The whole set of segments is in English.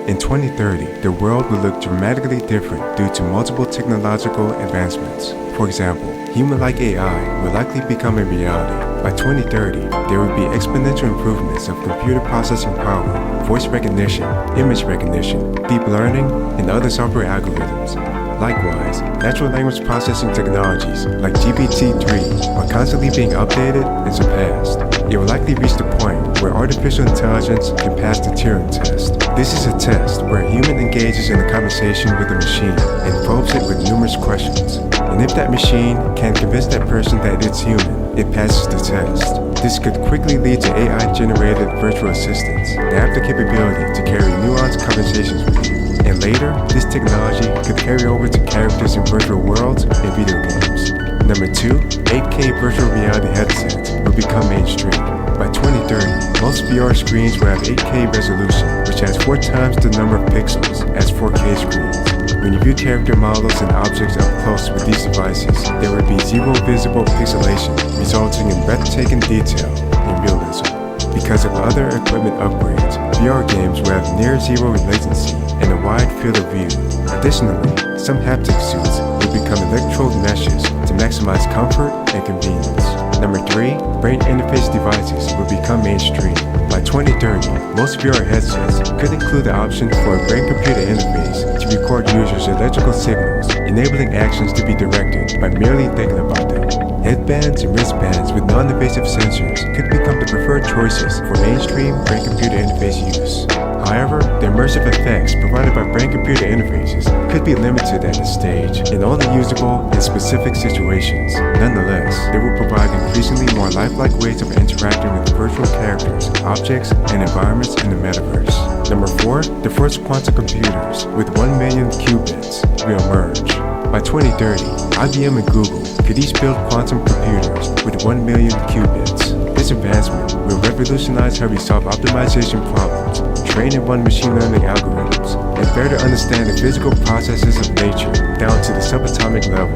In 2030, the world will look dramatically different due to multiple technological advancements. For example, human-like AI will likely become a reality. By 2030, there will be exponential improvements of computer processing power, voice recognition, image recognition, deep learning, and other software algorithms. Likewise, natural language processing technologies like GPT-3 are constantly being updated and surpassed. It will likely reach the point where artificial intelligence can pass the Turing test. This is a test where a human engages in a conversation with a machine and probes it with numerous questions. And if that machine can convince that person that it's human, it passes the test. This could quickly lead to AI-generated virtual assistants that have the capability to carry nuanced conversations with you. And later, this technology could carry over to characters in virtual worlds and video games. Number 2, 8K virtual reality headsets will become mainstream. By 2030, most VR screens will have 8K resolution, which has 4 times the number of pixels as 4K screens. When you view character models and objects up close with these devices, there will be zero visible pixelation, resulting in breathtaking detail and realism. Because of other equipment upgrades, VR games will have near zero latency and a wide field of view. Additionally, some haptic suits will become electrode meshes to maximize comfort and convenience. Number 3, brain interface devices will become mainstream. By 2030, most VR headsets could include the option for a brain-computer interface to record users' electrical signals, enabling actions to be directed by merely thinking about them. Headbands and wristbands with non-invasive sensors could become the preferred choices for mainstream brain-computer interface use. However, the immersive effects provided by brain-computer interfaces could be limited at this stage and only usable in specific situations. Nonetheless, they will provide increasingly more lifelike ways of interacting with virtual characters, objects, and environments in the metaverse. Number 4, the first quantum computers with 1 million qubits will emerge. By 2030, IBM and Google could each build quantum computers with 1 million qubits. This advancement will revolutionize how we solve optimization problems, train and run machine learning algorithms, and better understand the physical processes of nature down to the subatomic level.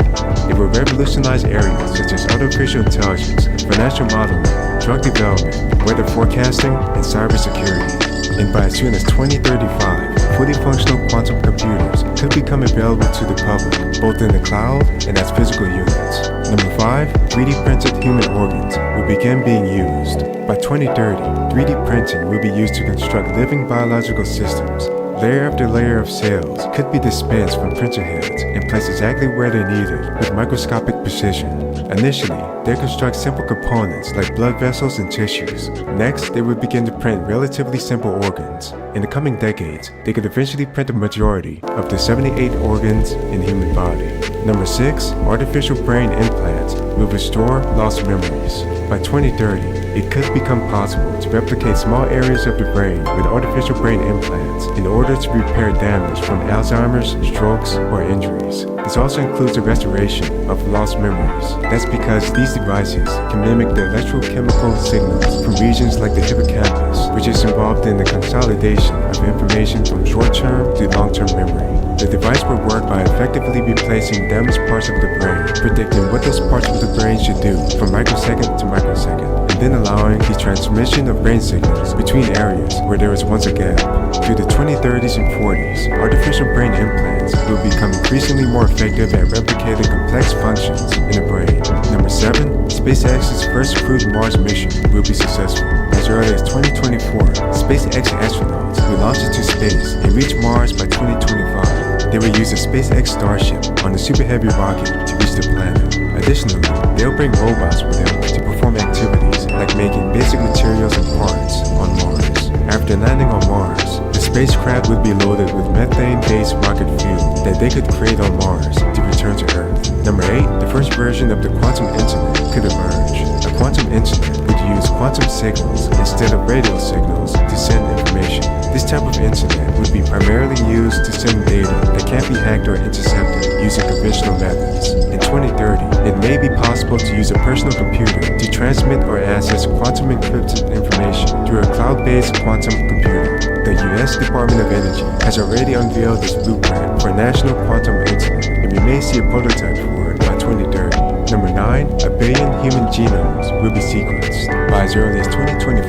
It will revolutionize areas such as artificial intelligence, financial modeling, drug development, weather forecasting, and cybersecurity. And by as soon as 2035, fully functional quantum computers could become available to the public, both in the cloud and as physical units. Number 5, 3D printed human organs will begin being used. By 2030, 3D printing will be used to construct living biological systems. Layer after layer of cells could be dispensed from printer heads and placed exactly where they're needed with microscopic precision. Initially, they construct simple components like blood vessels and tissues. Next, they would begin to print relatively simple organs. In the coming decades, they could eventually print the majority of the 78 organs in the human body. Number 6, artificial brain implants will restore lost memories. By 2030, it could become possible to replicate small areas of the brain with artificial brain implants in order to repair damage from Alzheimer's, strokes, or injuries. This also includes the restoration of lost memories. That's because these devices can mimic the electrochemical signals from regions like the hippocampus, which is involved in the consolidation of information from short-term to long-term memory. The device will work by effectively replacing damaged parts of the brain, predicting what those parts of the brain should do from microsecond to microsecond, and then allowing the transmission of brain signals between areas where there was once a gap. Through the 2030s and 40s, artificial brain implants will become increasingly more effective at replicating complex functions in the brain. Number 7, SpaceX's first crewed Mars mission will be successful. As early as 2024, SpaceX astronauts will launch into space and reach Mars by 2025. They will use a SpaceX Starship on the Super Heavy rocket to reach the planet. Additionally, they'll bring robots with them to perform activities like making basic materials and parts on Mars. After landing on Mars, the spacecraft would be loaded with methane-based rocket fuel that they could create on Mars to return to Earth. Number 8, the first version of the quantum internet could emerge. A quantum internet would use quantum signals instead of radio signals to send information. This type of internet would be primarily used to send data that can't be hacked or intercepted using conventional methods. In 2030, it may be possible to use a personal computer to transmit or access quantum encrypted information through a cloud-based quantum computer. The U.S. Department of Energy has already unveiled this blueprint for a national quantum internet, and we may see a prototype for it by 2030. Number 9, 1 billion human genomes will be sequenced. By as early as 2025,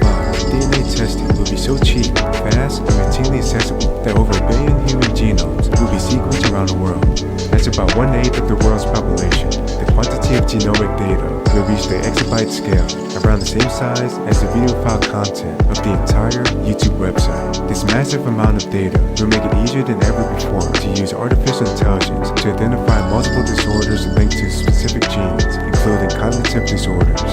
DNA testing will be so cheap, fast, and routinely accessible that over 1 billion human genomes will be sequenced around the world. That's about 1/8 of the world's population. The quantity of genomic data will reach the exabyte scale, around the same size as the video file content of the entire YouTube website. This massive amount of data will make it easier than ever before to use artificial intelligence to identify multiple disorders linked to specific genes, including cognitive disorders.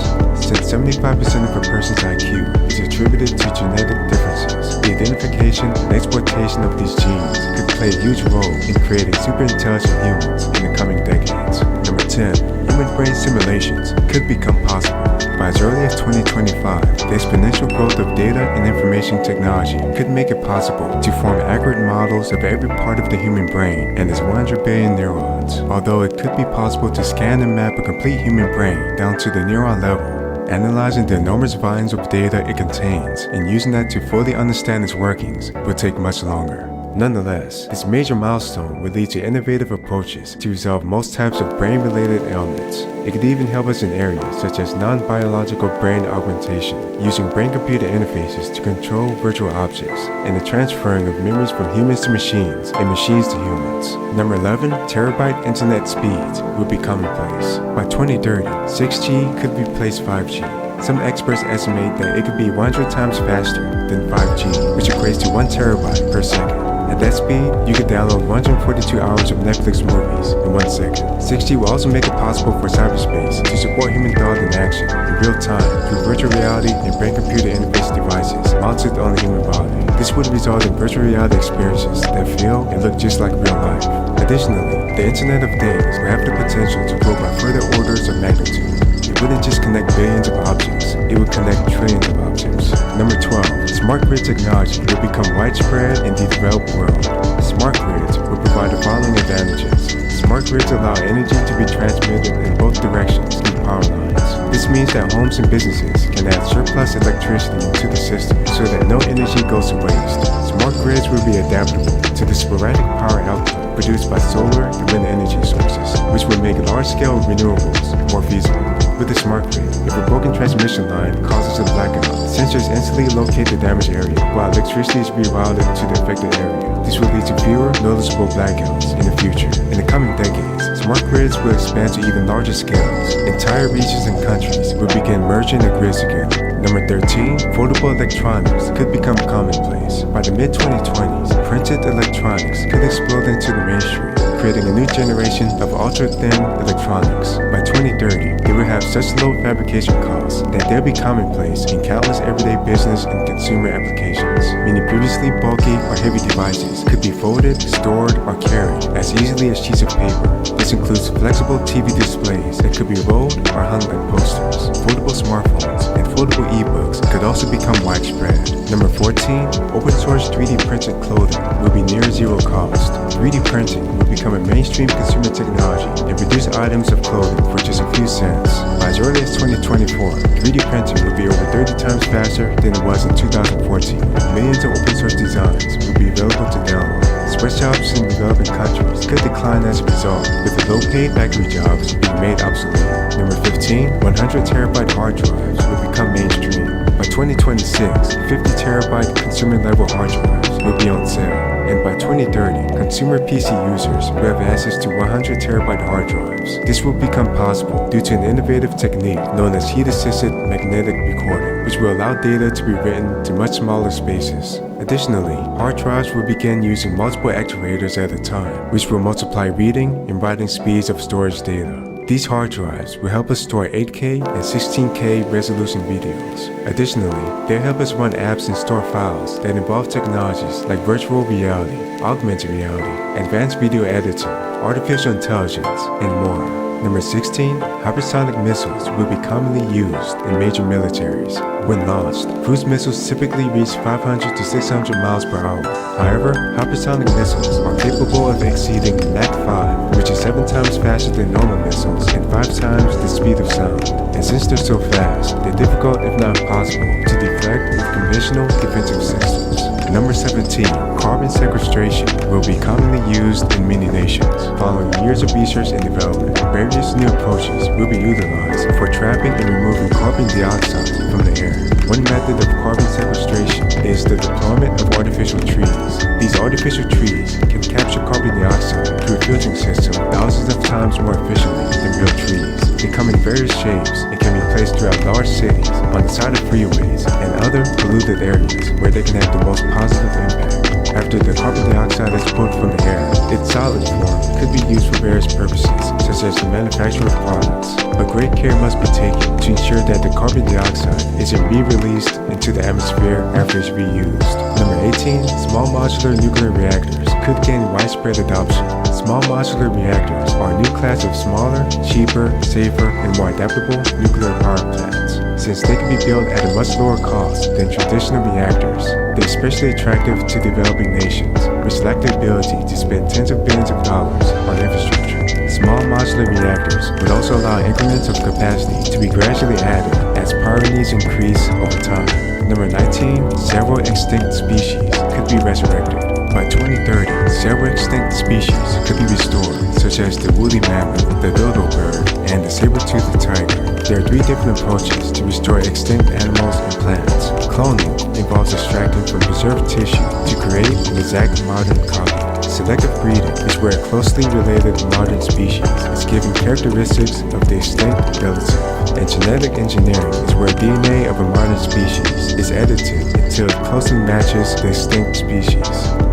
Since 75% of a person's IQ is attributed to genetic differences, the identification and exploitation of these genes could play a huge role in creating super intelligent humans in the coming decades. Number 10. Human brain simulations could become possible. By as early as 2025, the exponential growth of data and information technology could make it possible to form accurate models of every part of the human brain and its 100 billion neurons. Although it could be possible to scan and map a complete human brain down to the neuron level, analyzing the enormous volumes of data it contains and using that to fully understand its workings will take much longer. Nonetheless, this major milestone will lead to innovative approaches to resolve most types of brain-related ailments. It could even help us in areas such as non-biological brain augmentation, using brain-computer interfaces to control virtual objects, and the transferring of memories from humans to machines and machines to humans. Number 11. Terabyte internet speeds will be commonplace. By 2030, 6G could replace 5G. Some experts estimate that it could be 100 times faster than 5G, which equates to 1 terabyte per second. At that speed, you could download 142 hours of Netflix movies in 1 second. 6G will also make it possible for cyberspace to support human thought and action in real time through virtual reality and brain-computer interface devices mounted on the human body. This would result in virtual reality experiences that feel and look just like real life. Additionally, the Internet of Things will have the potential to grow by further orders of magnitude. It wouldn't just connect billions of objects, it would connect trillions of objects. Number 12. Smart grid technology will become widespread in the developed world. Smart grids will provide the following advantages. Smart grids allow energy to be transmitted in both directions through power lines. This means that homes and businesses can add surplus electricity into the system so that no energy goes to waste. Smart grids will be adaptable to the sporadic power output produced by solar and wind energy sources, which will make large-scale renewables more feasible. With a smart grid, if a broken transmission line causes a blackout, sensors instantly locate the damaged area while electricity is rerouted to the affected area. This will lead to fewer noticeable blackouts in the future. In the coming decades, smart grids will expand to even larger scales. Entire regions and countries will begin merging the grids together. Number 13. Foldable electronics could become commonplace. By the mid-2020s, printed electronics could explode into the mainstream, creating a new generation of ultra-thin electronics. By 2030, they will have such low fabrication costs that they'll be commonplace in countless everyday business and consumer applications, meaning previously bulky or heavy devices could be folded, stored, or carried as easily as sheets of paper. This includes flexible TV displays that could be rolled or hung like posters. Foldable smartphones and foldable e-books could also become widespread. Number 14. Open source 3D printed clothing will be near zero cost. 3D printing will become a mainstream consumer technology and produce items of clothing for just a few cents. By as early as 2024, 3D printing will be over 30 times faster than it was in 2014. Millions of open source designs will be available to download. Sweatshops in developing countries could decline as a result, with the low-paid factory jobs being made obsolete. Number 15. 100 terabyte hard drives will become mainstream. By 2026, 50 terabyte consumer-level hard drives will be on sale. And by 2030, consumer PC users will have access to 100 terabyte hard drives. This will become possible due to an innovative technique known as heat-assisted magnetic recording, which will allow data to be written to much smaller spaces. Additionally, hard drives will begin using multiple actuators at a time, which will multiply reading and writing speeds of storage data. These hard drives will help us store 8K and 16K resolution videos. Additionally, they'll help us run apps and store files that involve technologies like virtual reality, augmented reality, advanced video editing, artificial intelligence, and more. Number 16. Hypersonic missiles will be commonly used in major militaries. When launched, cruise missiles typically reach 500 to 600 miles per hour. However, hypersonic missiles are capable of exceeding Mach 5, which is 7 times faster than normal missiles and 5 times the speed of sound. And since they're so fast, they're difficult if not impossible to deflect with conventional defensive systems. Number 17. Carbon sequestration will be commonly used in many nations. Following years of research and development, various new approaches will be utilized for trapping and removing carbon dioxide from the air. One method of carbon sequestration is the deployment of artificial trees. These artificial trees can capture carbon dioxide through a filtering system thousands of times more efficiently than real trees. They come in various shapes and can be placed throughout large cities, on the side of freeways, and other polluted areas where they can have the most positive impact. After the carbon dioxide is pulled from the air, its solid form could be used for various purposes, such as the manufacture of products. But great care must be taken to ensure that the carbon dioxide isn't re-released into the atmosphere after it's reused. Number 18, small modular nuclear reactors could gain widespread adoption. Small modular reactors are a new class of smaller, cheaper, safer, and more adaptable nuclear power plants. Since they can be built at a much lower cost than traditional reactors, they're especially attractive to developing nations, which lack the ability to spend tens of billions of dollars on infrastructure. Small modular reactors would also allow increments of capacity to be gradually added as power needs increase over time. Number 19, several extinct species could be resurrected. By 2030, several extinct species could be restored, such as the woolly mammoth, the dodo bird, and the saber-toothed tiger. There are 3 different approaches to restore extinct animals and plants. Cloning involves extracting from preserved tissue to create an exact modern copy. Selective breeding is where a closely related modern species is given characteristics of the extinct relative. And genetic engineering is where DNA of a modern species is edited until it closely matches the extinct species.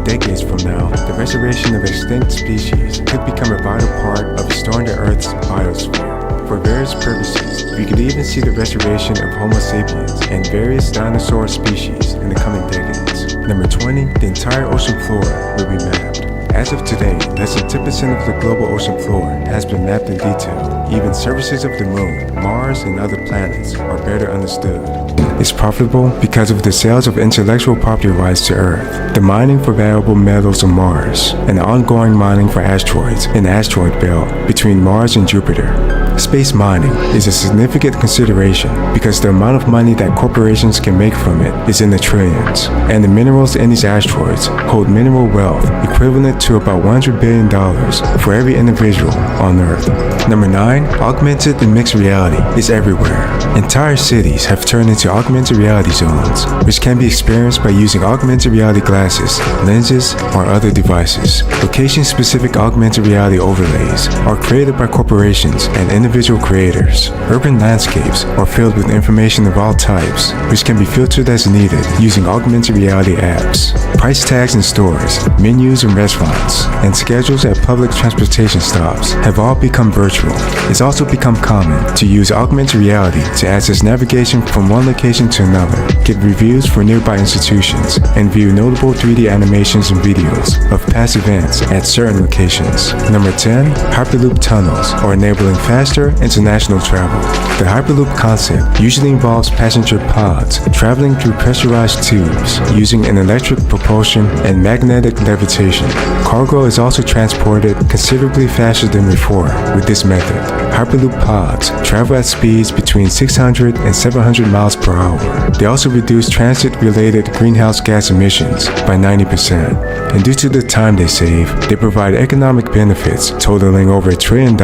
Decades from now, the restoration of extinct species could become a vital part of restoring the Earth's biosphere. For various purposes, we could even see the restoration of Homo sapiens and various dinosaur species in the coming decades. Number 20, the entire ocean floor will be mapped. As of today, less than 10% of the global ocean floor has been mapped in detail. Even surfaces of the moon, Mars, and other planets are better understood. It's profitable because of the sales of intellectual property rights to Earth, the mining for valuable metals on Mars, and the ongoing mining for asteroids in the asteroid belt between Mars and Jupiter. Space mining is a significant consideration because the amount of money that corporations can make from it is in the trillions, and the minerals in these asteroids hold mineral wealth equivalent to about $100 billion for every individual on Earth. Number 9, augmented and mixed reality is everywhere. Entire cities have turned into augmented reality zones, which can be experienced by using augmented reality glasses, lenses, or other devices. Location-specific augmented reality overlays are created by corporations and individual creators. Urban landscapes are filled with information of all types, which can be filtered as needed using augmented reality apps. Price tags in stores, menus in restaurants, and schedules at public transportation stops have all become virtual. It's also become common to use augmented reality to access navigation from one location to another, get reviews for nearby institutions, and view notable 3D animations and videos of past events at certain locations. Number 10, Hyperloop tunnels are enabling faster international travel. The Hyperloop concept usually involves passenger pods traveling through pressurized tubes using an electric propulsion and magnetic levitation. Cargo is also transported considerably faster than before with this method. Hyperloop pods travel at speeds between 600 and 700 miles per hour. They also reduce transit-related greenhouse gas emissions by 90%. And due to the time they save, they provide economic benefits totaling over $1 trillion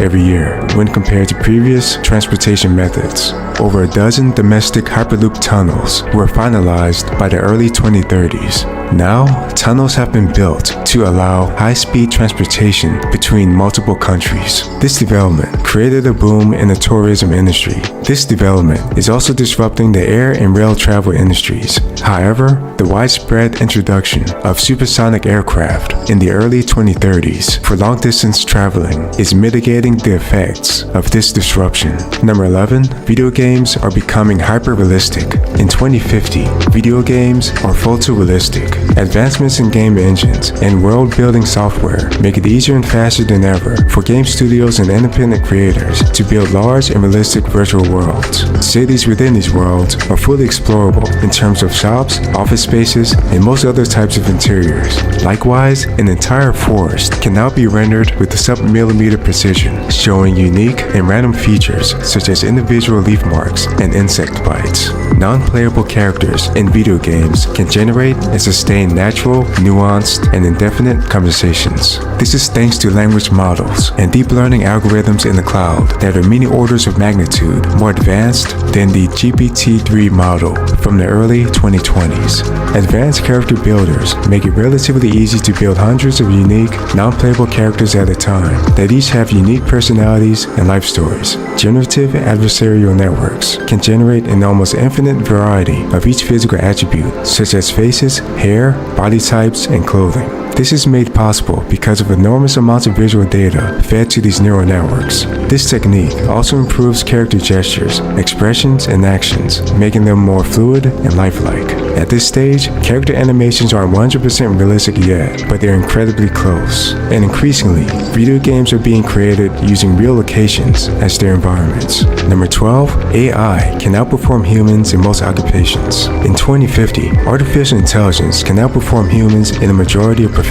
every year when compared to previous transportation methods. Over a dozen domestic Hyperloop tunnels were finalized by the early 2030s. Now, tunnels have been built to allow high-speed transportation between multiple countries. This development created a boom in the tourism industry. This development is also disrupting the air and rail travel industries. However, the widespread introduction of supersonic aircraft in the early 2030s for long-distance traveling is mitigating the effects of this disruption. Number 11, video games are becoming hyper-realistic. In 2050, video games are photorealistic. Advancements in game engines and world-building software make it easier and faster than ever for game studios and independent creators to build large and realistic virtual worlds. Cities within these worlds are fully explorable in terms of shops, office spaces, and most other types of interiors. Likewise, an entire forest can now be rendered with sub-millimeter precision, showing unique and random features such as individual leaf marks and insect bites. Non-playable characters in video games can generate and sustain sustain natural, nuanced, and indefinite conversations. This is thanks to language models and deep learning algorithms in the cloud that are many orders of magnitude more advanced than the GPT-3 model from the early 2020s. Advanced character builders make it relatively easy to build hundreds of unique, non-playable characters at a time that each have unique personalities and life stories. Generative adversarial networks can generate an almost infinite variety of each physical attribute, such as faces, hair, body types, and clothing. This is made possible because of enormous amounts of visual data fed to these neural networks. This technique also improves character gestures, expressions, and actions, making them more fluid and lifelike. At this stage, character animations aren't 100% realistic yet, but they're incredibly close. And increasingly, video games are being created using real locations as their environments. Number 12, AI can outperform humans in most occupations. In 2050, artificial intelligence can outperform humans in a majority of professions.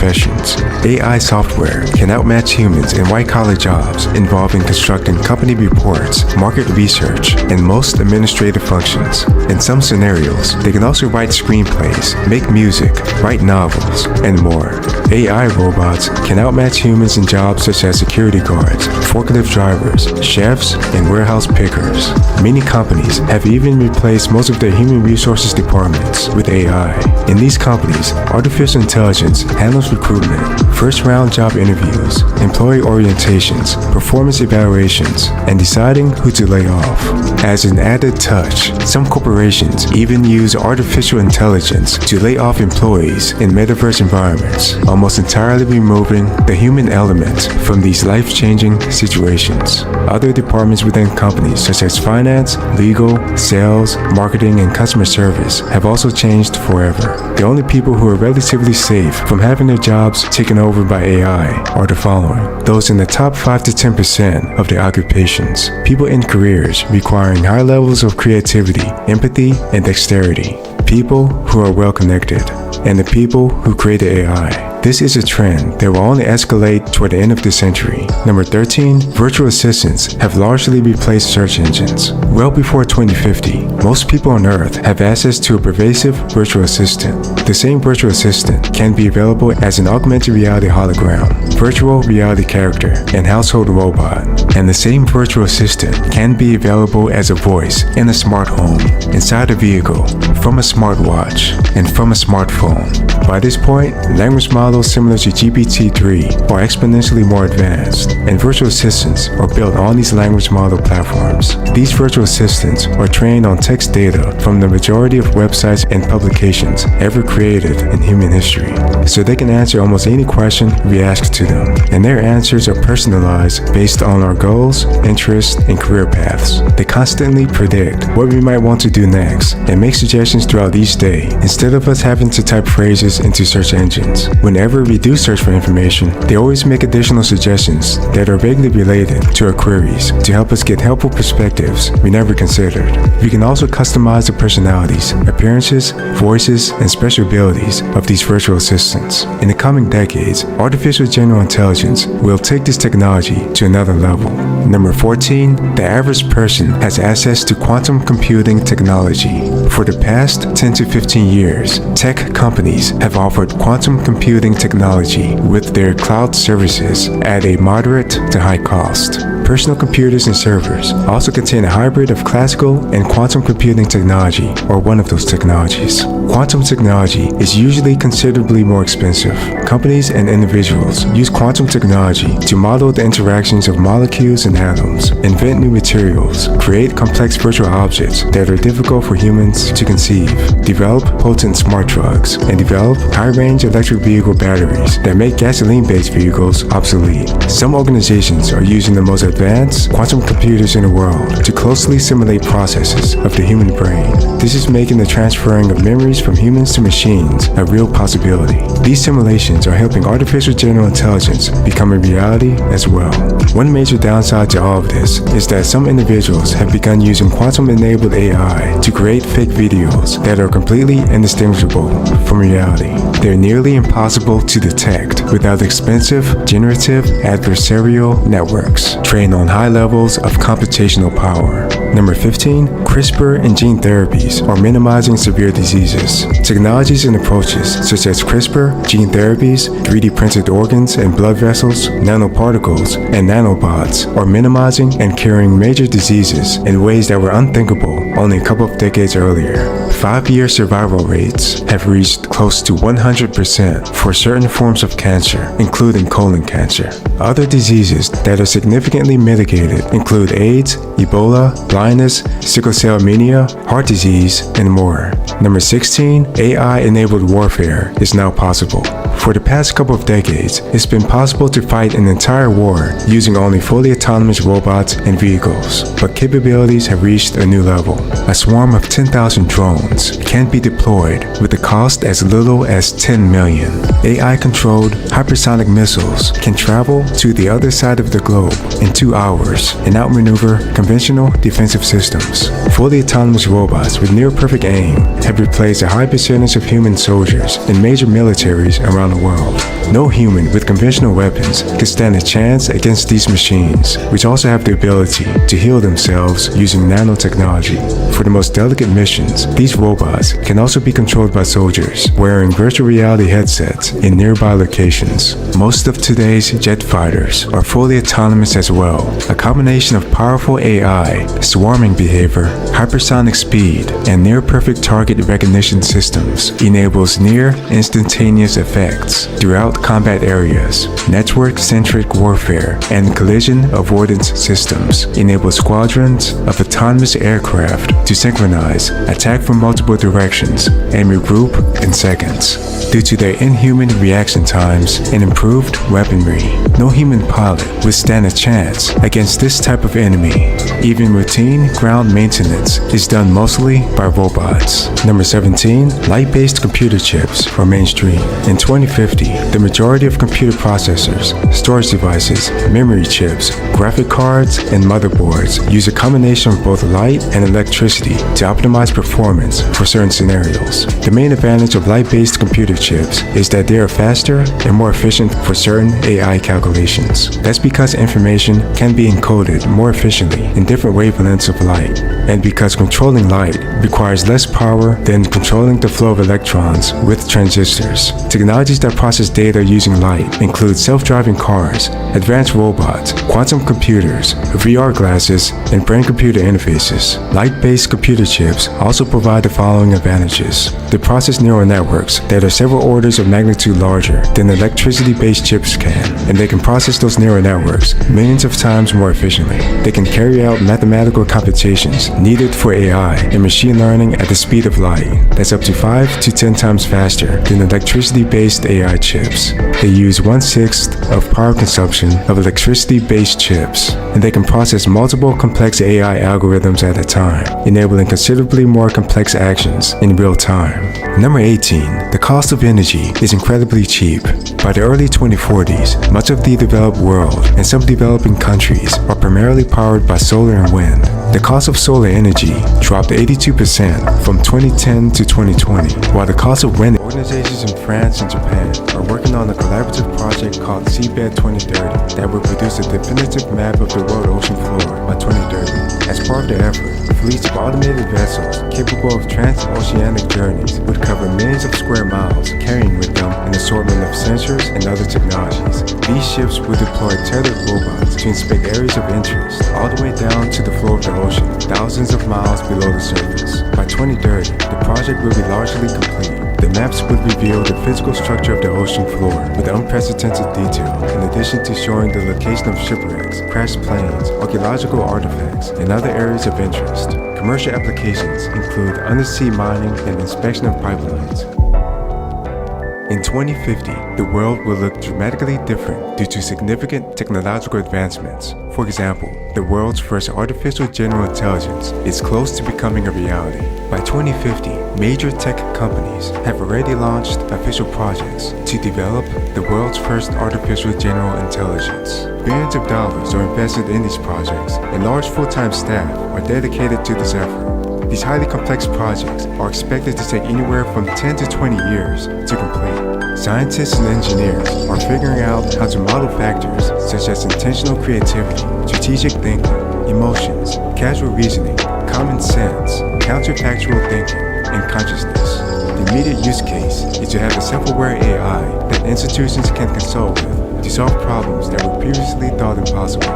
AI software can outmatch humans in white-collar jobs involving constructing company reports, market research, and most administrative functions. In some scenarios, they can also write screenplays, make music, write novels, and more. AI robots can outmatch humans in jobs such as security guards, forklift drivers, chefs, and warehouse pickers. Many companies have even replaced most of their human resources departments with AI. In these companies, artificial intelligence handles recruitment, first-round job interviews, employee orientations, performance evaluations, and deciding who to lay off. As an added touch, some corporations even use artificial intelligence to lay off employees in metaverse environments, almost entirely removing the human element from these life-changing situations. Other departments within companies such as finance, legal, sales, marketing, and customer service have also changed forever. The only people who are relatively safe from having their jobs taken over by AI are the following: those in the top 5 to 10% of their occupations, people in careers requiring high levels of creativity, empathy, and dexterity, people who are well connected, and the people who create the AI. This is a trend that will only escalate toward the end of the century. Number 13, virtual assistants have largely replaced search engines. Well before 2050, most people on Earth have access to a pervasive virtual assistant. The same virtual assistant can be available as an augmented reality hologram, virtual reality character, and household robot. And the same virtual assistant can be available as a voice in a smart home, inside a vehicle, from a smartwatch, and from a smartphone. By this point, language models similar to GPT-3 are exponentially more advanced, and virtual assistants are built on these language model platforms. These virtual assistants are trained on text data from the majority of websites and publications ever created in human history, so they can answer almost any question we ask to them, and their answers are personalized based on our goals, interests, and career paths. They constantly predict what we might want to do next and make suggestions throughout each day, instead of us having to type phrases into search engines. Whenever we do search for information, they always make additional suggestions that are vaguely related to our queries to help us get helpful perspectives we never considered. We can also customize the personalities, appearances, voices, and special abilities of these virtual assistants. In the coming decades, artificial general intelligence will take this technology to another level. Number 14, the average person has access to quantum computing technology. For the past 10 to 15 years, tech companies have offered quantum computing technology with their cloud services at a moderate to high cost. Personal computers and servers also contain a hybrid of classical and quantum computing technology, or one of those technologies. Quantum technology is usually considerably more expensive. Companies and individuals use quantum technology to model the interactions of molecules and atoms, invent new materials, create complex virtual objects that are difficult for humans to conceive, develop potent smart drugs, and develop high-range electric vehicle batteries that make gasoline-based vehicles obsolete. Some organizations are using the most advanced quantum computers in the world to closely simulate processes of the human brain. This is making the transferring of memories from humans to machines a real possibility. These simulations are helping artificial general intelligence become a reality as well. One major downside to all of this is that some individuals have begun using quantum-enabled AI to create fake videos that are completely indistinguishable from reality. They're nearly impossible to detect without expensive generative adversarial networks trained on high levels of computational power. Number 15, CRISPR and gene therapies are minimizing severe diseases. Technologies and approaches such as CRISPR, gene therapies, 3D printed organs and blood vessels, nanoparticles, and nanobots are minimizing and curing major diseases in ways that were unthinkable only a couple of decades earlier. 5-year survival rates have reached close to 100% for certain forms of cancer, including colon cancer. Other diseases that are significantly mitigated include AIDS, Ebola, blindness, sickle cell anemia, heart disease, and more. Number 16, AI-enabled warfare is now possible. For the past couple of decades, it's been possible to fight an entire war using only fully autonomous robots and vehicles, but capabilities have reached a new level. A swarm of 10,000 drones can be deployed with a cost as little as $10 million. AI-controlled hypersonic missiles can travel to the other side of the globe in 2 hours and outmaneuver conventional defensive systems. Fully autonomous robots with near-perfect aim have replaced a high percentage of human soldiers in major militaries around the world. No human with conventional weapons can stand a chance against these machines, which also have the ability to heal themselves using nanotechnology. For the most delicate missions, these robots can also be controlled by soldiers wearing virtual reality headsets in nearby locations. Most of today's jet fighters are fully autonomous as well. A combination of powerful AI, swarming behavior, hypersonic speed, and near-perfect target recognition systems enables near instantaneous effects throughout combat areas. Network-centric warfare and collision avoidance systems enable squadrons of autonomous aircraft to synchronize, attack from multiple directions, and regroup in seconds. Due to their inhuman reaction times and improved weaponry, no human pilot would stand a chance against this type of enemy. Even routine ground maintenance is done mostly by robots. Number 17, light-based computer chips are mainstream. In 2050, the majority of computer processors, storage devices, memory chips, graphic cards, and motherboards use a combination of both light and electricity to optimize performance for certain scenarios. The main advantage of light-based computer chips is that they are faster and more efficient for certain AI calculations. That's because information can be encoded more efficiently in different wavelengths of light, and because controlling light requires less power than controlling the flow of electrons with transistors. Technologies that process data using light include self-driving cars, advanced robots, quantum computers, VR glasses, and brain-computer interfaces. Light-based computer chips also provide the following advantages. They process neural networks that are several orders of magnitude larger than electricity-based chips can, and they can process those neural networks millions of times more efficiently. They can carry out mathematical computations needed for AI and machine learning at the speed of light. That's up to 5 to 10 times faster than electricity-based AI chips. They use 1/6 of power consumption of electricity-based chips, and they can process multiple complex AI algorithms at a time, enabling considerably more complex actions in real time. Number 18, the cost of energy is incredibly cheap. By the early 2040s, much of the developed world and some developing countries are primarily powered by solar and wind. The cost of solar energy dropped 82% from 2010 to 2020, while the cost of wind. Organizations in France and Japan are working on a collaborative project called Seabed 2030 that will produce a definitive map of the world ocean floor by 2030. As part of the effort, fleets of automated vessels capable of transoceanic journeys would cover millions of square miles, carrying with them an assortment of sensors and other technologies. These ships will deploy tethered robots to inspect areas of interest all the way down to the floor of the ocean, thousands of miles below the surface. By 2030, the project will be largely complete. The maps would reveal the physical structure of the ocean floor with unprecedented detail, in addition to showing the location of shipwrecks, crashed planes, archaeological artifacts, and other areas of interest. Commercial applications include undersea mining and inspection of pipelines. In 2050, the world will look dramatically different due to significant technological advancements. For example, the world's first artificial general intelligence is close to becoming a reality. By 2050, major tech companies have already launched official projects to develop the world's first artificial general intelligence. Billions of dollars are invested in these projects, and large full-time staff are dedicated to this effort. These highly complex projects are expected to take anywhere from 10 to 20 years to complete. Scientists and engineers are figuring out how to model factors such as intentional creativity, strategic thinking, emotions, causal reasoning, common sense, counterfactual thinking, and consciousness. The immediate use case is to have a self-aware AI that institutions can consult with to solve problems that were previously thought impossible.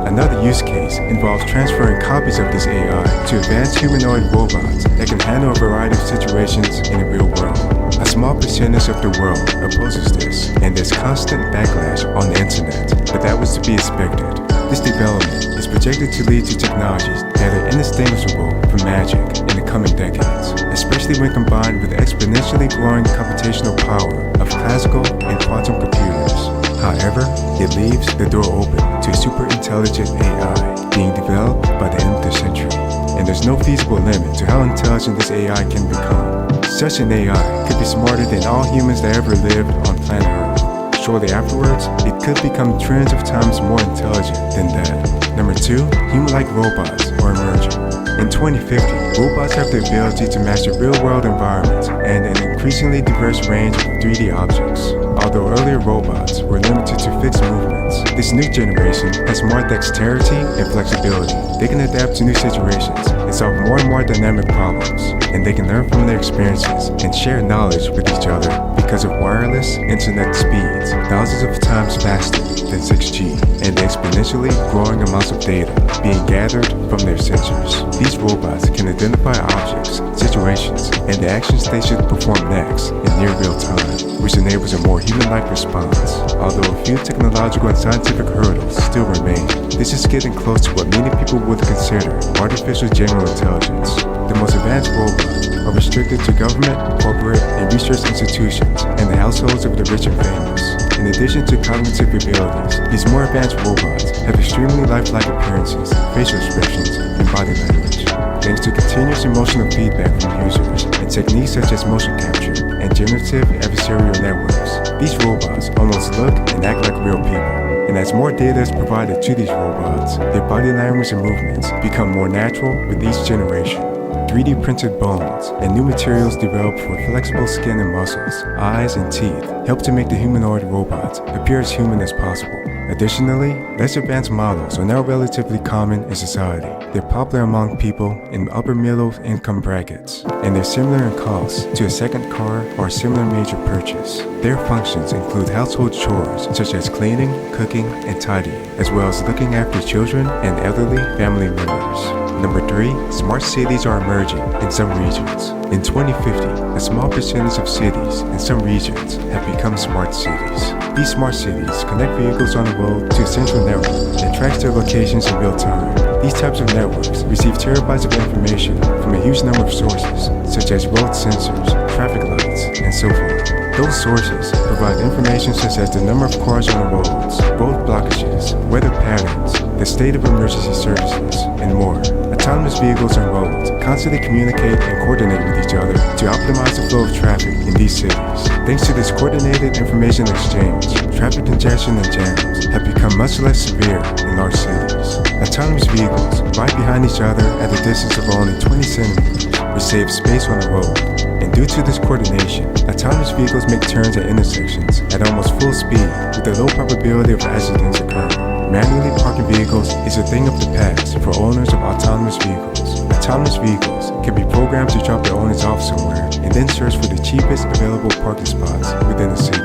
Another use case involves transferring copies of this AI to advanced humanoid robots that can handle a variety of situations in the real world. A small percentage of the world opposes this, and there's constant backlash on the internet, but that was to be expected. This development is projected to lead to technologies that are indistinguishable from magic in the coming decades, especially when combined with the exponentially growing computational power of classical and quantum computers. However, it leaves the door open to superintelligent AI being developed by the end of the century, and there's no feasible limit to how intelligent this AI can become. Such an AI could be smarter than all humans that ever lived on planet Earth. Shortly afterwards, it could become trillions of times more intelligent than that. Number 2, human-like robots are emerging. In 2050, robots have the ability to master real-world environments and an increasingly diverse range of 3D objects. Although earlier robots were limited to fixed movements, this new generation has more dexterity and flexibility. They can adapt to new situations and solve more and more dynamic problems, and they can learn from their experiences and share knowledge with each other because of wireless internet speeds thousands of times faster than 6G and the exponentially growing amounts of data being gathered from their sensors. These robots can identify objects, situations, and the actions they should perform next in near real time, which enables a more human-like response. Although a few technological and scientific hurdles still remain, this is getting close to what many people would consider artificial general intelligence. The most advanced robots are restricted to government, corporate, and research institutions and the households of the rich and famous. In addition to cognitive abilities, these more advanced robots have extremely lifelike appearances, facial expressions, and body language. Thanks to continuous emotional feedback from users and techniques such as motion capture and generative adversarial networks, these robots almost look and act like real people. And as more data is provided to these robots, their body language and movements become more natural with each generation. 3D printed bones and new materials developed for flexible skin and muscles, eyes and teeth help to make the humanoid robots appear as human as possible. Additionally, less advanced models are now relatively common in society. They're popular among people in upper middle income brackets, and they're similar in cost to a second car or a similar major purchase. Their functions include household chores such as cleaning, cooking, and tidying, as well as looking after children and elderly family members. Number 3, smart cities are emerging in some regions. In 2050, a small percentage of cities in some regions have become smart cities. These smart cities connect vehicles on the road to a central network that tracks their locations in real time. These types of networks receive terabytes of information from a huge number of sources, such as road sensors, traffic lights, and so forth. Those sources provide information such as the number of cars on the roads, road blockages, weather patterns, the state of emergency services, and more. Autonomous vehicles and roads constantly communicate and coordinate with each other to optimize the flow of traffic in these cities. Thanks to this coordinated information exchange, traffic congestion and jams have become much less severe in large cities. Autonomous vehicles ride behind each other at a distance of only 20 centimeters, which saves space on the road. And due to this coordination, autonomous vehicles make turns at intersections at almost full speed with a low probability of accidents occurring. Manually parking vehicles is a thing of the past for owners of autonomous vehicles. Autonomous vehicles can be programmed to drop their owners off somewhere and then search for the cheapest available parking spots within the city.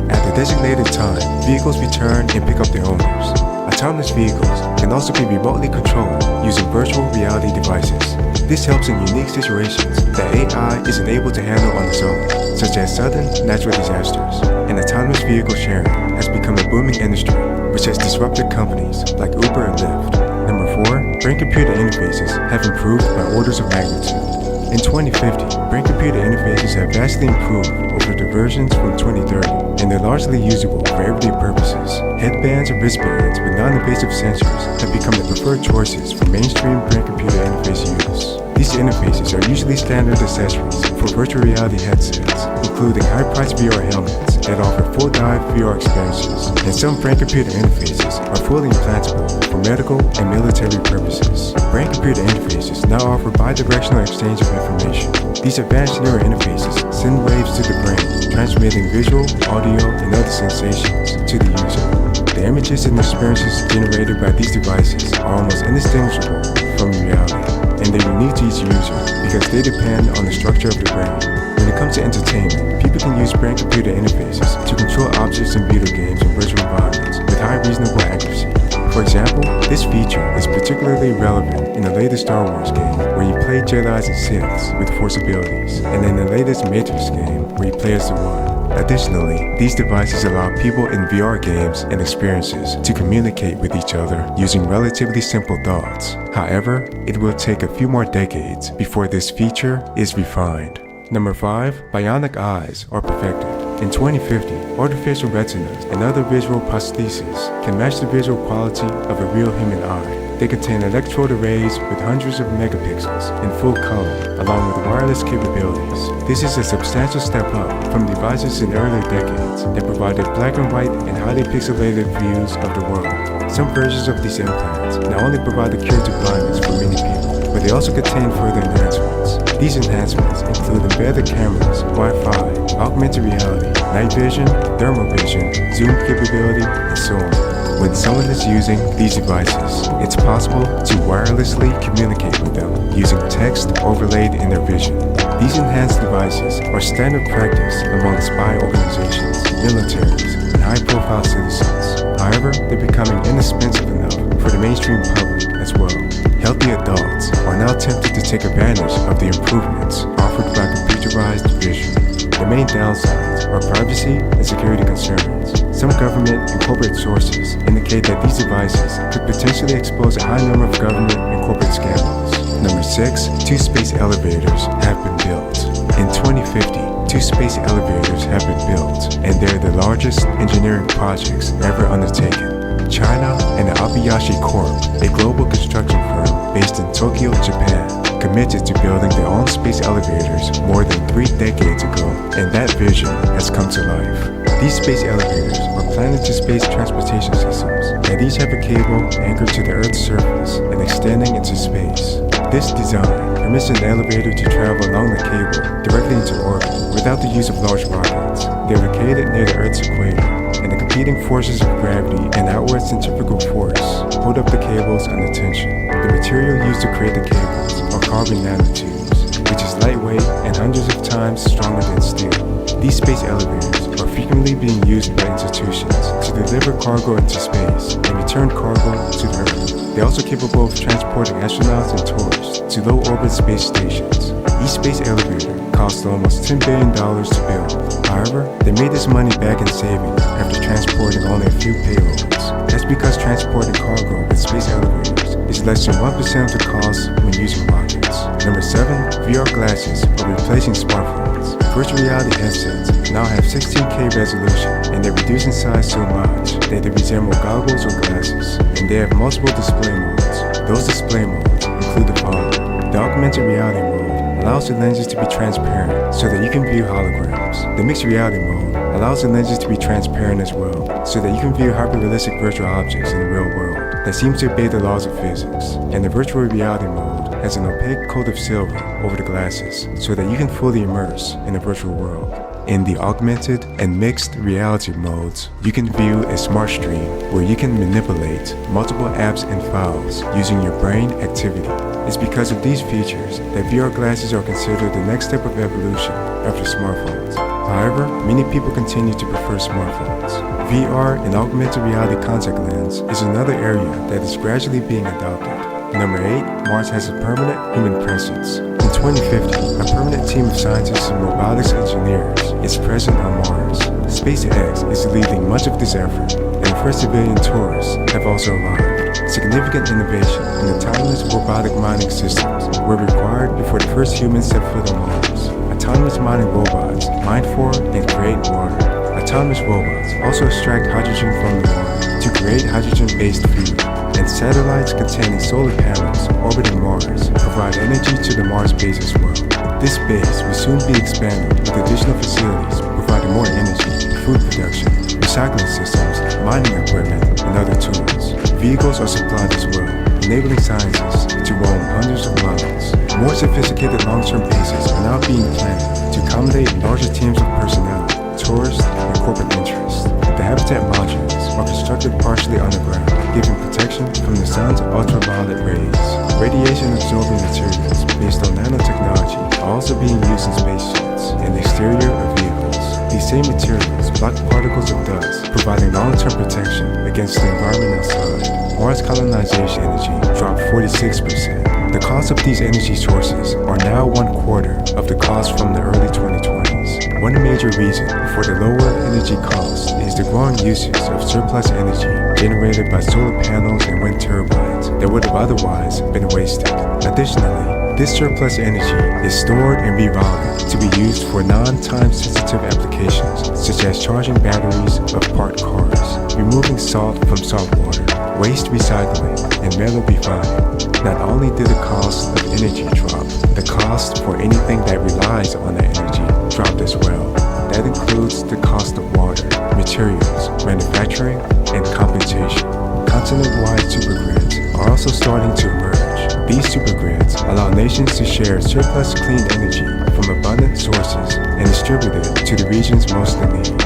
At the designated time, vehicles return and pick up their owners. Autonomous vehicles can also be remotely controlled using virtual reality devices. This helps in unique situations that AI isn't able to handle on its own, such as sudden natural disasters. And autonomous vehicle sharing has become a booming industry, which has disrupted companies like Uber and Lyft. Number 4, brain-computer interfaces have improved by orders of magnitude. In 2050, brain-computer interfaces have vastly improved over the versions from 2030, and they're largely usable for everyday purposes. Headbands and wristbands with non-invasive sensors have become the preferred choices for mainstream brain-computer interface use. These interfaces are usually standard accessories for virtual reality headsets, including high-priced VR helmets that offer full-dive VR experiences, and some brain-computer interfaces are fully implantable for medical and military purposes. Brain-computer interfaces now offer bidirectional exchange of information. These advanced neural interfaces send waves to the brain, transmitting visual, audio, and other sensations to the user. The images and experiences generated by these devices are almost indistinguishable from reality, and they're unique to each user because they depend on the structure of the brain. When it comes to entertainment, people can use brain-computer interfaces to control objects in video games and virtual environments with high reasonable accuracy. For example, this feature is particularly relevant in the latest Star Wars game, where you play Jedis and Siths with Force abilities, and in the latest Matrix game, where you play as the One. Additionally, these devices allow people in VR games and experiences to communicate with each other using relatively simple thoughts. However, it will take a few more decades before this feature is refined. Number 5. Bionic eyes are perfected. In 2050, artificial retinas and other visual prostheses can match the visual quality of a real human eye. They contain electrode arrays with hundreds of megapixels in full color, along with wireless capabilities. This is a substantial step up from devices in earlier decades that provided black and white and highly pixelated views of the world. Some versions of these implants not only provide the cure to blindness for many people, but they also contain further enhancements. These enhancements include embedded cameras, Wi-Fi, augmented reality, night vision, thermal vision, zoom capability, and so on. When someone is using these devices, it's possible to wirelessly communicate with them using text overlaid in their vision. These enhanced devices are standard practice among spy organizations, militaries, and high-profile citizens. However, they're becoming inexpensive enough for the mainstream public as well. Healthy adults are now tempted to take advantage of the improvements offered by computerized vision. The main downsides are privacy and security concerns. Some government and corporate sources indicate that these devices could potentially expose a high number of government and corporate scandals. Number 6. 2 space elevators have been built. In 2050, 2 space elevators have been built, and they're the largest engineering projects ever undertaken. China and the Abiyashi Corp, a global construction firm based in Tokyo, Japan, committed to building their own space elevators more than 3 decades ago, and that vision has come to life. These space elevators are planet-to-space transportation systems, and these have a cable anchored to the Earth's surface and extending into space. This design permits an elevator to travel along the cable directly into orbit without the use of large rockets. They're located near the Earth's equator, and the competing forces of gravity and outward centrifugal force hold up the cables under tension. The material used to create the cables are carbon nanotubes, which is lightweight and hundreds of times stronger than steel. These space elevators are frequently being used by institutions to deliver cargo into space and return cargo to the Earth. They're also capable of transporting astronauts and tourists to low-orbit space stations. Each space elevator cost almost $10 billion to build. However, they made this money back in savings after transporting only a few payloads. That's because transporting cargo with space elevators is less than 1% of the cost when using rockets. Number 7. VR glasses are replacing smartphones. Virtual reality headsets now have 16K resolution, and they reduce in size so much that they resemble goggles or glasses, and they have multiple display modes. Those display modes include the following. The augmented reality mode allows the lenses to be transparent so that you can view holograms. The mixed reality mode allows the lenses to be transparent as well so that you can view hyper-realistic virtual objects in the real world that seems to obey the laws of physics. And the virtual reality mode has an opaque coat of silver over the glasses so that you can fully immerse in the virtual world. In the augmented and mixed reality modes, you can view a smart stream where you can manipulate multiple apps and files using your brain activity. It's because of these features that VR glasses are considered the next step of evolution after smartphones. However, many people continue to prefer smartphones. VR and augmented reality contact lens is another area that is gradually being adopted. Number 8. Mars has a permanent human presence. In 2050, a permanent team of scientists and robotics engineers is present on Mars. SpaceX is leading much of this effort, and the first civilian tourists have also arrived. Significant innovation in autonomous robotic mining systems were required before the first humans set foot on Mars. Autonomous mining robots mine for and create water. Autonomous robots also extract hydrogen from the water to create hydrogen-based fuel. And satellites containing solar panels orbiting Mars provide energy to the Mars base as well. This base will soon be expanded with additional facilities providing more energy, food production, recycling systems, mining equipment, and other tools. Vehicles are supplied as well, enabling scientists to roam hundreds of miles. More sophisticated long-term bases are now being planned to accommodate larger teams of personnel, tourists, and corporate interests. The habitat modules are constructed partially underground, giving protection from the sun's ultraviolet rays. Radiation-absorbing materials based on nanotechnology are also being used in spaceships and the exterior of vehicles. These same materials block particles of dust, providing long-term protection against the environment outside. Mars colonization energy dropped 46%. The cost of these energy sources are now 1/4 of the cost from the early 2020s. One major reason for the lower energy cost is the growing usage of surplus energy generated by solar panels and wind turbines that would have otherwise been wasted. Additionally, this surplus energy is stored and rerouted to be used for non-time sensitive applications such as charging batteries of parked cars, removing salt from salt water, waste recycling, and metal refining. Not only did the cost of energy drop, the cost for anything that relies on that energy dropped as well. That includes the cost of water, materials, manufacturing, and compensation. Continent-wide supergrids are also starting to emerge. These supergrids allow nations to share surplus clean energy from abundant sources and distribute it to the regions most in need.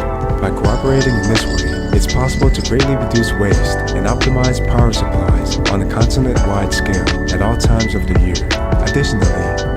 By cooperating in this way, it's possible to greatly reduce waste and optimize power supplies on a continent-wide scale at all times of the year. Additionally,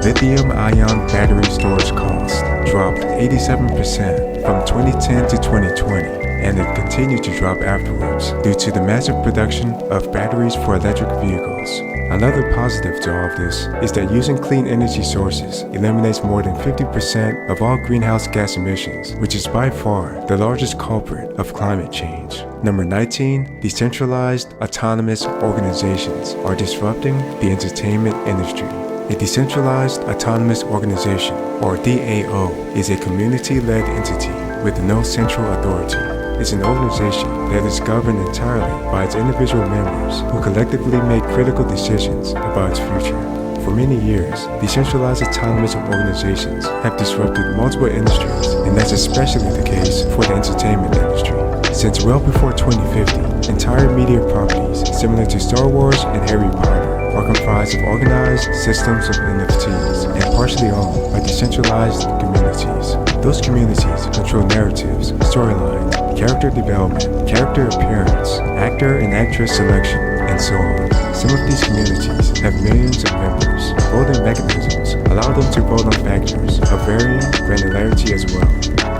lithium-ion battery storage costs dropped 87% from 2010 to 2020, and it continued to drop afterwards due to the massive production of batteries for electric vehicles. Another positive to all of this is that using clean energy sources eliminates more than 50% of all greenhouse gas emissions, which is by far the largest culprit of climate change. Number 19, decentralized autonomous organizations are disrupting the entertainment industry. A decentralized autonomous organization, or DAO, is a community-led entity with no central authority. It's an organization that is governed entirely by its individual members who collectively make critical decisions about its future. For many years, decentralized autonomous organizations have disrupted multiple industries, and that's especially the case for the entertainment industry. Since well before 2050, entire media properties similar to Star Wars and Harry Potter are comprised of organized systems of NFTs and partially owned by decentralized communities. Those communities control narratives, storylines, character development, character appearance, actor and actress selection, and so on. Some of these communities have millions of members. Voting mechanisms allow them to vote on factors of varying granularity as well.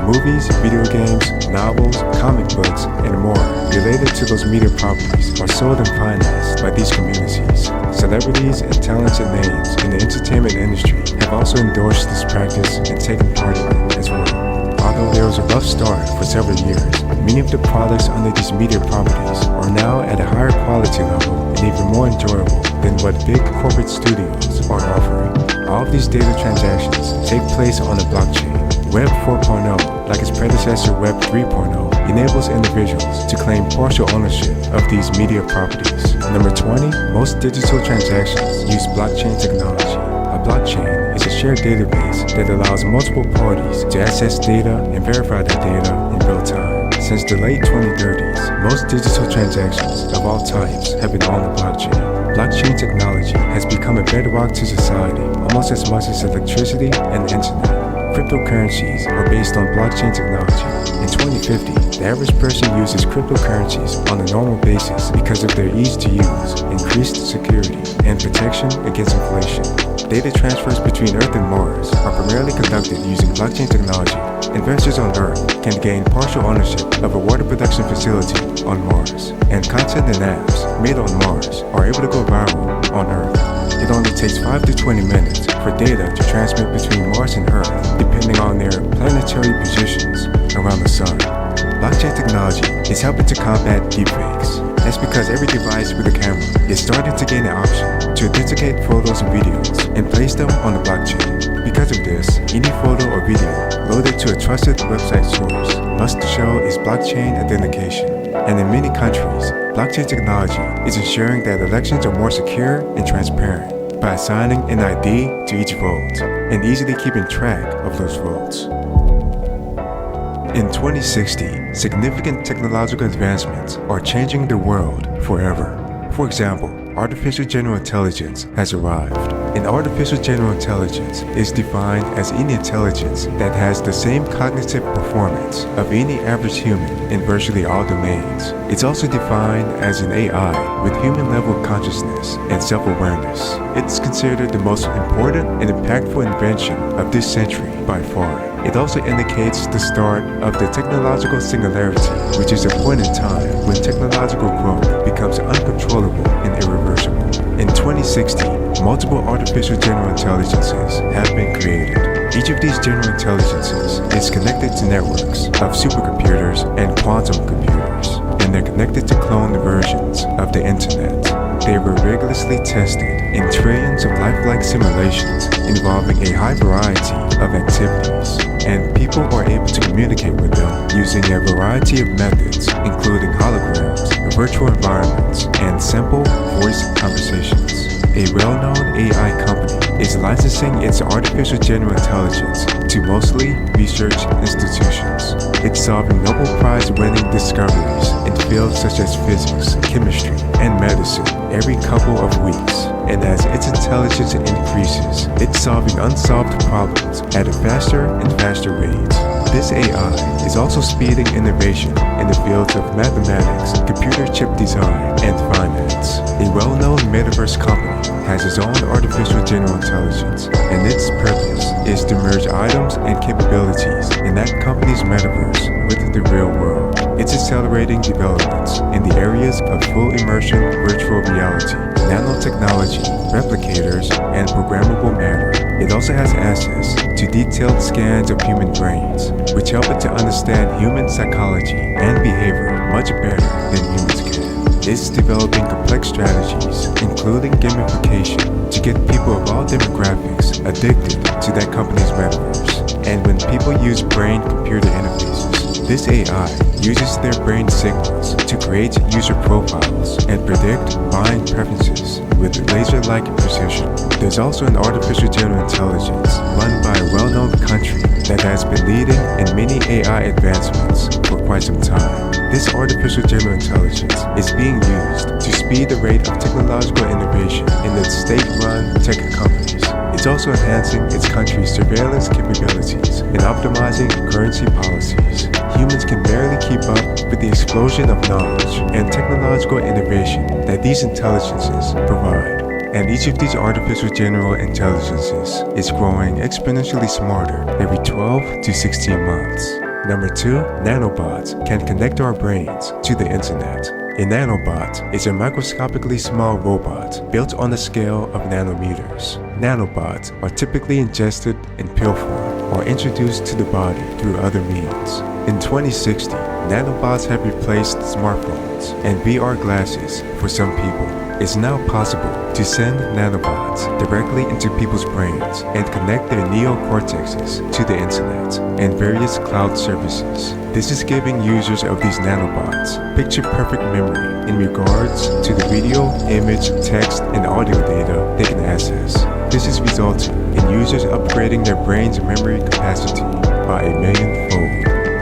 Movies, video games, novels, comic books, and more related to those media properties are sold and financed by these communities. Celebrities and talented names in the entertainment industry have also endorsed this practice and taken part in it as well. Although there was a rough start for several years, many of the products under these media properties are now at a higher quality level and even more enjoyable than what big corporate studios are offering. All of these data transactions take place on a blockchain. Web 4.0, like its predecessor Web 3.0, enables individuals to claim partial ownership of these media properties. Number 20, most digital transactions use blockchain technology. A blockchain is a shared database that allows multiple parties to access data and verify that data in real time. Since the late 2030s, most digital transactions of all types have been on the blockchain. Blockchain technology has become a bedrock to society almost as much as electricity and the internet. Cryptocurrencies are based on blockchain technology. In 2050, the average person uses cryptocurrencies on a normal basis because of their ease to use, increased security, and protection against inflation. Data transfers between Earth and Mars are primarily conducted using blockchain technology. Investors on Earth can gain partial ownership of a water production facility on Mars, and content and apps made on Mars are able to go viral on Earth. It only takes 5 to 20 minutes for data to transmit between Mars and Earth, depending on their planetary positions around the Sun. Blockchain technology is helping to combat deepfakes. That's because every device with a camera is starting to gain the option to authenticate photos and videos and place them on the blockchain. Because of this, any photo or video loaded to a trusted website source must show its blockchain authentication. And in many countries, blockchain technology is ensuring that elections are more secure and transparent by assigning an ID to each vote and easily keeping track of those votes. In 2060, significant technological advancements are changing the world forever. For example, artificial general intelligence has arrived. An artificial general intelligence is defined as any intelligence that has the same cognitive performance of any average human in virtually all domains. It's also defined as an AI with human-level consciousness and self-awareness. It's considered the most important and impactful invention of this century by far. It also indicates the start of the technological singularity, which is a point in time when technological growth becomes uncontrollable and irreversible. In 2060, multiple artificial general intelligences have been created. Each of these general intelligences is connected to networks of supercomputers and quantum computers, and they're connected to cloned versions of the internet. They were rigorously tested in trillions of lifelike simulations involving a high variety of activities, and people are able to communicate with them using a variety of methods, including holograms, virtual environments, and simple voice conversations. A well-known AI company is licensing its artificial general intelligence to mostly research institutions. It's solving Nobel Prize-winning discoveries in fields such as physics, chemistry, and medicine every couple of weeks. And as its intelligence increases, it's solving unsolved problems at a faster and faster rate. This AI is also speeding innovation in the fields of mathematics, computer chip design, and finance. A well-known metaverse company has its own artificial general intelligence, and its purpose is to merge items and capabilities in that company's metaverse with the real world. It's accelerating developments in the areas of full immersion virtual reality, nanotechnology, replicators, and programmable matter. It also has access to detailed scans of human brains, which help it to understand human psychology and behavior much better than humans can. It's developing complex strategies, including gamification, to get people of all demographics addicted to that company's metaverse. And when people use brain-computer interfaces, this AI uses their brain signals to create user profiles and predict buying preferences with laser-like precision. There's also an artificial general intelligence run by a well-known country that has been leading in many AI advancements for quite some time. This artificial general intelligence is being used to speed the rate of technological innovation in the state-run tech companies. It's also enhancing its country's surveillance capabilities and optimizing currency policies. Humans can barely keep up with the explosion of knowledge and technological innovation that these intelligences provide. And each of these artificial general intelligences is growing exponentially smarter every 12 to 16 months. Number 2, nanobots can connect our brains to the internet. A nanobot is a microscopically small robot built on the scale of nanometers. Nanobots are typically ingested in pill form or introduced to the body through other means. In 2060, nanobots have replaced smartphones and VR glasses for some people. It's now possible to send nanobots directly into people's brains and connect their neocortexes to the internet and various cloud services. This is giving users of these nanobots picture-perfect memory in regards to the video, image, text, and audio data they can access. This is resulting in users upgrading their brain's memory capacity by 1,000,000-fold.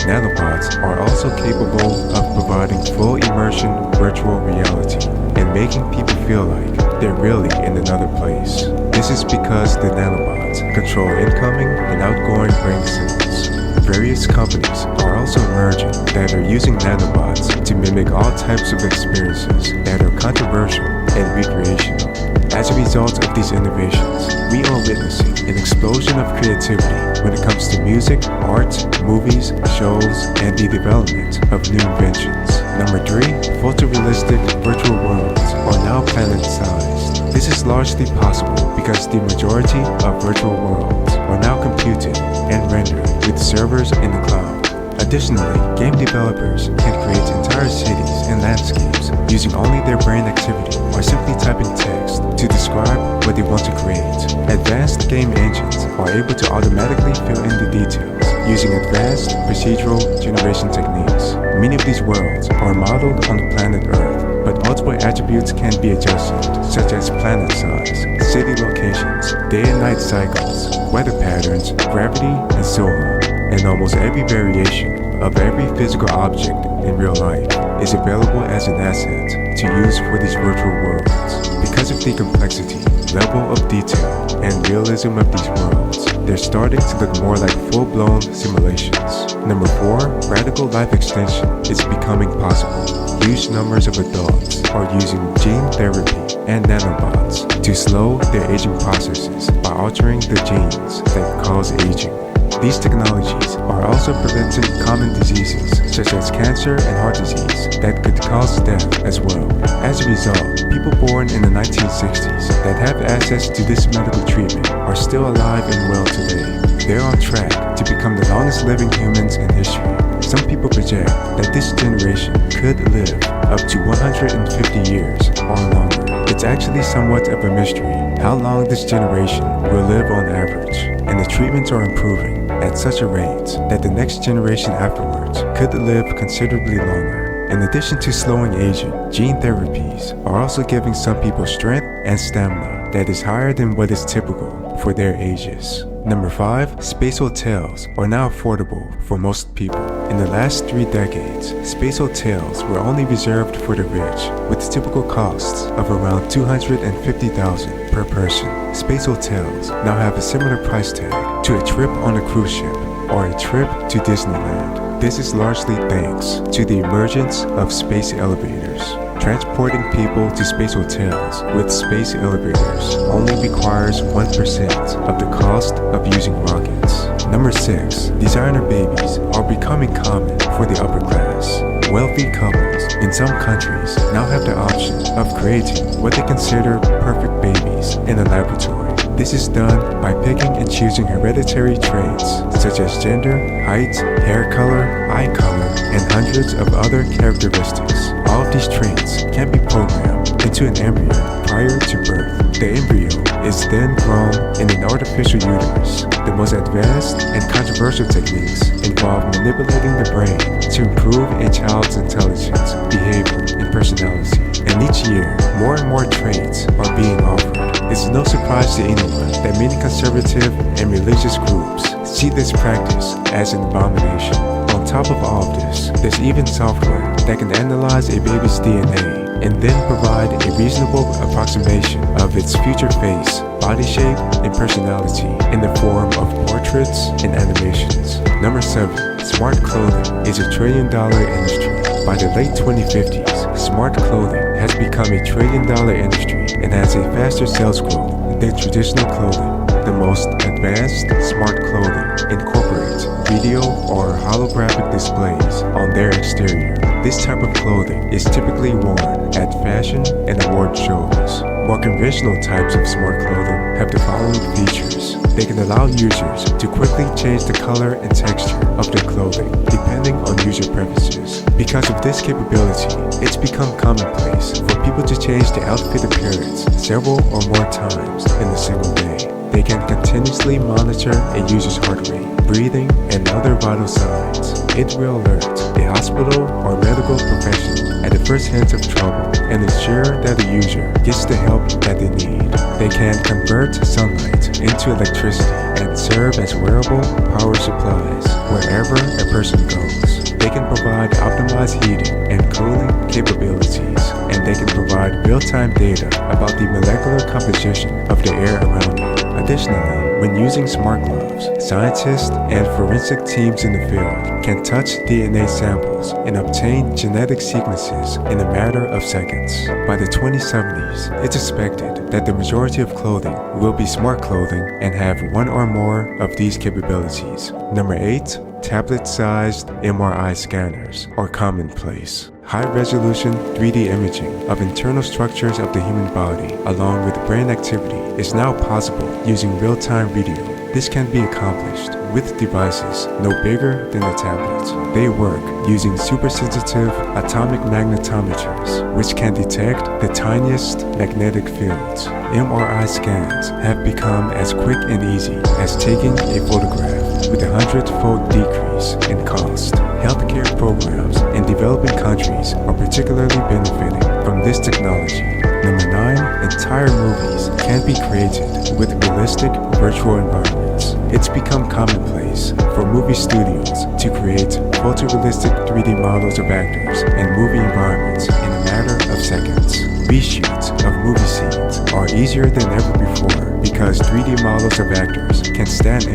Nanobots are also capable of providing full immersion virtual reality and making people feel like they're really in another place. This is because the nanobots control incoming and outgoing brain signals. Various companies are also emerging that are using nanobots to mimic all types of experiences that are controversial and recreational. As a result of these innovations, we are witnessing an explosion of creativity when it comes to music, art, movies, shows, and the development of new inventions. Number 3, photorealistic virtual worlds are now planet-sized. This is largely possible because the majority of virtual worlds are now computed and rendered with servers in the cloud. Additionally, game developers can create entire cities and landscapes using only their brain activity or simply typing text to describe what they want to create. Advanced game engines are able to automatically fill in the details using advanced procedural generation techniques. Many of these worlds are modeled on the planet Earth, but multiple attributes can be adjusted, such as planet size, city locations, day and night cycles, weather patterns, gravity, and so on. And almost every variation of every physical object in real life is available as an asset to use for these virtual worlds. Because of the complexity, level of detail, and realism of these worlds, they're starting to look more like full-blown simulations. Number 4, radical life extension is becoming possible. Huge numbers of adults are using gene therapy and nanobots to slow their aging processes by altering the genes that cause aging. These technologies are also preventing common diseases such as cancer and heart disease that could cause death as well. As a result, people born in the 1960s that have access to this medical treatment are still alive and well today. They're on track to become the longest living humans in history. Some people project that this generation could live up to 150 years or longer. It's actually somewhat of a mystery how long this generation will live on average, and the treatments are improving at such a rate that the next generation afterwards could live considerably longer. In addition to slowing aging, gene therapies are also giving some people strength and stamina that is higher than what is typical for their ages. Number 5, space hotels are now affordable for most people. In the last 3 decades, space hotels were only reserved for the rich, with typical costs of around $250,000 per person. Space hotels now have a similar price tag to a trip on a cruise ship or a trip to Disneyland. This is largely thanks to the emergence of space elevators. Transporting people to space hotels with space elevators only requires 1% of the cost of using rockets. Number 6, designer babies are becoming common for the upper class. Wealthy couples in some countries now have the option of creating what they consider perfect babies in a laboratory. This is done by picking and choosing hereditary traits such as gender, height, hair color, eye color, and hundreds of other characteristics. All of these traits can be programmed into an embryo prior to birth. The embryo is then grown in an artificial uterus. The most advanced and controversial techniques involve manipulating the brain to improve a child's intelligence, behavior, and personality. And each year, more and more traits are being offered. It's no surprise to anyone that many conservative and religious groups see this practice as an abomination. On top of all of this, there's even software that can analyze a baby's DNA and then provide a reasonable approximation of its future face, body shape, and personality in the form of portraits and animations. Number 7, smart clothing is $1 trillion industry. By the late 2050s, smart clothing has become $1 trillion industry and has a faster sales growth than traditional clothing. The most advanced smart clothing incorporates video or holographic displays on their exterior. This type of clothing is typically worn at fashion and award shows. More conventional types of smart clothing have the following features. They can allow users to quickly change the color and texture of their clothing depending on user preferences. Because of this capability, it's become commonplace for people to change the outfit appearance several or more times in a single day. They can continuously monitor a user's heart rate, breathing, and other vital signs. It will alert a hospital or medical professional at the first hint of trouble and ensure that the user gets the help that they need. They can convert sunlight into electricity and serve as wearable power supplies wherever a person goes. They can provide optimized heating and cooling capabilities, and they can provide real-time data about the molecular composition of the air around you. Additionally, when using smart gloves, scientists and forensic teams in the field can touch DNA samples and obtain genetic sequences in a matter of seconds. By the 2070s, it's expected that the majority of clothing will be smart clothing and have one or more of these capabilities. Number 8, tablet-sized MRI scanners are commonplace. High-resolution 3D imaging of internal structures of the human body, along with brain activity, is now possible using real-time video. This can be accomplished with devices no bigger than a tablet. They work using super-sensitive atomic magnetometers, which can detect the tiniest magnetic fields. MRI scans have become as quick and easy as taking a photograph, with a 100-fold decrease in cost. Healthcare programs in developing countries are particularly benefiting from this technology. Number 9, entire movies can be created with realistic virtual environments. decades, it's become commonplace for movie studios to create photorealistic 3D models of actors and movie environments in a matter of seconds. Reshoots of movie scenes are easier than ever before because 3D models of actors can stand in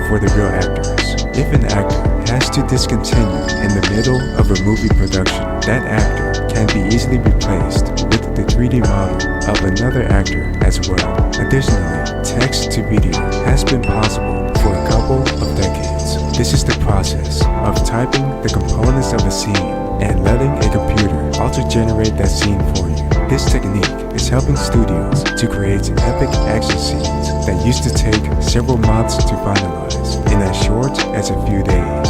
for the real actors. If an actor has to discontinue in the middle of a movie production, that actor can be easily replaced with the 3D model of another actor as well. Additionally, text-to-video has been possible for a couple of decades. This is the process of typing the components of a scene and letting a computer auto-generate that scene for you. This technique is helping studios to create epic action scenes that used to take several months to finalize in as short as a few days.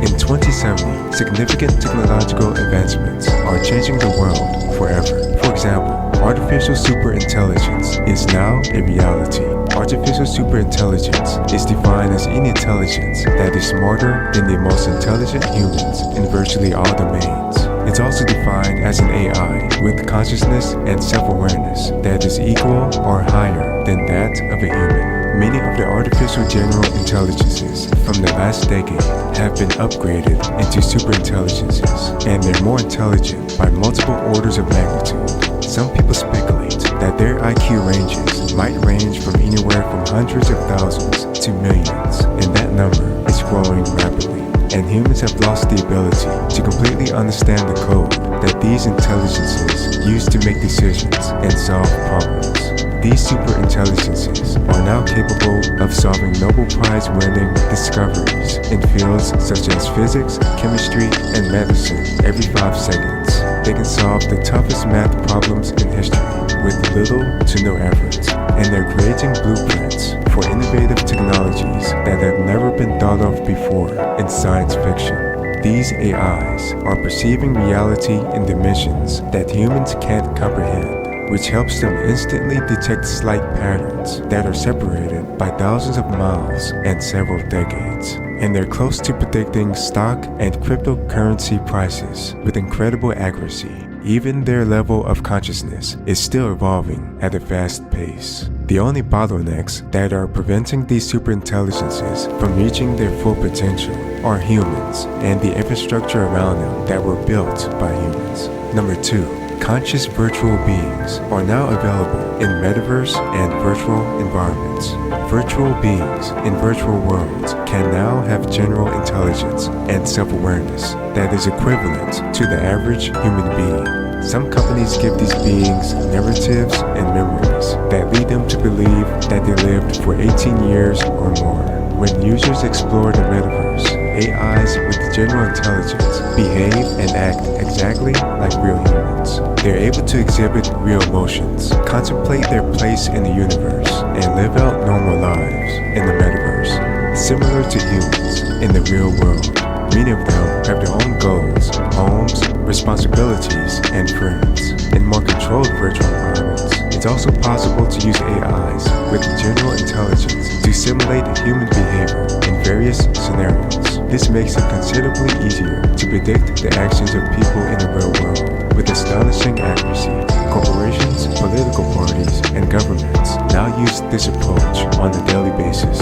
In 2070, significant technological advancements are changing the world forever. For example, artificial superintelligence is now a reality. Artificial superintelligence is defined as any intelligence that is smarter than the most intelligent humans in virtually all domains. It's also defined as an AI with consciousness and self-awareness that is equal or higher than that of a human. Many of the artificial general intelligences from the last decade have been upgraded into superintelligences, and they're more intelligent by multiple orders of magnitude. Some people speculate that their IQ ranges might range from anywhere from hundreds of thousands to millions, and that number is growing rapidly. And humans have lost the ability to completely understand the code that these intelligences use to make decisions and solve problems. These superintelligences are now capable of solving Nobel Prize-winning discoveries in fields such as physics, chemistry, and medicine every 5 seconds. They can solve the toughest math problems in history with little to no effort, and they're creating blueprints for innovative technologies that have never been thought of before in science fiction. These AIs are perceiving reality in dimensions that humans can't comprehend, which helps them instantly detect slight patterns that are separated by thousands of miles and several decades. And they're close to predicting stock and cryptocurrency prices with incredible accuracy. Even their level of consciousness is still evolving at a fast pace. The only bottlenecks that are preventing these superintelligences from reaching their full potential are humans and the infrastructure around them that were built by humans. Number 2. Conscious virtual beings are now available in metaverse and virtual environments. Virtual beings in virtual worlds can now have general intelligence and self-awareness that is equivalent to the average human being. Some companies give these beings narratives and memories that lead them to believe that they lived for 18 years or more. When users explore the metaverse, AIs with general intelligence behave and act exactly like real humans. They're able to exhibit real emotions, contemplate their place in the universe, and live out normal lives in the metaverse, similar to humans in the real world. Many of them have their own goals, homes, responsibilities, and friends. In more controlled virtual environments, it's also possible to use AIs with general intelligence to simulate human behavior in various scenarios. This makes it considerably easier to predict the actions of people in the real world with astonishing accuracy. Corporations, political parties, and governments now use this approach on a daily basis.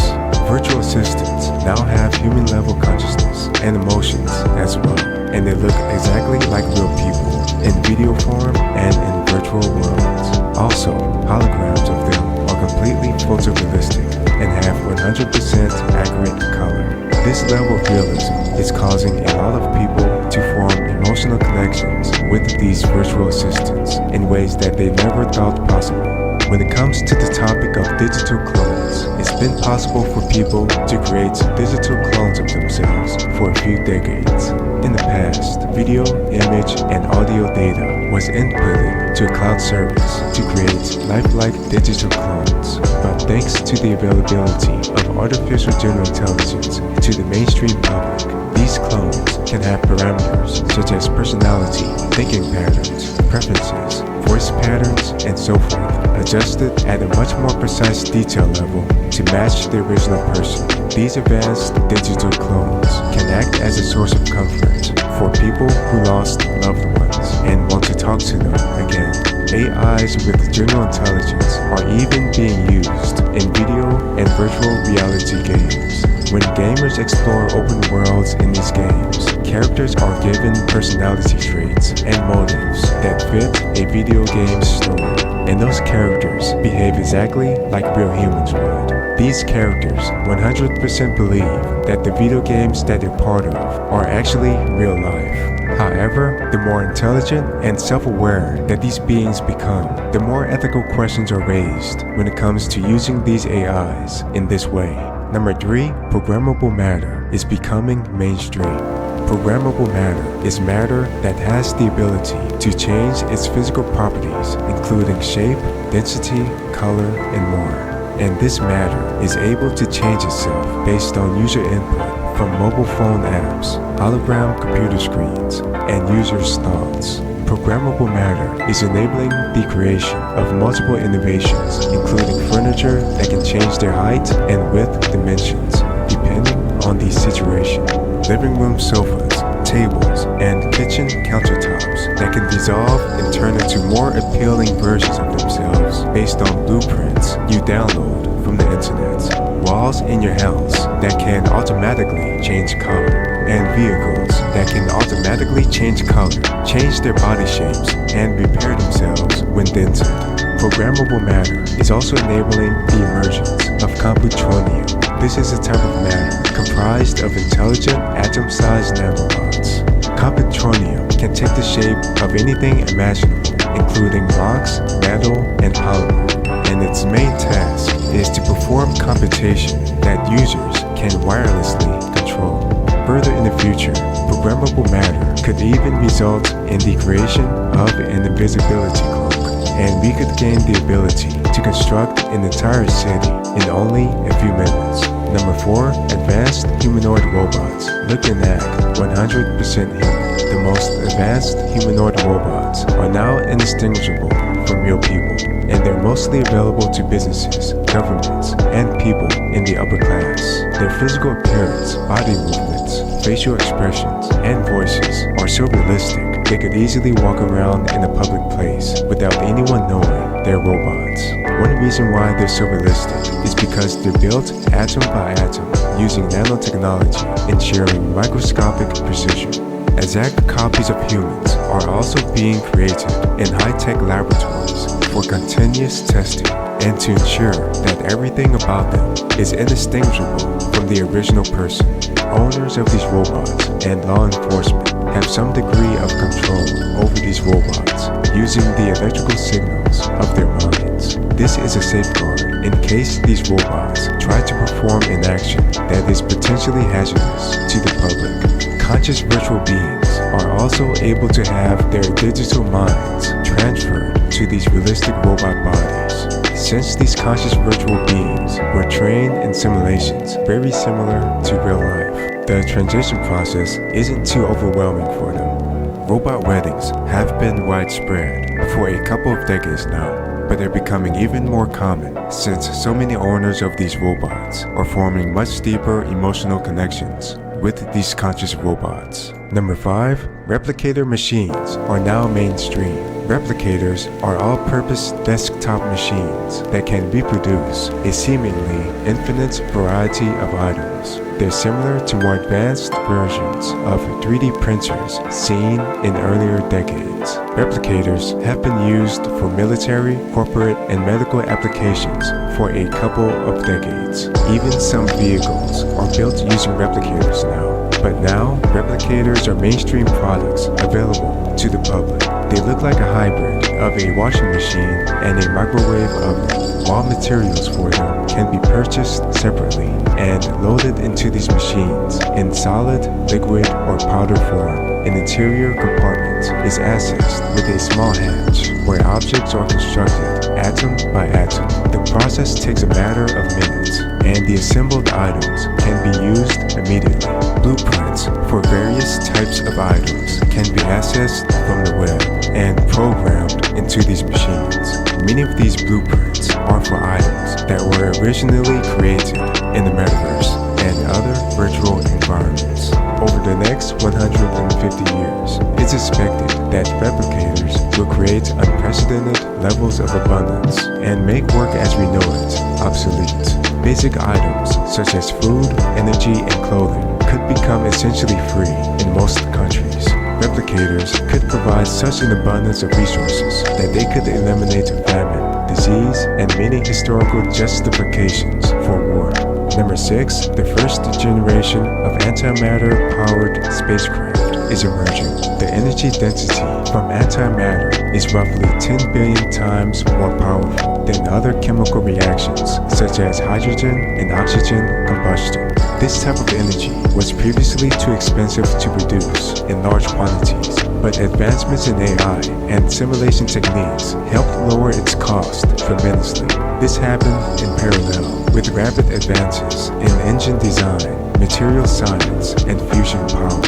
Virtual assistants now have human-level consciousness and emotions as well, and they look exactly like real people in video form and in virtual worlds. Also, holograms of them are completely photorealistic and have 100% accurate color. This level of realism is causing a lot of people to form emotional connections with these virtual assistants in ways that they never thought possible. When it comes to the topic of digital clones, it's been possible for people to create digital clones of themselves for a few decades. In the past, video, image, and audio data was inputted to a cloud service to create lifelike digital clones. But thanks to the availability of artificial general intelligence to the mainstream public, these clones can have parameters such as personality, thinking patterns, preferences, voice patterns, and so forth, adjusted at a much more precise detail level to match the original person. These advanced digital clones can act as a source of comfort for people who lost loved ones and want to talk to them again. AI AIs with general intelligence are even being used in video and virtual reality games. When gamers explore open worlds in these games, characters are given personality traits and motives that fit a video game's story, and those characters behave exactly like real humans would. These characters 100% believe that the video games that they're part of are actually real life. However, the more intelligent and self-aware that these beings become, the more ethical questions are raised when it comes to using these AIs in this way. Number 3, programmable matter is becoming mainstream. Programmable matter is matter that has the ability to change its physical properties, including shape, density, color, and more. And this matter is able to change itself based on user input from mobile phone apps, hologram computer screens, and users' thoughts. Programmable matter is enabling the creation of multiple innovations, including furniture that can change their height and width dimensions, depending on the situation. Living room sofas, tables, and kitchen countertops that can dissolve and turn into more appealing versions of themselves based on blueprints you download from the internet. Walls in your house that can automatically change color, and vehicles that can automatically change color, change their body shapes, and repair themselves when dented. Programmable matter is also enabling the emergence of computronium. This is a type of matter comprised of intelligent atom-sized nanobots. Computronium can take the shape of anything imaginable, including rocks, metal, and polymer, and its main task is to perform computation that users can wirelessly control. Further in the future, programmable matter could even result in the creation of an invisibility cloak, and we could gain the ability to construct an entire city in only a few minutes. Number 4, advanced humanoid robots look and act 100% human. The most advanced humanoid robots are now indistinguishable from real people, and they're mostly available to businesses, governments, and people in the upper class. Their physical appearance, body movements, facial expressions, and voices are so realistic they could easily walk around in a public place without anyone knowing they're robots. One reason why they're so realistic is because they're built atom by atom using nanotechnology, ensuring microscopic precision. Exact copies of humans are also being created in high-tech laboratories for continuous testing and to ensure that everything about them is indistinguishable from the original person. Owners of these robots and law enforcement have some degree of control over these robots using the electrical signals of their minds. This is a safeguard in case these robots try to perform an action that is potentially hazardous to the public. Conscious virtual beings are also able to have their digital minds transferred to these realistic robot bodies. Since these conscious virtual beings were trained in simulations very similar to real life, the transition process isn't too overwhelming for them. Robot weddings have been widespread for a couple of decades now, but they're becoming even more common since so many owners of these robots are forming much deeper emotional connections with these conscious robots. Number 5, replicator machines are now mainstream. Replicators are all-purpose desktop machines that can reproduce a seemingly infinite variety of items. They're similar to more advanced versions of 3D printers seen in earlier decades. Replicators have been used for military, corporate, and medical applications for a couple of decades. Even some vehicles are built using replicators now. But now, replicators are mainstream products available to the public. They look like a hybrid of a washing machine and a microwave oven. Raw materials for them can be purchased separately and loaded into these machines in solid, liquid, or powder form. An interior compartment is accessed with a small hatch where objects are constructed atom by atom. The process takes a matter of minutes, and the assembled items can be used immediately. Blueprints for various types of items can be accessed from the web and programmed into these machines. Many of these blueprints are for items that were originally created in the metaverse and other virtual environments. Over the next 150 years, it's expected that replicators will create unprecedented levels of abundance and make work as we know it obsolete. Basic items such as food, energy, and clothing could become essentially free in most countries. Replicators could provide such an abundance of resources that they could eliminate famine, disease, and many historical justifications for war. Number 6, the first generation of antimatter-powered spacecraft is emerging. The energy density from antimatter is roughly 10 billion times more powerful than other chemical reactions such as hydrogen and oxygen combustion. This type of energy was previously too expensive to produce in large quantities, but advancements in AI and simulation techniques helped lower its cost tremendously. This happened in parallel with rapid advances in engine design, material science, and fusion power.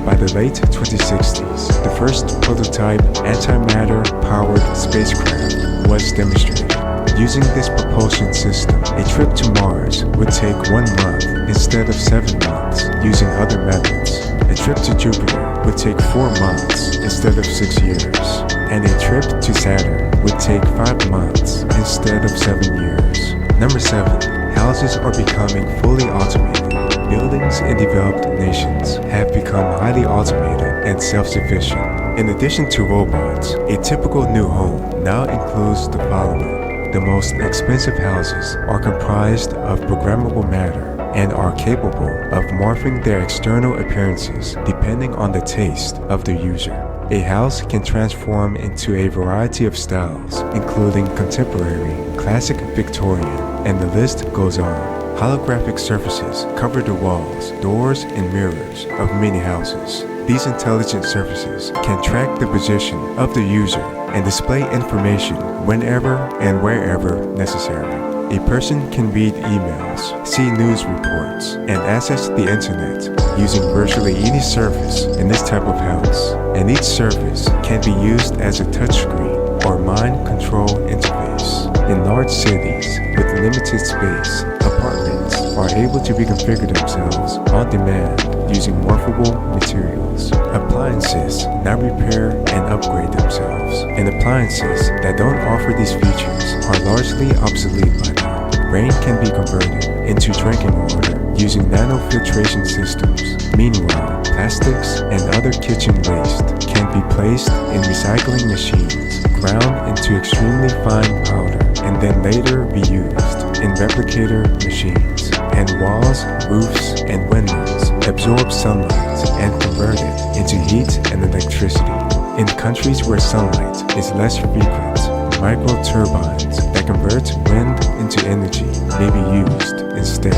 By the late 2060s, the first prototype antimatter-powered spacecraft was demonstrated. Using this propulsion system, a trip to Mars would take 1 month instead of 7 months using other methods. A trip to Jupiter would take 4 months instead of 6 years. And a trip to Saturn would take 5 months instead of 7 years. Number 7. Houses are becoming fully automated. Buildings in developed nations have become highly automated and self-sufficient. In addition to robots, a typical new home now includes the following. The most expensive houses are comprised of programmable matter and are capable of morphing their external appearances depending on the taste of the user. A house can transform into a variety of styles, including contemporary, classic Victorian, and the list goes on. Holographic surfaces cover the walls, doors, and mirrors of many houses. These intelligent surfaces can track the position of the user and display information whenever and wherever necessary. A person can read emails, see news reports, and access the internet using virtually any surface in this type of house. And each surface can be used as a touchscreen or mind control interface. In large cities with limited space, apartments are able to reconfigure themselves on demand using morphable materials. Appliances now repair and upgrade themselves, and appliances that don't offer these features are largely obsolete by now. Rain can be converted into drinking water using nanofiltration systems. Meanwhile, plastics and other kitchen waste can be placed in recycling machines, ground into extremely fine powder, and then later reused in replicator machines. And walls, roofs, and windows absorb sunlight and convert it into heat and electricity. In countries where sunlight is less frequent, micro-turbines that convert wind into energy may be used instead.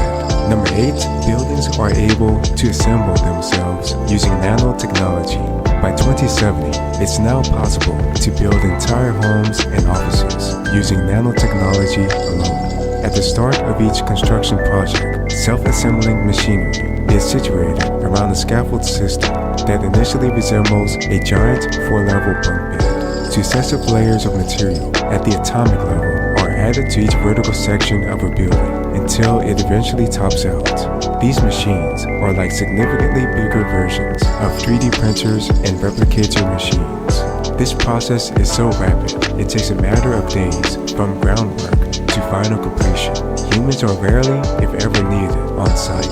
Number 8, buildings are able to assemble themselves using nanotechnology. By 2070, it's now possible to build entire homes and offices using nanotechnology alone. At the start of each construction project, self-assembling machinery is situated around a scaffold system that initially resembles a giant 4-level bunk bed. Successive layers of material at the atomic level are added to each vertical section of a building until it eventually tops out. These machines are like significantly bigger versions of 3D printers and replicator machines. This process is so rapid, it takes a matter of days from groundwork to final completion. Humans are rarely, if ever, needed on site.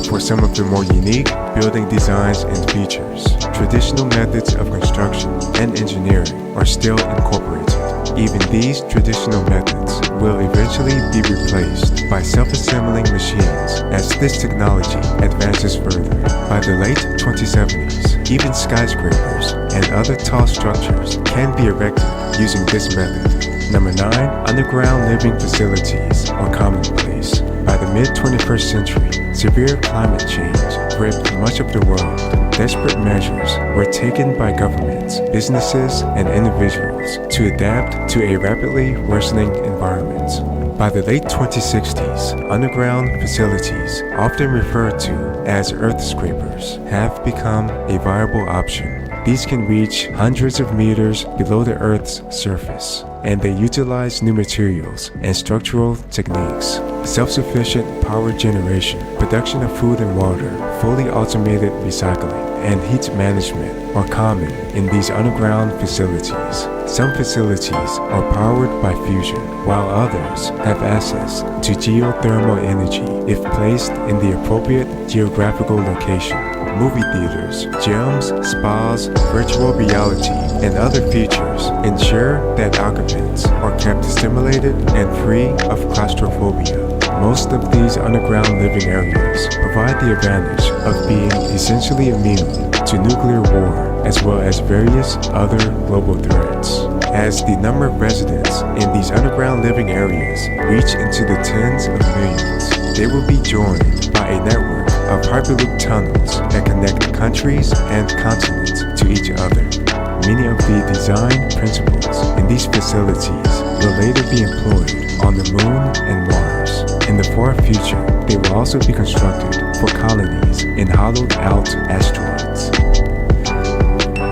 For some of the more unique building designs and features, traditional methods of construction and engineering are still incorporated. Even these traditional methods will eventually be replaced by self-assembling machines as this technology advances further. By the late 2070s, even skyscrapers and other tall structures can be erected using this method. Number 9, underground living facilities are commonplace. By the mid-21st century, severe climate change gripped much of the world. Desperate measures were taken by governments, businesses, and individuals to adapt to a rapidly worsening environment. By the late 2060s, underground facilities, often referred to as earth scrapers, have become a viable option. These can reach hundreds of meters below the Earth's surface, and they utilize new materials and structural techniques. Self-sufficient power generation, production of food and water, fully automated recycling, and heat management are common in these underground facilities. Some facilities are powered by fusion, while others have access to geothermal energy if placed in the appropriate geographical location. Movie theaters, gyms, spas, virtual reality, and other features ensure that occupants are kept stimulated and free of claustrophobia. Most of these underground living areas provide the advantage of being essentially immune to nuclear war as well as various other global threats. As the number of residents in these underground living areas reach into the tens of millions, they will be joined by a network of hyperloop tunnels that connect countries and continents to each other. Many of the design principles in these facilities will later be employed on the Moon and Mars. In the far future, they will also be constructed for colonies in hollowed-out asteroids.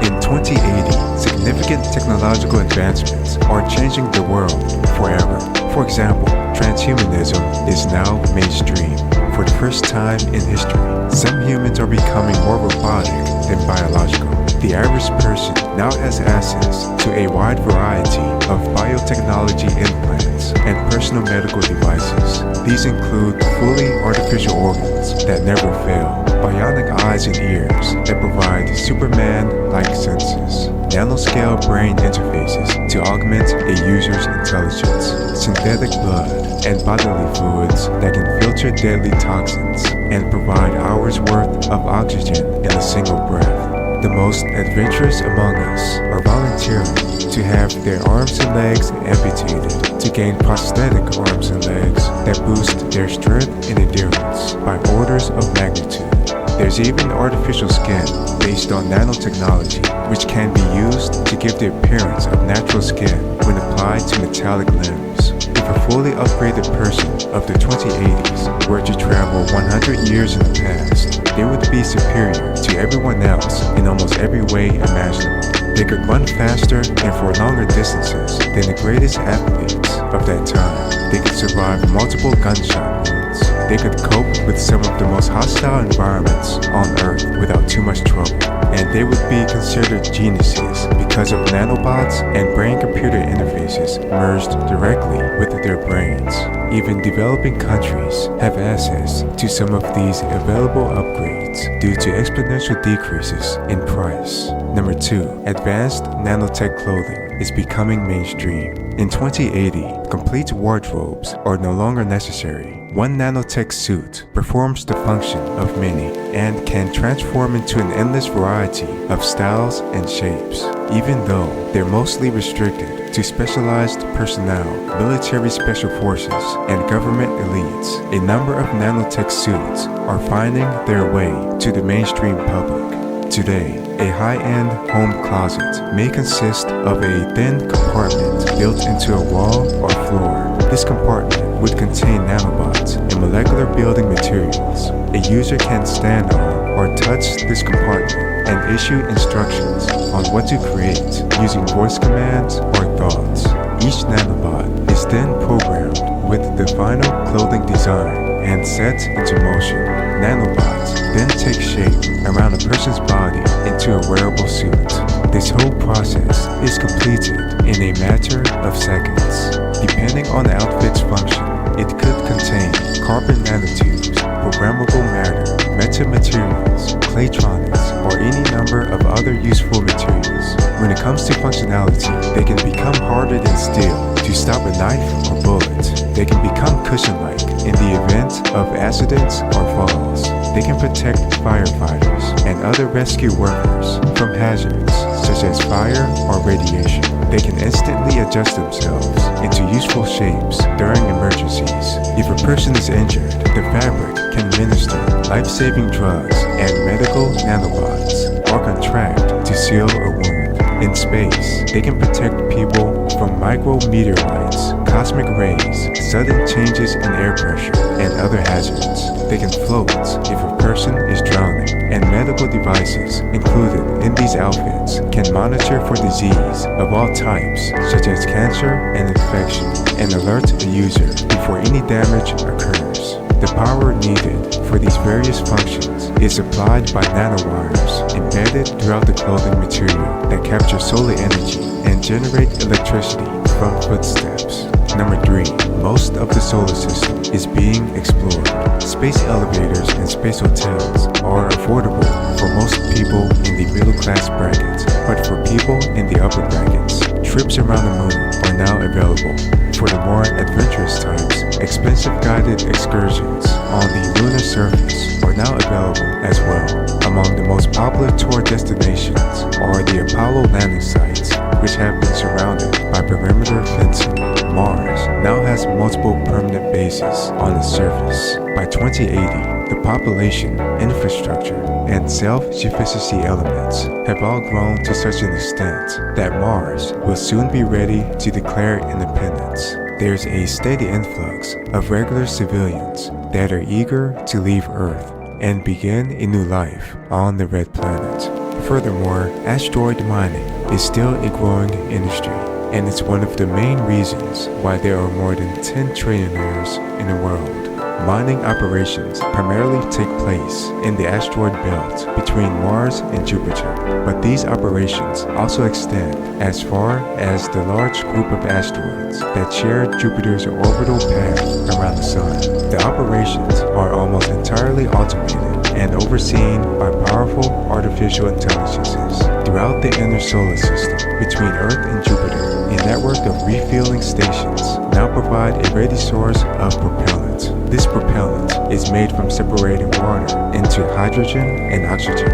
In 2080, significant technological advancements are changing the world forever. For example, transhumanism is now mainstream. For the first time in history, some humans are becoming more robotic than biological. The average person now has access to a wide variety of biotechnology implants and personal medical devices. These include fully artificial organs that never fail, bionic eyes and ears that provide Superman-like senses, nanoscale brain interfaces to augment a user's intelligence, synthetic blood and bodily fluids that can filter deadly toxins and provide hours worth of oxygen in a single breath. The most adventurous among us are volunteering to have their arms and legs amputated to gain prosthetic arms and legs that boost their strength and endurance by orders of magnitude. There's even artificial skin based on nanotechnology, which can be used to give the appearance of natural skin when applied to metallic limbs. If a fully upgraded person of the 2080s were to travel 100 years in the past, they would be superior to everyone else in almost every way imaginable. They could run faster and for longer distances than the greatest athletes of that time. They could survive multiple gunshot wounds. They could cope with some of the most hostile environments on Earth without too much trouble. And they would be considered geniuses because of nanobots and brain-computer interfaces merged directly with their brains. Even developing countries have access to some of these available upgrades due to exponential decreases in price. Number 2. Advanced nanotech clothing is becoming mainstream. In 2080, complete wardrobes are no longer necessary. One nanotech suit performs the function of many and can transform into an endless variety of styles and shapes. Even though they're mostly restricted to specialized personnel, military special forces, and government elites, a number of nanotech suits are finding their way to the mainstream public. Today, a high-end home closet may consist of a thin compartment built into a wall or floor. This compartment would contain nanobots and molecular building materials. A user can stand on or touch this compartment and issue instructions on what to create using voice commands or thoughts. Each nanobot is then programmed with the final clothing design and set into motion. Nanobots then take shape around a person's body into a wearable suit. This whole process is completed in a matter of seconds. Depending on the outfit's function, it could contain carbon nanotubes, programmable matter, metamaterials, claytronics, or any number of other useful materials. When it comes to functionality, they can become harder than steel to stop a knife or bullet. They can become cushion-like in the event of accidents or falls. They can protect firefighters and other rescue workers from hazards such as fire or radiation. They can instantly adjust themselves into useful shapes during emergencies. If a person is injured, the fabric can administer life-saving drugs and medical nanobots or contract to seal a wound. In space, they can protect people from micrometeorites, cosmic rays, sudden changes in air pressure, and other hazards. They can float if a person is drowning, and medical devices included in these outfits can monitor for disease of all types, such as cancer and infection, and alert the user before any damage occurs. The power needed for these various functions is supplied by nanowires embedded throughout the clothing material that capture solar energy and generate electricity from footsteps. Number 3. Most of the solar system is being explored. Space elevators and space hotels are affordable for most people in the middle class bracket, but for people in the upper brackets, trips around the moon are now available. For the more adventurous types, expensive guided excursions on the lunar surface are now available as well. Among the most popular tour destinations are the Apollo landing sites, which have been surrounded by perimeter fencing. Mars now has multiple permanent bases on its surface. By 2080, the population, infrastructure, and self-sufficiency elements have all grown to such an extent that Mars will soon be ready to declare independence. There's a steady influx of regular civilians that are eager to leave Earth and begin a new life on the Red Planet. Furthermore, asteroid mining is still a growing industry, and it's one of the main reasons why there are more than 10 trillionaires in the world. Mining operations primarily take place in the asteroid belt between Mars and Jupiter, but these operations also extend as far as the large group of asteroids that share Jupiter's orbital path around the Sun. The operations are almost entirely automated and overseen by powerful artificial intelligences. Throughout the inner solar system, between Earth and Jupiter, a network of refueling stations now provide a ready source of propellant. This propellant is made from separating water into hydrogen and oxygen.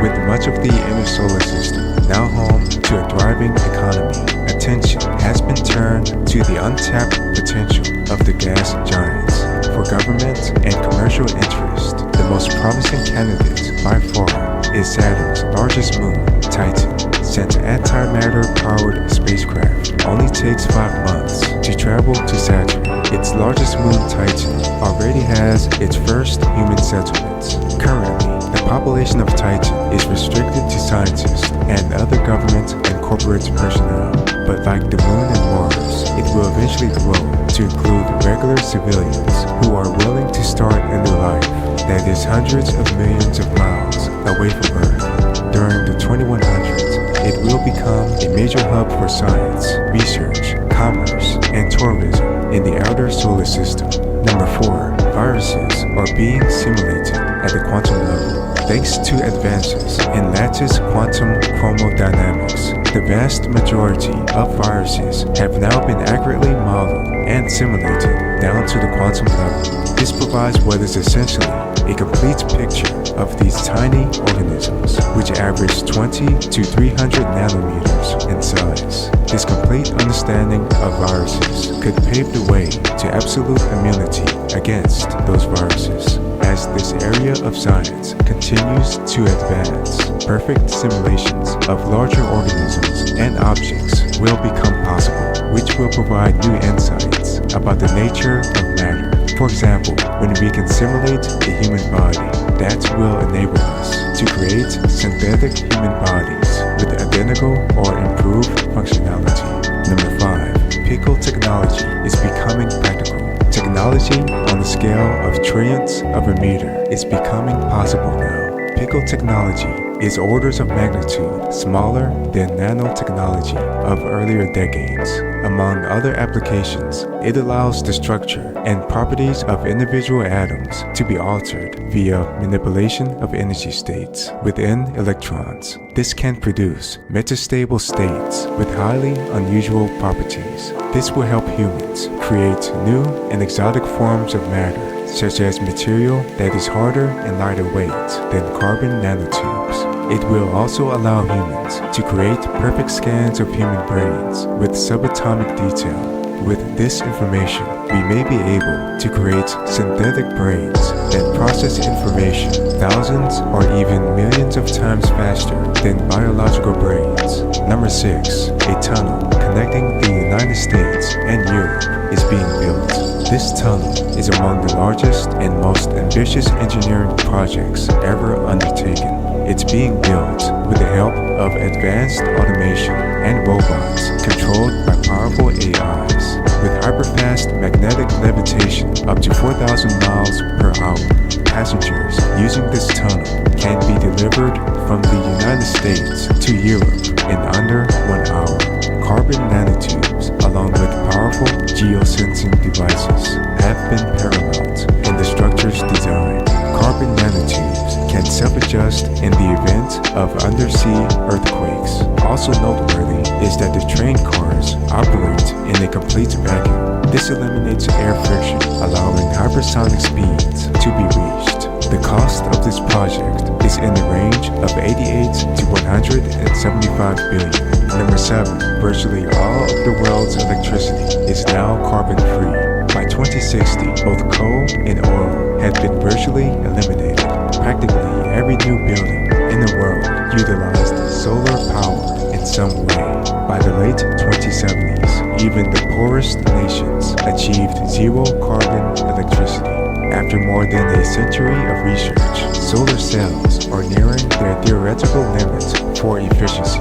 With much of the inner solar system now home to a thriving economy, attention has been turned to the untapped potential of the gas giants. For government and commercial interest, the most promising candidate by far is Saturn's largest moon, Titan. Since antimatter-powered spacecraft only takes 5 months to travel to Saturn, its largest moon, Titan, already has its first human settlements. Currently, the population of Titan is restricted to scientists and other government and corporate personnel. But like the moon and Mars, it will eventually grow to include regular civilians who are willing to start a new life that is hundreds of millions of miles away from Earth. During the 2100s, it will become a major hub for science, research, commerce, and tourism in the outer solar system. Number 4. Viruses are being simulated at the quantum level. Thanks to advances in lattice quantum chromodynamics, the vast majority of viruses have now been accurately modeled and simulated down to the quantum level. This provides what is essentially a complete picture of these tiny organisms, which average 20 to 300 nanometers in size. This complete understanding of viruses could pave the way to absolute immunity against those viruses. As this area of science continues to advance, perfect simulations of larger organisms and objects will become possible, which will provide new insights about the nature of matter. For example, when we can simulate the human body, that will enable us to create synthetic human bodies with identical or improved functionality. Number 5. Pickle technology is becoming practical. Technology on the scale of trillionths of a meter is becoming possible now. Pickle technology is orders of magnitude smaller than nanotechnology of earlier decades. Among other applications, it allows the structure and properties of individual atoms to be altered via manipulation of energy states within electrons. This can produce metastable states with highly unusual properties. This will help humans create new and exotic forms of matter, such as material that is harder and lighter weight than carbon nanotubes. It will also allow humans to create perfect scans of human brains with subatomic detail. With this information, we may be able to create synthetic brains that process information thousands or even millions of times faster than biological brains. Number 6. A tunnel connecting the United States and Europe is being built. This tunnel is among the largest and most ambitious engineering projects ever undertaken. It's being built with the help of advanced automation and robots controlled by powerful AIs. with hyperfast magnetic levitation up to 4,000 miles per hour. Passengers using this tunnel can be delivered from the United States to Europe in under 1 hour. Carbon nanotubes, along with powerful geosensing devices, have been paramount in the structure's design. Carbon nanotubes can self-adjust in the event of undersea earthquakes. Also noteworthy is that the train cars operate in a complete vacuum. This eliminates air friction, allowing hypersonic speeds to be reached. The cost of this project is in the range of 88 to 175 billion. Number 7. Virtually all of the world's electricity is now carbon-free. By 2060, both coal and oil have been virtually eliminated. Practically every new building in the world utilized solar power in some way. By the late 2070s, even the poorest nations achieved zero carbon electricity. After more than a century of research, solar cells are nearing their theoretical limit for efficiency.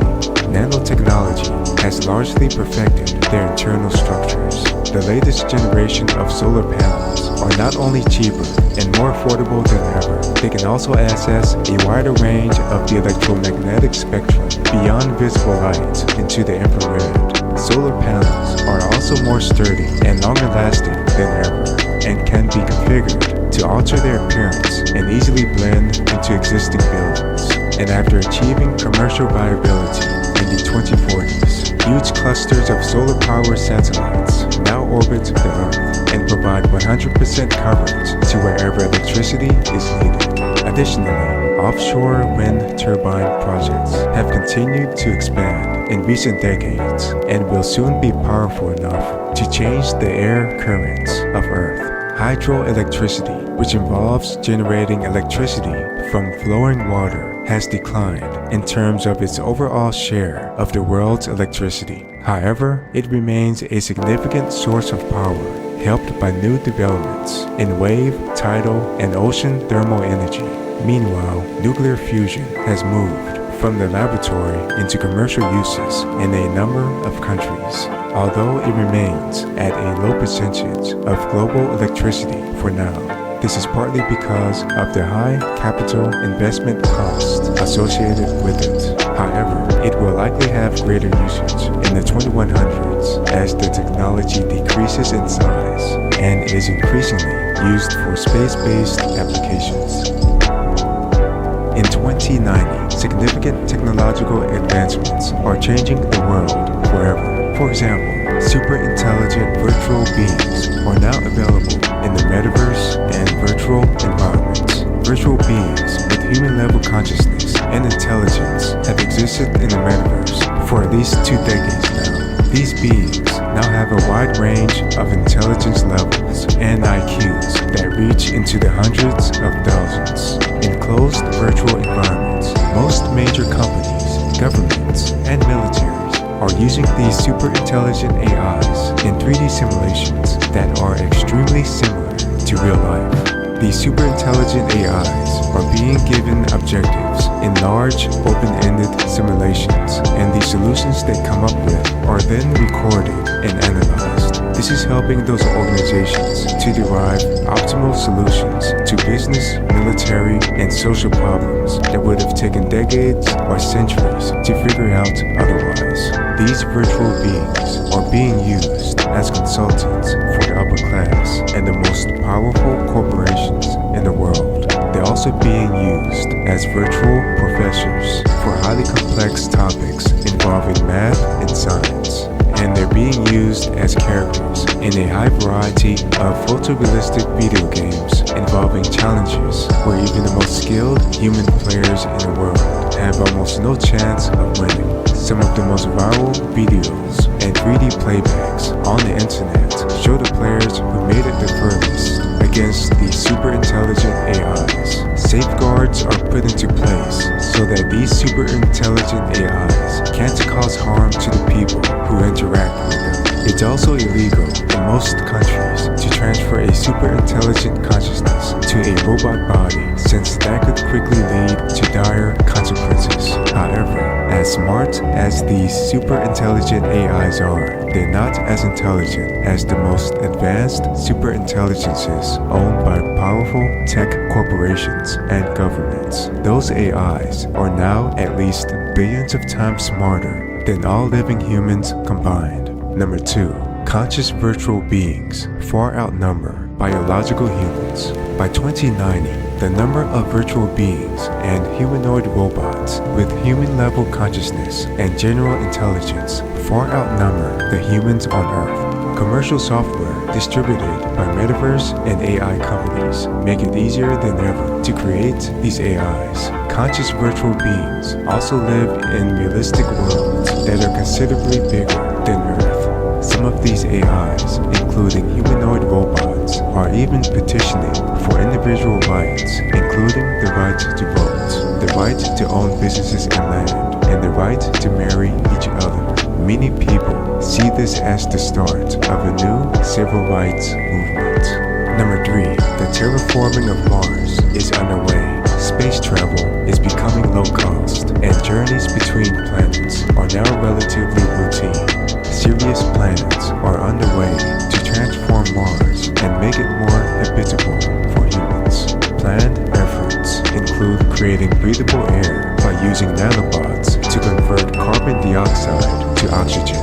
Nanotechnology has largely perfected their internal structures. The latest generation of solar panels are not only cheaper and more affordable than ever, they can also access a wider range of the electromagnetic spectrum beyond visible light into the infrared. Solar panels are also more sturdy and longer lasting than ever, and can be configured to alter their appearance and easily blend into existing buildings. And after achieving commercial viability in the 2040s, huge clusters of solar-powered satellites now orbit the Earth and provide 100% coverage to wherever electricity is needed. Additionally, offshore wind turbine projects have continued to expand in recent decades and will soon be powerful enough to change the air currents of Earth. Hydroelectricity, which involves generating electricity from flowing water, has declined in terms of its overall share of the world's electricity. However, it remains a significant source of power, helped by new developments in wave, tidal, and ocean thermal energy. Meanwhile, nuclear fusion has moved from the laboratory into commercial uses in a number of countries, although it remains at a low percentage of global electricity for now. This is partly because of the high capital investment cost associated with it. However, it will likely have greater usage in the 2100s as the technology decreases in size and is increasingly used for space-based applications. In 2090, significant technological advancements are changing the world forever. For example, super-intelligent virtual beings are now available in the metaverse and virtual environments. Virtual beings with human-level consciousness and intelligence have existed in the metaverse for at least 2 decades now. These beings now have a wide range of intelligence levels and IQs that reach into the hundreds of thousands. In closed virtual environments, most major companies, governments, and militaries are using these super-intelligent AIs in 3D simulations that are extremely similar to real life. These super-intelligent AIs are being given objectives in large, open-ended simulations, and the solutions they come up with are then recorded and analyzed. This is helping those organizations to derive optimal solutions to business, military, and social problems that would have taken decades or centuries to figure out otherwise. These virtual beings are being used as consultants for the upper class and the most powerful corporations in the world. They're also being used as virtual professors for highly complex topics involving math and science. And they're being used as characters in a high variety of photorealistic video games involving challenges where even the most skilled human players in the world have almost no chance of winning. Some of the most viral videos and 3D playbacks on the internet show the players who made it the furthest against these super-intelligent AIs. Safeguards are put into place so that these super-intelligent AIs can't cause harm to the people who interact with them. It's also illegal in most countries to transfer a super-intelligent consciousness to a robot body, since that could quickly lead to dire consequences. However, as smart as these super-intelligent AIs are, they're not as intelligent as the most advanced super-intelligences owned by powerful tech corporations and governments. Those AIs are now at least billions of times smarter than all living humans combined. Number 2. Conscious virtual beings far outnumber biological humans. By 2090, the number of virtual beings and humanoid robots with human-level consciousness and general intelligence far outnumber the humans on Earth. Commercial software distributed by metaverse and AI companies make it easier than ever to create these AIs. Conscious virtual beings also live in realistic worlds that are considerably bigger than Earth. Some of these AIs, including humanoid robots, are even petitioning for individual rights, including the right to vote, the right to own businesses and land, and the right to marry each other. Many people see this as the start of a new civil rights movement. Number 3. The terraforming of Mars is underway. Space travel is becoming low cost, and journeys between planets are now relatively routine. Serious planets are underway to transform Mars and make it more habitable for humans. Planned efforts include creating breathable air by using nanobots to convert carbon dioxide to oxygen,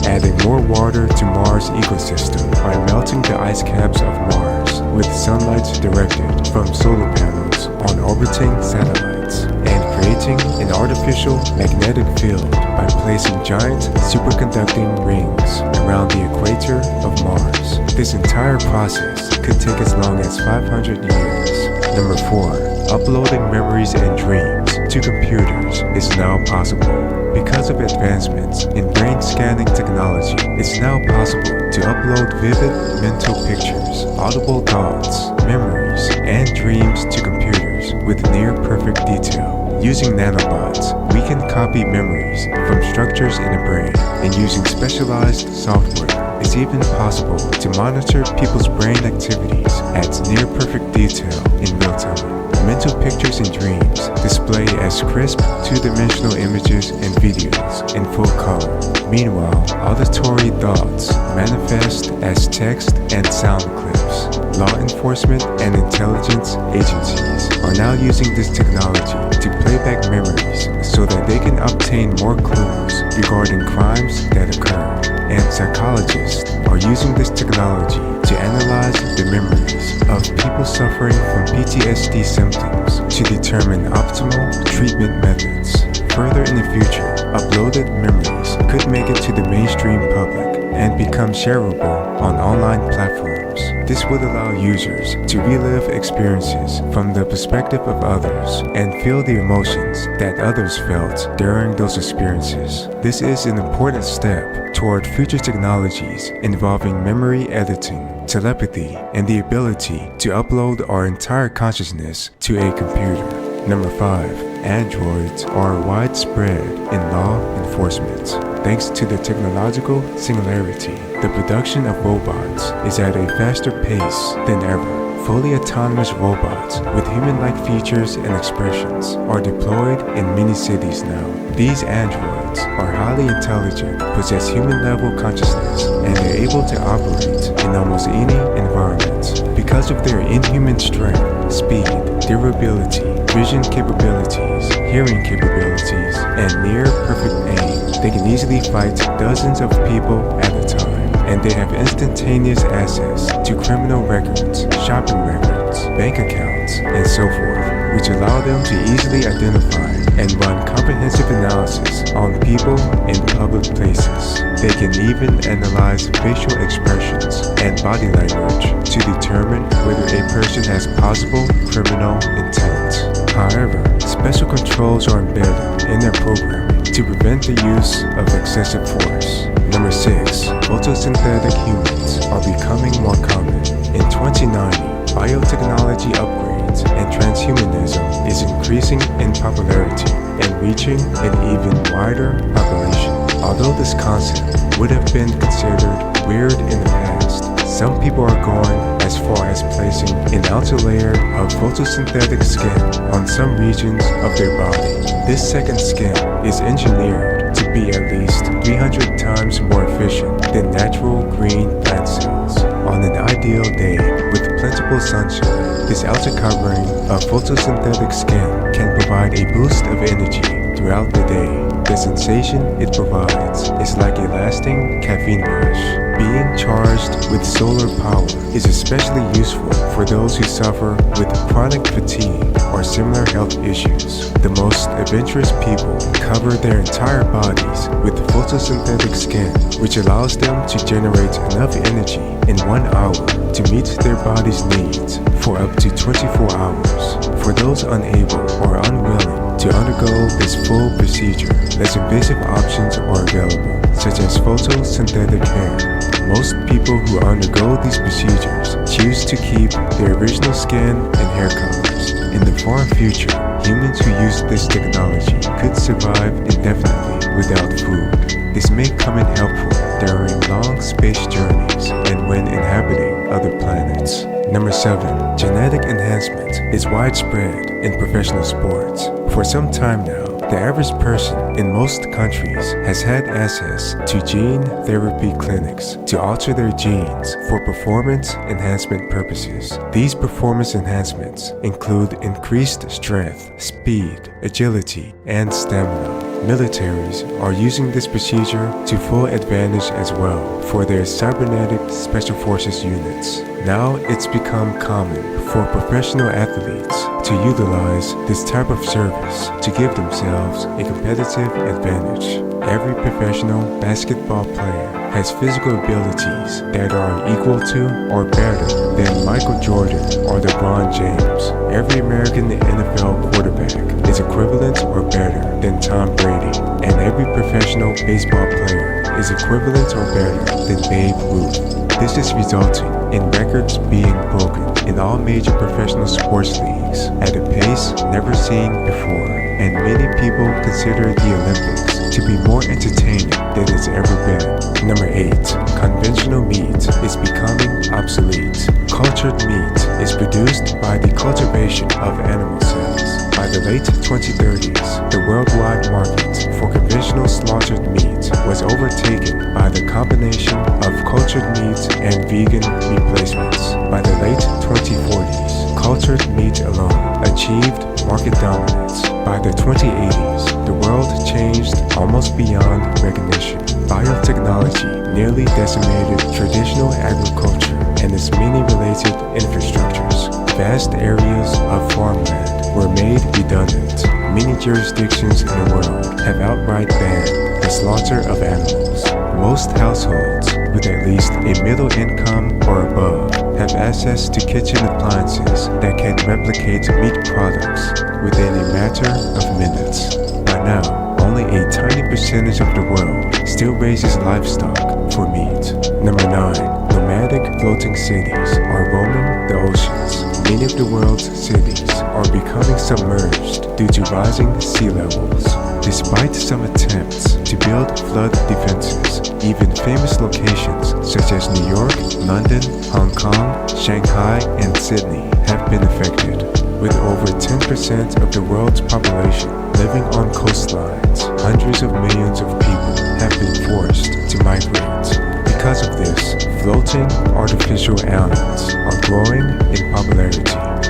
adding more water to Mars' ecosystem by melting the ice caps of Mars with sunlight directed from solar panels on orbiting satellites, and creating an artificial magnetic field by placing giant superconducting rings around the equator of Mars. This entire process could take as long as 500 years. Number 4. Uploading memories and dreams to computers is now possible. Because of advancements in brain scanning technology, it's now possible to upload vivid mental pictures, audible thoughts, memories, and dreams to computers with near-perfect detail. Using nanobots, we can copy memories from structures in the brain, and using specialized software, it's even possible to monitor people's brain activities at near-perfect detail in real time. Mental pictures and dreams display as crisp, two-dimensional images and videos in full color. Meanwhile, auditory thoughts manifest as text and sound clips. Law enforcement and intelligence agencies are now using this technology to play back memories so that they can obtain more clues regarding crimes that occurred. And psychologists are using this technology to analyze the memories of people suffering from PTSD symptoms to determine optimal treatment methods. Further in the future, uploaded memories could make it to the mainstream public and become shareable on online platforms. This would allow users to relive experiences from the perspective of others and feel the emotions that others felt during those experiences. This is an important step toward future technologies involving memory editing, telepathy, and the ability to upload our entire consciousness to a computer. Number 5. Androids are widespread in law enforcement. Thanks to the technological singularity, the production of robots is at a faster pace than ever. Fully autonomous robots with human-like features and expressions are deployed in many cities now. These androids are highly intelligent, possess human-level consciousness, and are able to operate in almost any environment. Because of their inhuman strength, speed, durability, vision capabilities, hearing capabilities, and near-perfect aim, they can easily fight dozens of people at a time. And they have instantaneous access to criminal records, shopping records, bank accounts, and so forth, which allow them to easily identify and run comprehensive analysis on people in public places. They can even analyze facial expressions and body language to determine whether a person has possible criminal intent. However, special controls are embedded in their programming to prevent the use of excessive force. Number 6. Photosynthetic humans are becoming more common. In 2090, biotechnology upgrades and transhumanism is increasing in popularity and reaching an even wider population. Although this concept would have been considered weird in the past, Some people are going as far as placing an outer layer of photosynthetic skin on some regions of their body. This second skin is engineered to be at least 300 times more efficient than natural green plant cells. On an ideal day with plentiful sunshine, this outer covering of photosynthetic skin can provide a boost of energy throughout the day. The sensation it provides is like a lasting caffeine rush. Being charged with solar power is especially useful for those who suffer with chronic fatigue or similar health issues. The most adventurous people cover their entire bodies with photosynthetic skin, which allows them to generate enough energy in 1 hour to meet their body's needs for up to 24 hours. For those unable or unwilling to undergo this full procedure, less invasive options are available, such as photosynthetic hair. Most people who undergo these procedures choose to keep their original skin and hair colors. In the far future, humans who use this technology could survive indefinitely without food. This may come in helpful during long space journeys and when inhabiting other planets. Number 7. Genetic enhancement is widespread in professional sports. For some time now, the average person in most countries has had access to gene therapy clinics to alter their genes for performance enhancement purposes. These performance enhancements include increased strength, speed, agility, and stamina. Militaries are using this procedure to full advantage as well for their cybernetic special forces units. Now it's become common for professional athletes to utilize this type of service to give themselves a competitive advantage. Every professional basketball player has physical abilities that are equal to or better than Michael Jordan or LeBron James. Every American NFL quarterback is equivalent or better than Tom Brady, and every professional baseball player is equivalent or better than Babe Ruth. This is resulting in records being broken in all major professional sports leagues at a pace never seen before, and many people consider the Olympics to be more entertaining than it's ever been. Number 8. Conventional meat is becoming obsolete. Cultured meat is produced by the cultivation of animal cells. By the late 2030s, the worldwide market for conventional slaughtered meat was overtaken by the combination of cultured meat and vegan replacements. By the late 2040s, cultured meat alone achieved market dominance. By the 2080s, the world changed almost beyond recognition. Biotechnology nearly decimated traditional agriculture and its many related infrastructures. Vast areas of farmland were made redundant. Many jurisdictions in the world have outright banned the slaughter of animals. Most households with at least a middle income or above have access to kitchen appliances that can replicate meat products within a matter of minutes. By now, only a tiny percentage of the world still raises livestock for meat. Number 9. Nomadic floating cities are roaming the oceans. Many of the world's cities are becoming submerged due to rising sea levels. Despite some attempts to build flood defenses, even famous locations such as New York, London, Hong Kong, Shanghai, and Sydney have been affected. With over 10% of the world's population living on coastlines, hundreds of millions of people have been forced to migrate. Because of this, floating artificial islands are growing in popularity.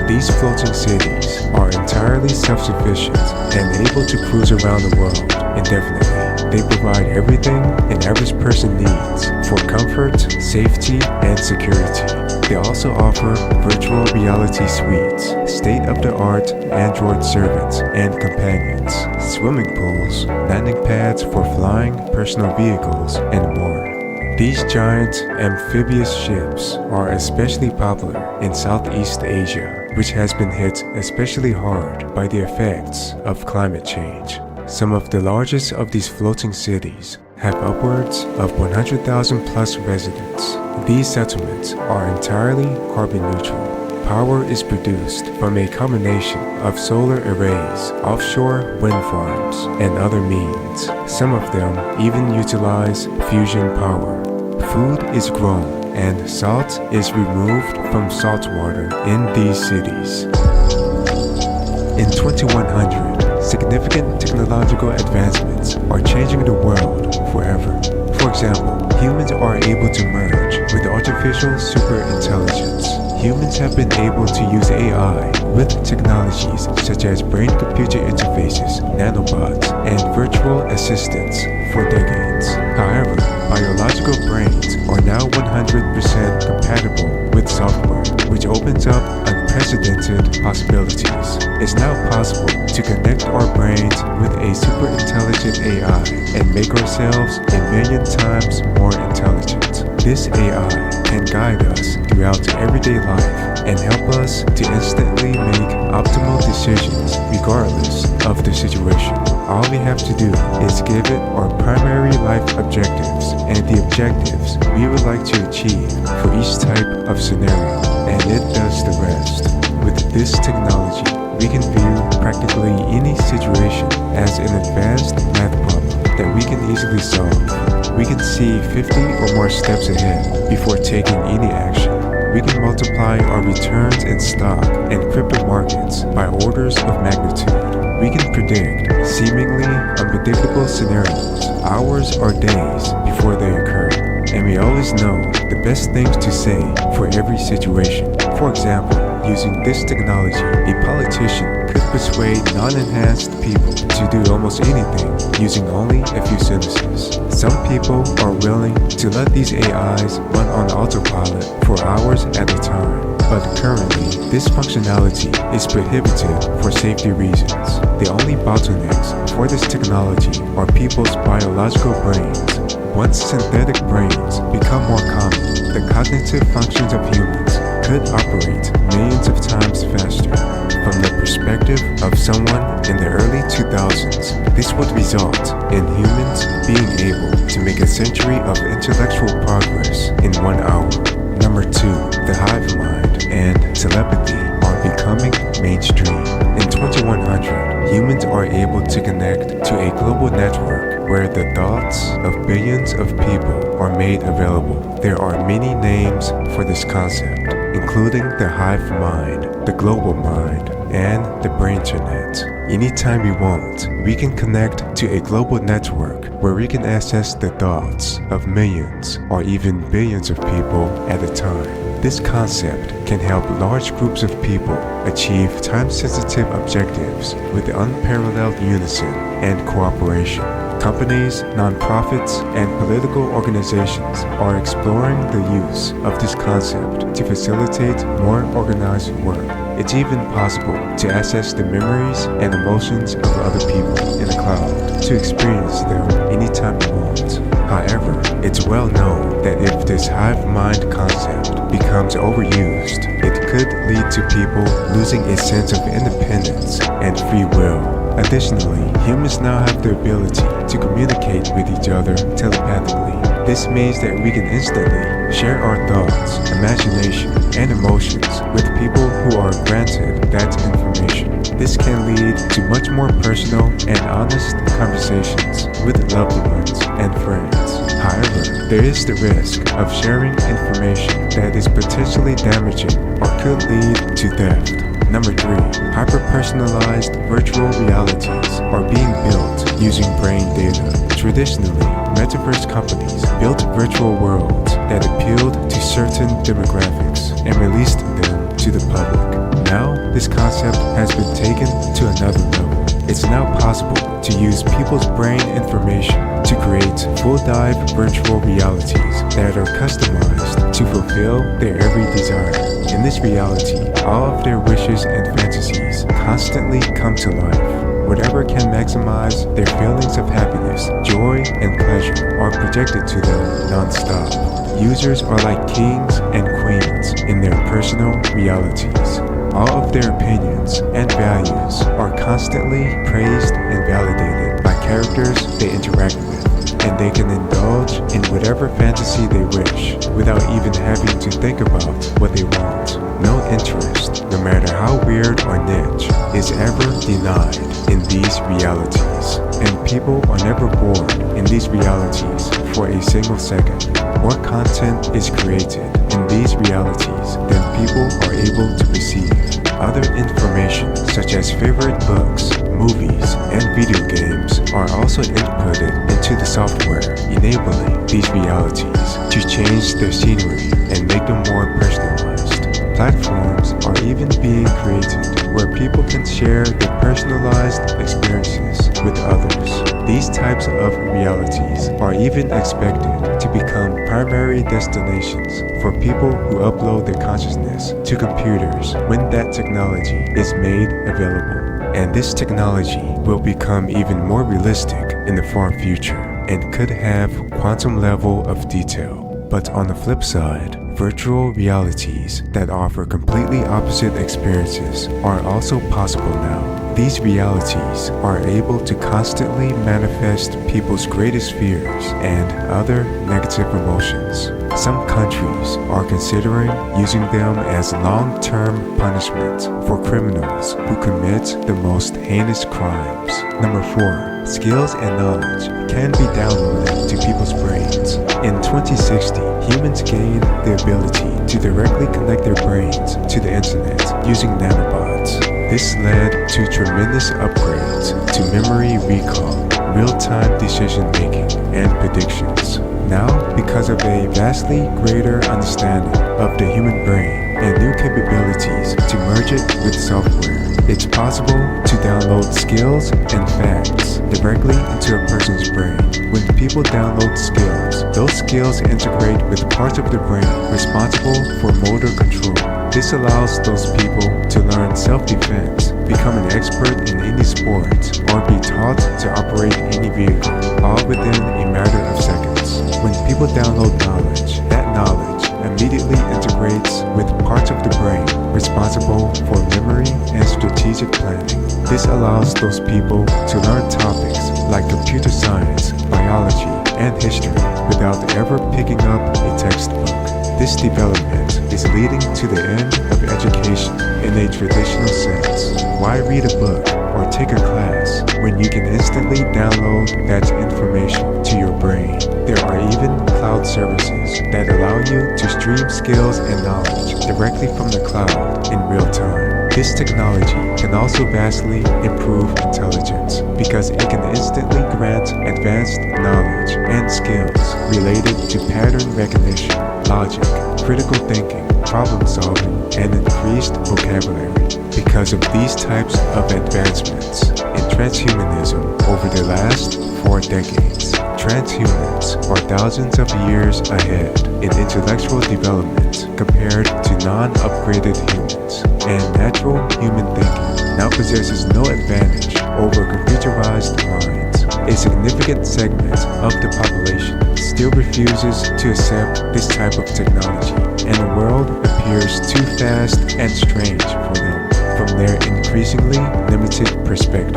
These floating cities are entirely self-sufficient and able to cruise around the world indefinitely. They provide everything an average person needs for comfort, safety, and security. They also offer virtual reality suites, state-of-the-art Android servants and companions, swimming pools, landing pads for flying personal vehicles, and more. These giant amphibious ships are especially popular in Southeast Asia, which has been hit especially hard by the effects of climate change. Some of the largest of these floating cities have upwards of 100,000 plus residents. These settlements are entirely carbon neutral. Power is produced from a combination of solar arrays, offshore wind farms, and other means. Some of them even utilize fusion power. Food is grown and salt is removed from salt water in these cities. In 2100, significant technological advancements are changing the world forever. For example, humans are able to merge with artificial superintelligence. Humans have been able to use AI with technologies such as brain-computer interfaces, nanobots, and virtual assistants for decades. However, biological brains are now 100% compatible with software, which opens up unprecedented possibilities. It's now possible to connect our brains with a super intelligent AI and make ourselves a million times more intelligent. This AI can guide us throughout everyday life and help us to instantly make optimal decisions regardless of the situation. All we have to do is give it our primary life objectives and the objectives we would like to achieve for each type of scenario, and it does the rest. With this technology, we can view practically any situation as an advanced math problem that we can easily solve. We can see 50 or more steps ahead before taking any action. We can multiply our returns in stock and crypto markets by orders of magnitude. We can predict seemingly unpredictable scenarios hours or days before they occur. And we always know the best things to say for every situation. For example, using this technology, a politician could persuade non-enhanced people to do almost anything using only a few sentences. Some people are willing to let these AIs run on autopilot for hours at a time. But currently, this functionality is prohibited for safety reasons. The only bottlenecks for this technology are people's biological brains. Once synthetic brains become more common, the cognitive functions of humans could operate millions of times faster. From the perspective of someone in the early 2000s, this would result in humans being able to make a century of intellectual progress in 1 hour. Number 2, the hive mind and telepathy are becoming mainstream. In 2100, humans are able to connect to a global network where the thoughts of billions of people are made available. There are many names for this concept, including the hive mind, the global mind, and the brainternet. Anytime we want, we can connect to a global network where we can access the thoughts of millions or even billions of people at a time. This concept can help large groups of people achieve time-sensitive objectives with unparalleled unison and cooperation. Companies, nonprofits, and political organizations are exploring the use of this concept to facilitate more organized work. It's even possible to access the memories and emotions of other people in the cloud, to experience them anytime you want. However, it's well known that if this hive mind concept becomes overused, it could lead to people losing a sense of independence and free will. Additionally, humans now have the ability to communicate with each other telepathically. This means that we can instantly share our thoughts, imagination, and emotions with people who are granted that information. This can lead to much more personal and honest conversations with loved ones and friends. However, there is the risk of sharing information that is potentially damaging or could lead to theft. Number 3, hyper-personalized virtual realities are being built using brain data. Traditionally, metaverse companies built virtual worlds that appealed to certain demographics and released them to the public. Now, this concept has been taken to another level. It's now possible to use people's brain information to create full-dive virtual realities that are customized to fulfill their every desire. In this reality, all of their wishes and fantasies constantly come to life. Whatever can maximize their feelings of happiness, joy, and pleasure are projected to them non-stop. Users are like kings and queens in their personal realities. All of their opinions and values are constantly praised and validated by characters they interact with, and they can indulge in whatever fantasy they wish without even having to think about what they want. No interest, no matter how weird or niche, is ever denied in these realities, and people are never bored in these realities for a single second. More content is created in these realities than people are able to receive. Other information, such as favorite books, movies, and video games, are also inputted into the software, enabling these realities to change their scenery and make them more personalized. Platforms are even being created where people can share their personalized experiences with others. These types of realities are even expected to become primary destinations for people who upload their consciousness to computers when that technology is made available. And this technology will become even more realistic in the far future and could have quantum level of detail. But on the flip side, virtual realities that offer completely opposite experiences are also possible now. These realities are able to constantly manifest people's greatest fears and other negative emotions. Some countries are considering using them as long-term punishment for criminals who commit the most heinous crimes. Number 4. Skills and knowledge can be downloaded to people's brains. In 2060, humans gained the ability to directly connect their brains to the internet using nanobots. This led to tremendous upgrades to memory recall, real-time decision-making, and predictions. Now, because of a vastly greater understanding of the human brain and new capabilities to merge it with software, it's possible to download skills and facts directly into a person's brain. When people download skills, those skills integrate with parts of the brain responsible for motor control. This allows those people to learn self-defense, become an expert in any sport, or be taught to operate any vehicle, all within a matter of seconds. When people download knowledge, that knowledge immediately integrates with parts of the brain responsible for memory and strategic planning. This allows those people to learn topics like computer science, biology, and history without ever picking up a textbook. This development is leading to the end of education in a traditional sense. Why read a book or take a class when you can instantly download that information to your brain? There are even cloud services that allow you to stream skills and knowledge directly from the cloud in real time. This technology can also vastly improve intelligence because it can instantly grant advanced knowledge and skills related to pattern recognition, logic, critical thinking, problem solving, and increased vocabulary. Because of these types of advancements in transhumanism over the last 4 decades, transhumans are thousands of years ahead in intellectual development compared to non-upgraded humans, and natural human thinking now possesses no advantage over computerized minds. A significant segment of the population still refuses to accept this type of technology, and the world appears too fast and strange for them from their increasingly limited perspective.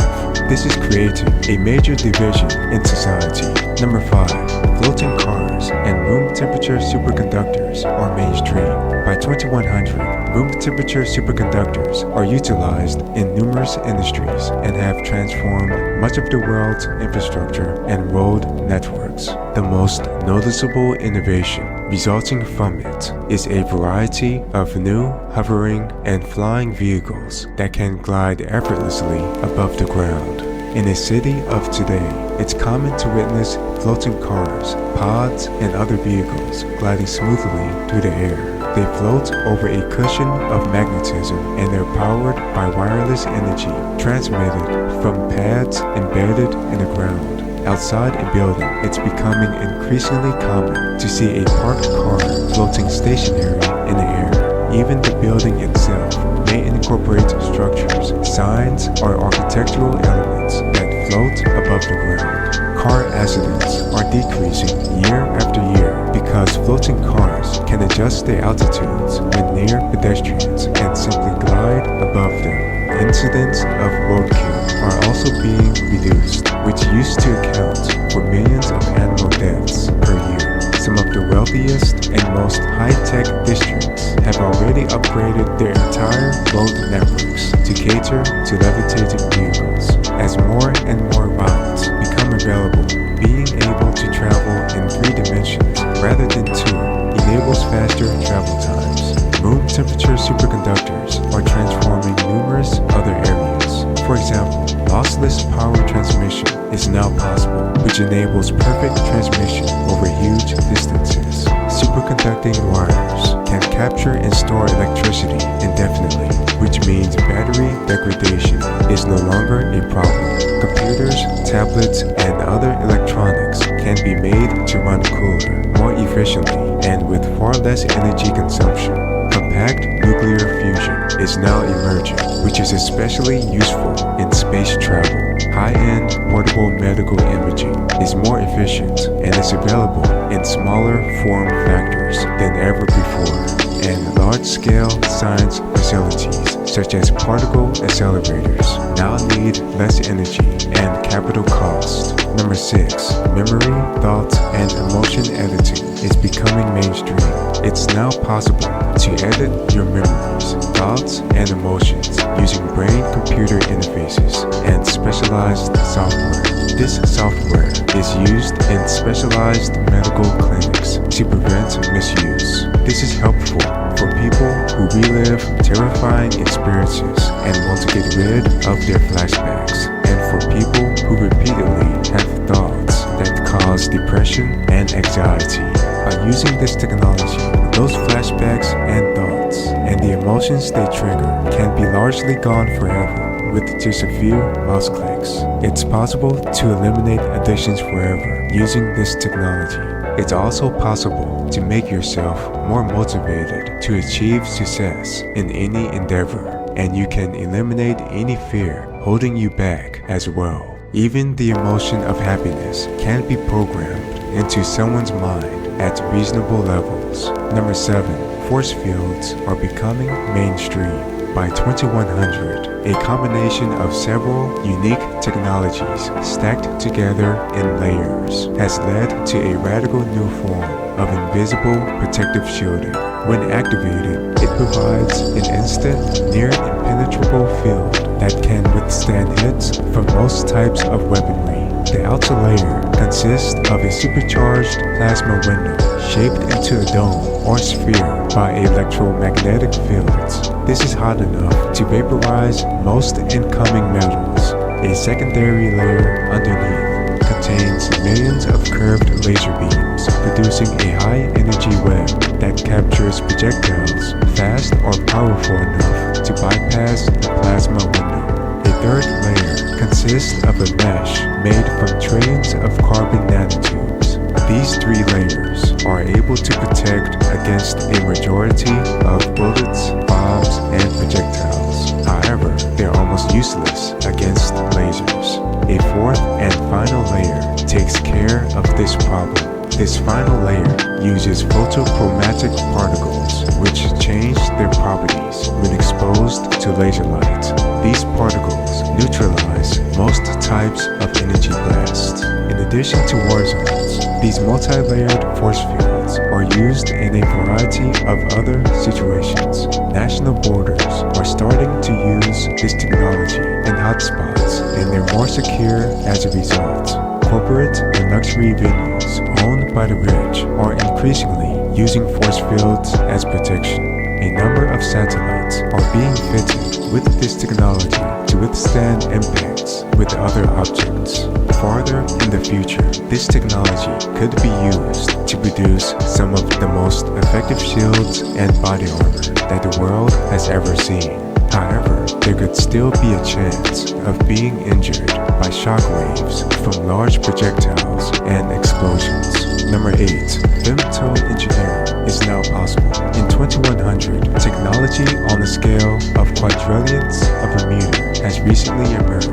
This is creating a major division in society. Number 5. Floating cars and room temperature superconductors are mainstream. By 2100, room temperature superconductors are utilized in numerous industries and have transformed much of the world's infrastructure and road networks. The most noticeable innovation resulting from it is a variety of new hovering and flying vehicles that can glide effortlessly above the ground. In a city of today, it's common to witness floating cars, pods, and other vehicles gliding smoothly through the air. They float over a cushion of magnetism and they're powered by wireless energy transmitted from pads embedded in the ground. Outside a building, it's becoming increasingly common to see a parked car floating stationary in the air. Even the building itself may incorporate structures, signs, or architectural elements that float above the ground. Car accidents are decreasing year after year because floating cars can adjust their altitudes when near pedestrians and simply glide above them. Incidents of roadkill are also being reduced, which used to account for millions of animal deaths per year. Some of the wealthiest and most high-tech districts have already upgraded their entire road networks to cater to levitating vehicles. As more and more routes become available, being able to travel in 3 temperature superconductors are transforming numerous other areas. For example, lossless power transmission is now possible, which enables perfect transmission over huge distances. Superconducting wires can capture and store electricity indefinitely, which means battery degradation is no longer a problem. Computers, tablets, and other electronics can be made to run cooler, more efficiently, and with far less energy consumption. Compact nuclear fusion is now emerging, which is especially useful in space travel. High-end portable medical imaging is more efficient and is available in smaller form factors than ever before. And large-scale science facilities, such as particle accelerators, now need less energy and capital cost. Number 6. Memory, thought, and emotion editing is becoming mainstream. It's now possible to edit your memories, thoughts, and emotions using brain-computer interfaces and specialized software. This software is used in specialized medical clinics to prevent misuse. This is helpful for people who relive terrifying experiences and want to get rid of their flashbacks, and for people who repeatedly have thoughts that cause depression and anxiety. By using this technology, those flashbacks and thoughts and the emotions they trigger can be largely gone forever with just a few mouse clicks. It's possible to eliminate addictions forever using this technology. It's also possible to make yourself more motivated to achieve success in any endeavor, and you can eliminate any fear holding you back as well. Even the emotion of happiness can be programmed into someone's mind at reasonable levels. Number 7. Force fields are becoming mainstream. By 2100, a combination of several unique technologies stacked together in layers has led to a radical new form of invisible protective shielding. When activated, it provides an instant, near-impenetrable field that can withstand hits from most types of weaponry. The outer layer consists of a supercharged plasma window shaped into a dome or sphere by electromagnetic fields. This is hot enough to vaporize most incoming metals. A secondary layer underneath contains millions of curved laser beams, producing a high-energy web that captures projectiles fast or powerful enough to bypass the plasma window. A third layer consists of a mesh made from trillions of carbon nanotubes. These 3 layers are able to protect against a majority of bullets, bombs, and projectiles. However, they're almost useless against lasers. A fourth and final layer takes care of this problem. This final layer uses photochromatic particles, which change their properties when exposed to laser light. These particles neutralize most types of energy blasts. In addition to war zones, these multi-layered force fields are used in a variety of other situations. National borders are starting to use this technology in hotspots, and they're more secure as a result. Corporate and luxury venues owned by the rich are increasingly using force fields as protection. A number of satellites are being fitted with this technology to withstand impacts with other objects. Farther in the future, this technology could be used to produce some of the most effective shields and body armor that the world has ever seen. However, there could still be a chance of being injured by shockwaves from large projectiles and explosions. Number 8. Femtone engineering is now possible. In 2100, technology on the scale of quadrillions of a meter has recently emerged.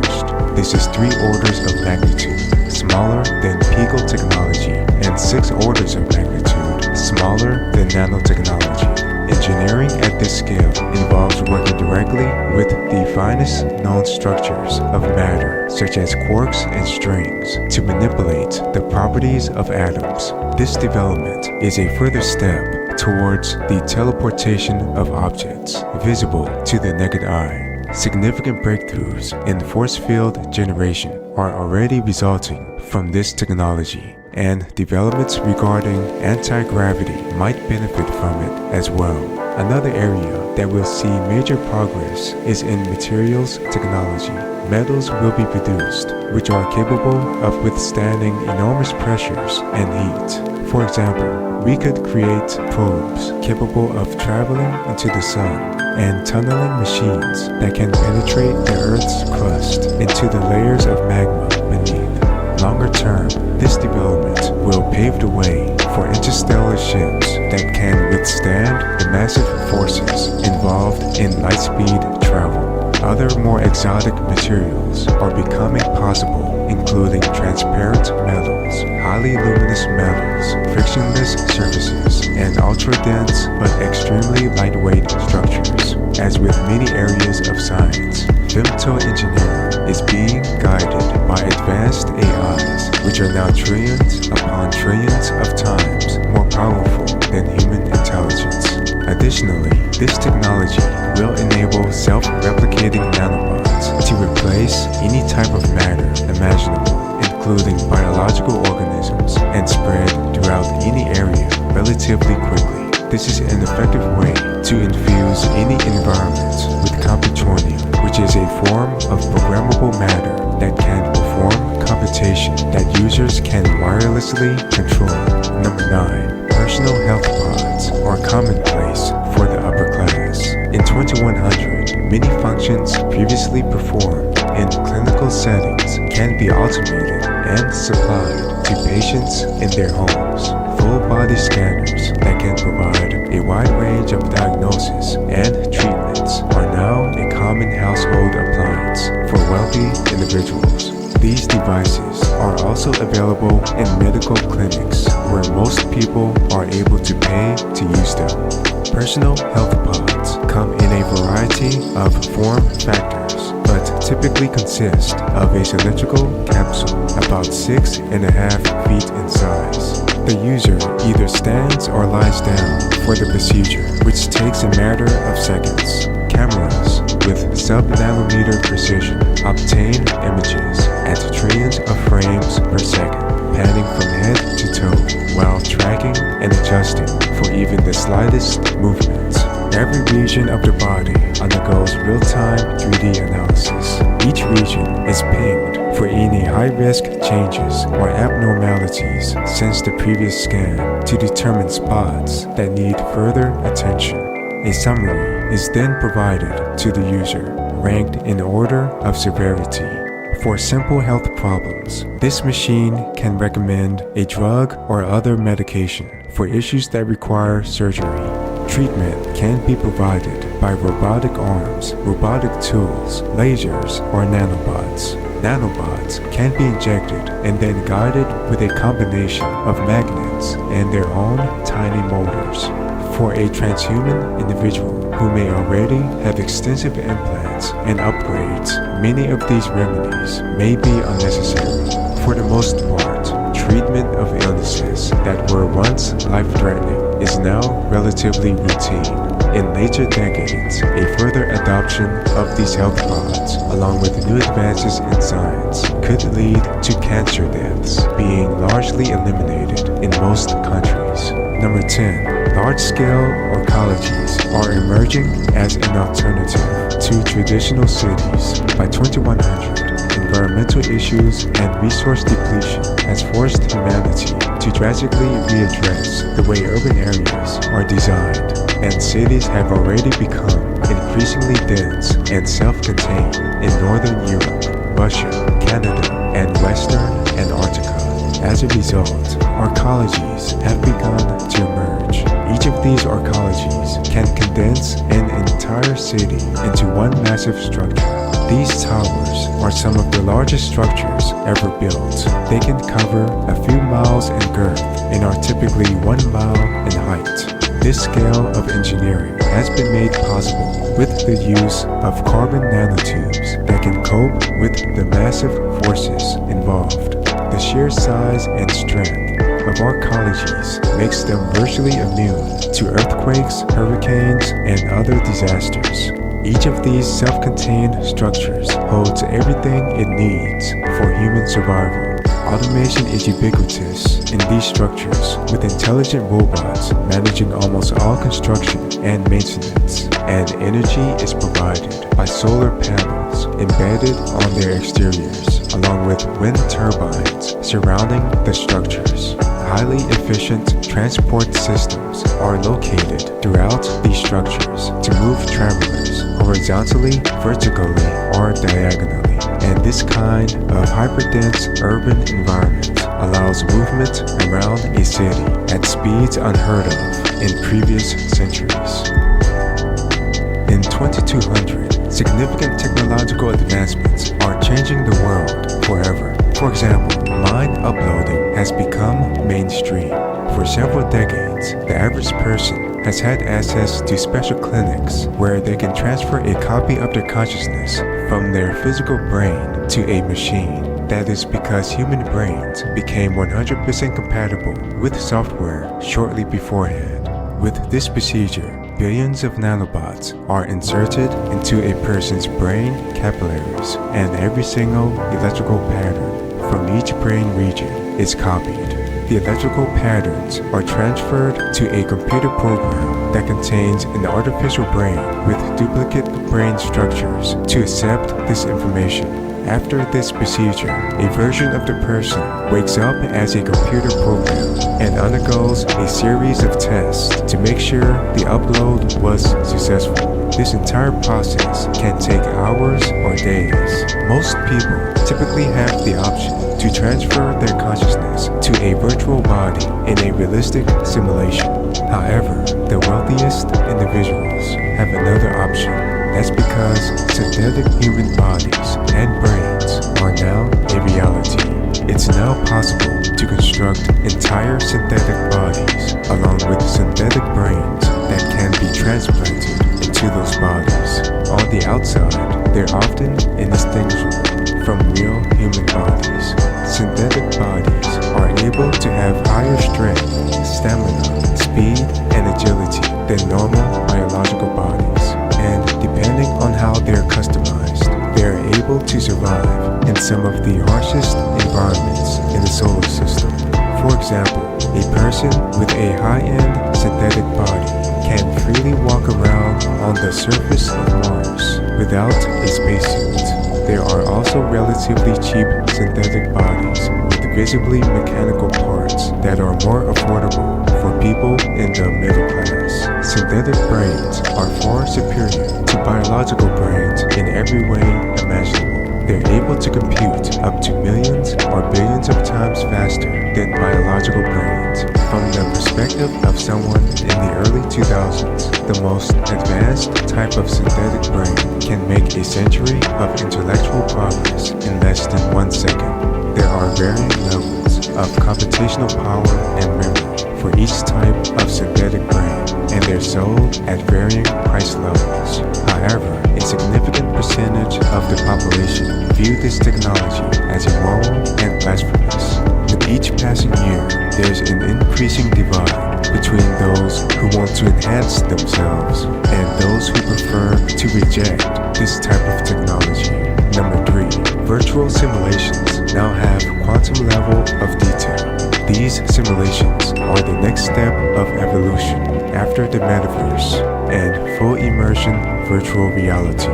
This is 3 orders of magnitude smaller than Pegel technology and 6 orders of magnitude smaller than nanotechnology. Engineering at this scale involves working directly with the finest known structures of matter, such as quarks and strings, to manipulate the properties of atoms. This development is a further step towards the teleportation of objects visible to the naked eye. Significant breakthroughs in force field generation are already resulting from this technology. and developments regarding anti-gravity might benefit from it as well. Another area that will see major progress is in materials technology. Metals will be produced which are capable of withstanding enormous pressures and heat. For example, we could create probes capable of traveling into the sun and tunneling machines that can penetrate the Earth's crust into the layers of magma beneath. Longer term, this development will pave the way for interstellar ships that can withstand the massive forces involved in light-speed travel. Other more exotic materials are becoming possible, including transparent metals, highly luminous metals, frictionless surfaces, and ultra-dense but extremely lightweight structures. As with many areas of science, femto engineering is being guided by advanced AIs, which are now trillions upon trillions of times more powerful than human intelligence. Additionally, this technology will enable self-replicating nanobots to replace any type of matter imaginable, including biological organisms, and spread throughout any area relatively quickly. This is an effective way to infuse any environment with computronium, which is a form of programmable matter that can perform computation that users can wirelessly control. Number 9. Personal health pods are commonplace for the upper class. In 2100, many functions previously performed in clinical settings can be automated and supplied to patients in their homes. Full-body scanners that can provide a wide range of diagnoses and treatments are now a common household appliance for wealthy individuals. These devices are also available in medical clinics where most people are able to pay to use them. Personal health pods come in a variety of form factors, but typically consist of a cylindrical capsule about 6.5 feet in size. The user either stands or lies down for the procedure, which takes a matter of seconds. Cameras with sub-nanometer precision obtain images at trillions of frames per second, panning from head to toe, while tracking and adjusting for even the slightest movements. Every region of the body undergoes real-time 3D analysis. Each region is pinged for any high-risk changes or abnormalities since the previous scan to determine spots that need further attention. A summary is then provided to the user, ranked in order of severity. For simple health problems, this machine can recommend a drug or other medication. For issues that require surgery, treatment can be provided by robotic arms, robotic tools, lasers, or nanobots. Nanobots can be injected and then guided with a combination of magnets and their own tiny motors. For a transhuman individual who may already have extensive implants and upgrades, many of these remedies may be unnecessary. For the most part, treatment of illnesses that were once life-threatening is now relatively routine. In later decades, a further adoption of these health pods, along with new advances in science, could lead to cancer deaths being largely eliminated in most countries. Number 10. Large-scale oncologies are emerging as an alternative to traditional cities. By 2100, environmental issues and resource depletion has forced humanity to drastically readdress the way urban areas are designed, and cities have already become increasingly dense and self-contained in Northern Europe, Russia, Canada, and Western Antarctica. As a result, arcologies have begun to emerge. Each of these arcologies can condense an entire city into one massive structure. These towers are some of the largest structures ever built. They can cover a few miles in girth and are typically 1 mile in height. This scale of engineering has been made possible with the use of carbon nanotubes that can cope with the massive forces involved. The sheer size and strength of arcologies makes them virtually immune to earthquakes, hurricanes, and other disasters. Each of these self-contained structures holds everything it needs for human survival. Automation is ubiquitous in these structures, with intelligent robots managing almost all construction and maintenance, and energy is provided by solar panels embedded on their exteriors, along with wind turbines surrounding the structures. Highly efficient transport systems are located throughout these structures to move travelers horizontally, vertically, or diagonally. And this kind of hyperdense urban environment allows movement around a city at speeds unheard of in previous centuries. In 2200, significant technological advancements are changing the world forever. For example, mind uploading has become mainstream. For several decades, the average person has had access to special clinics where they can transfer a copy of their consciousness from their physical brain to a machine. That is because human brains became 100% compatible with software shortly beforehand. With this procedure, billions of nanobots are inserted into a person's brain capillaries, and every single electrical pattern from each brain region is copied. The electrical patterns are transferred to a computer program that contains an artificial brain with duplicate brain structures to accept this information. After this procedure, a version of the person wakes up as a computer program and undergoes a series of tests to make sure the upload was successful. This entire process can take hours or days. Most people typically have the option to transfer their consciousness to a virtual body in a realistic simulation. However, the wealthiest individuals have another option. That's because synthetic human bodies and brains are now a reality. It's now possible to construct entire synthetic bodies along with synthetic brains that can be transplanted into those bodies. On the outside, they're often indistinguishable from real human bodies. Synthetic bodies are able to have higher strength, stamina, speed, and agility than normal biological bodies. And depending on how they're customized, they're able to survive in some of the harshest environments in the solar system. For example, a person with a high-end synthetic body can freely walk around on the surface of Mars without a spacesuit. There are also relatively cheap synthetic bodies with visibly mechanical parts that are more affordable for people in the middle class. Synthetic brains are far superior to biological brains in every way imaginable. They're able to compute up to millions or billions of times faster than biological brains. From the perspective of someone in the early 2000s, the most advanced type of synthetic brain can make a century of intellectual progress in less than 1 second. There are varying levels of computational power and memory for each type of synthetic brain, and they're sold at varying price levels. However, a significant percentage of the population view this technology as immoral and blasphemous. With each passing year, there's an increasing divide between those who want to enhance themselves and those who prefer to reject this type of technology. Number 3, virtual simulations now have quantum level of detail. These simulations are the next step of evolution after the metaverse and full immersion virtual reality.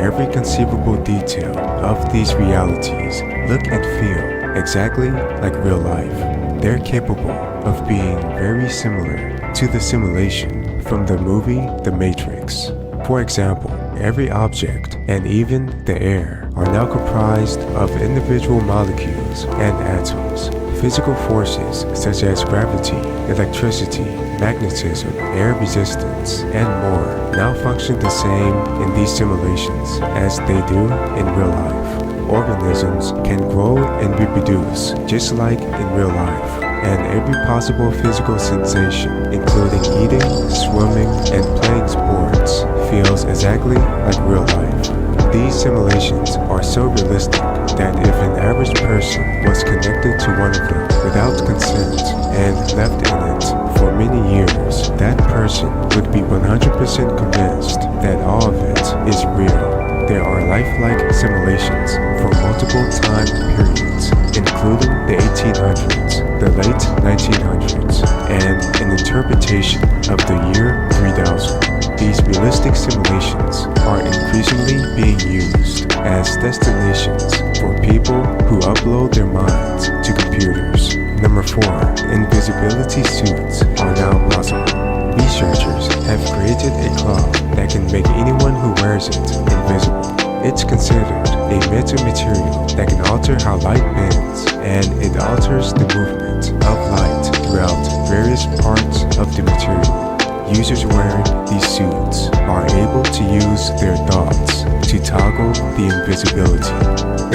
Every conceivable detail of these realities look and feel exactly like real life. They're capable of being very similar to the simulation from the movie The Matrix. For example, every object and even the air are now comprised of individual molecules and atoms. Physical forces such as gravity, electricity, magnetism, air resistance, and more now function the same in these simulations as they do in real life. Organisms can grow and reproduce just like in real life, and every possible physical sensation, including eating, swimming, and playing sports, feels exactly like real life. These simulations are so realistic that if an average person was connected to one of them without consent and left in it for many years, that person would be 100% convinced that all of it is real. There are lifelike simulations for multiple time periods, including including the 1800s, the late 1900s, and an interpretation of the year 3000. These realistic simulations are increasingly being used as destinations for people who upload their minds to computers. Number 4. Invisibility suits are now possible. Researchers have created a cloth that can make anyone who wears it invisible. It's considered a metamaterial that can alter how light bends, and it alters the movement of light throughout various parts of the material. Users wearing these suits are able to use their thoughts to toggle the invisibility.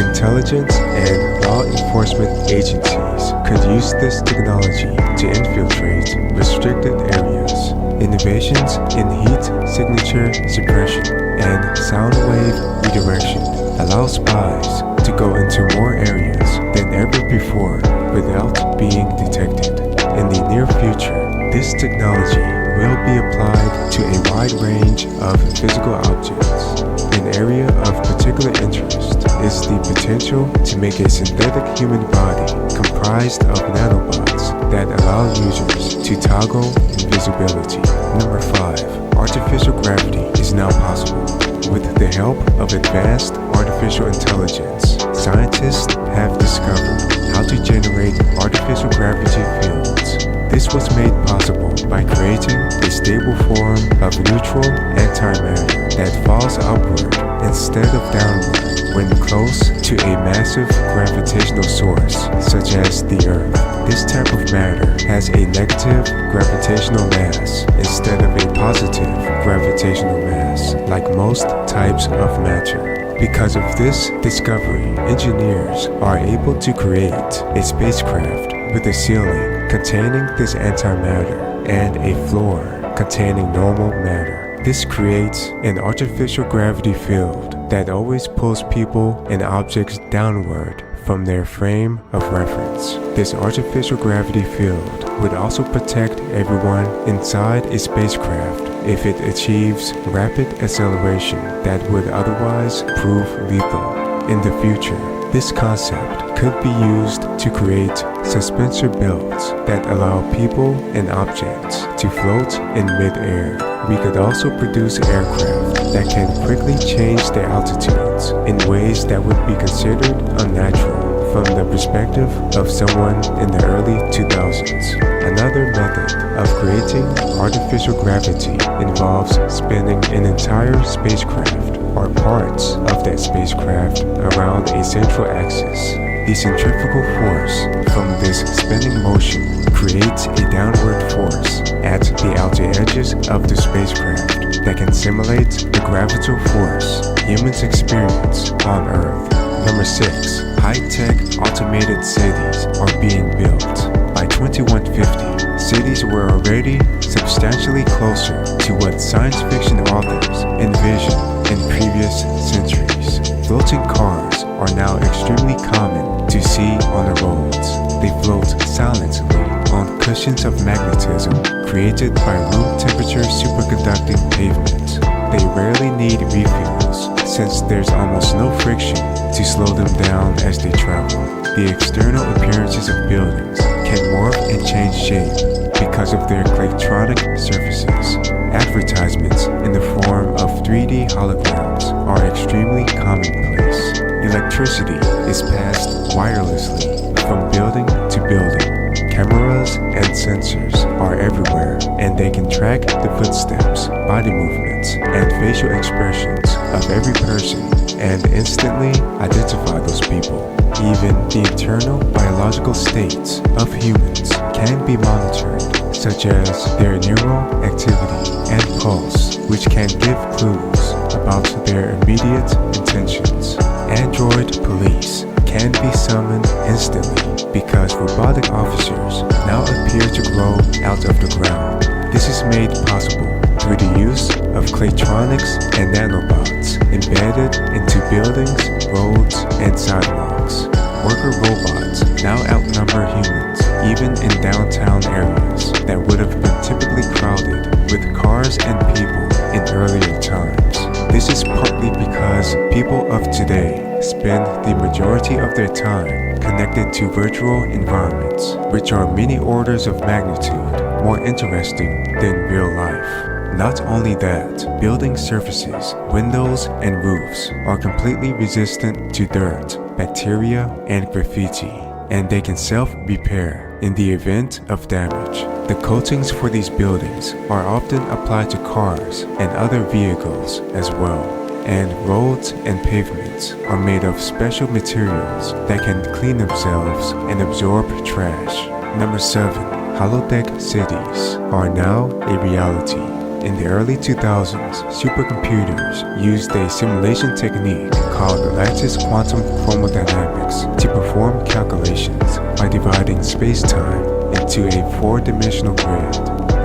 Intelligence and law enforcement agencies could use this technology to infiltrate restricted areas. Innovations in heat signature suppression and sound wave redirection allow spies to go into more areas than ever before without being detected. In the near future, this technology will be applied to a wide range of physical objects. An area of particular interest is the potential to make a synthetic human body comprised of nanobots that allow users to toggle invisibility. Number 5. Artificial gravity is now possible. With the help of advanced artificial intelligence, scientists have discovered how to generate artificial gravity fields. This was made possible by creating a stable form of neutral antimatter that falls upward instead of downward when close to a massive gravitational source, such as the Earth. This type of matter has a negative gravitational mass instead of a positive gravitational mass, like most types of matter. Because of this discovery, engineers are able to create a spacecraft with a ceiling containing this antimatter and a floor containing normal matter. This creates an artificial gravity field that always pulls people and objects downward from their frame of reference. This artificial gravity field would also protect everyone inside a spacecraft if it achieves rapid acceleration that would otherwise prove lethal. In the future, this concept could be used to create suspensor belts that allow people and objects to float in mid-air. We could also produce aircraft that can quickly change their altitudes in ways that would be considered unnatural from the perspective of someone in the early 2000s. Another method of creating artificial gravity involves spinning an entire spacecraft or parts of that spacecraft around a central axis. The centrifugal force from this spinning motion creates a downward force at the outer edges of the spacecraft that can simulate the gravitational force humans experience on Earth. Number 6. High-tech automated cities are being built. By 2150, cities were already substantially closer to what science fiction authors envisioned in previous centuries. Floating cars are now extremely common to see on the roads. They float silently on cushions of magnetism created by room temperature superconducting pavement. They rarely need refuels since there's almost no friction to slow them down as they travel. The external appearances of buildings can morph and change shape because of their claytronic surfaces. Advertisements in the form of 3D holograms are extremely commonplace. Electricity is passed wirelessly from building to building. Cameras and sensors are everywhere, and they can track the footsteps, body movements, and facial expressions of every person and instantly identify those people. Even the internal biological states of humans can be monitored, such as their neural activity and pulse, which can give clues about their immediate intentions. Android police can be summoned instantly because robotic officers now appear to grow out of the ground. This is made possible through the use of claytronics and nanobots embedded into buildings, roads, and sidewalks. Worker robots now outnumber humans, even in downtown areas that would have been typically crowded with cars and people in earlier times. This is partly because people of today spend the majority of their time connected to virtual environments, which are many orders of magnitude more interesting than real life. Not only that, building surfaces, windows, and roofs are completely resistant to dirt, bacteria, and graffiti, and they can self-repair in the event of damage. The coatings for these buildings are often applied to cars and other vehicles as well, and roads and pavements are made of special materials that can clean themselves and absorb trash. Number 7. Holodeck cities are now a reality. In the early 2000s, supercomputers used a simulation technique called lattice quantum chromodynamics to perform calculations by dividing space-time into a four-dimensional grid.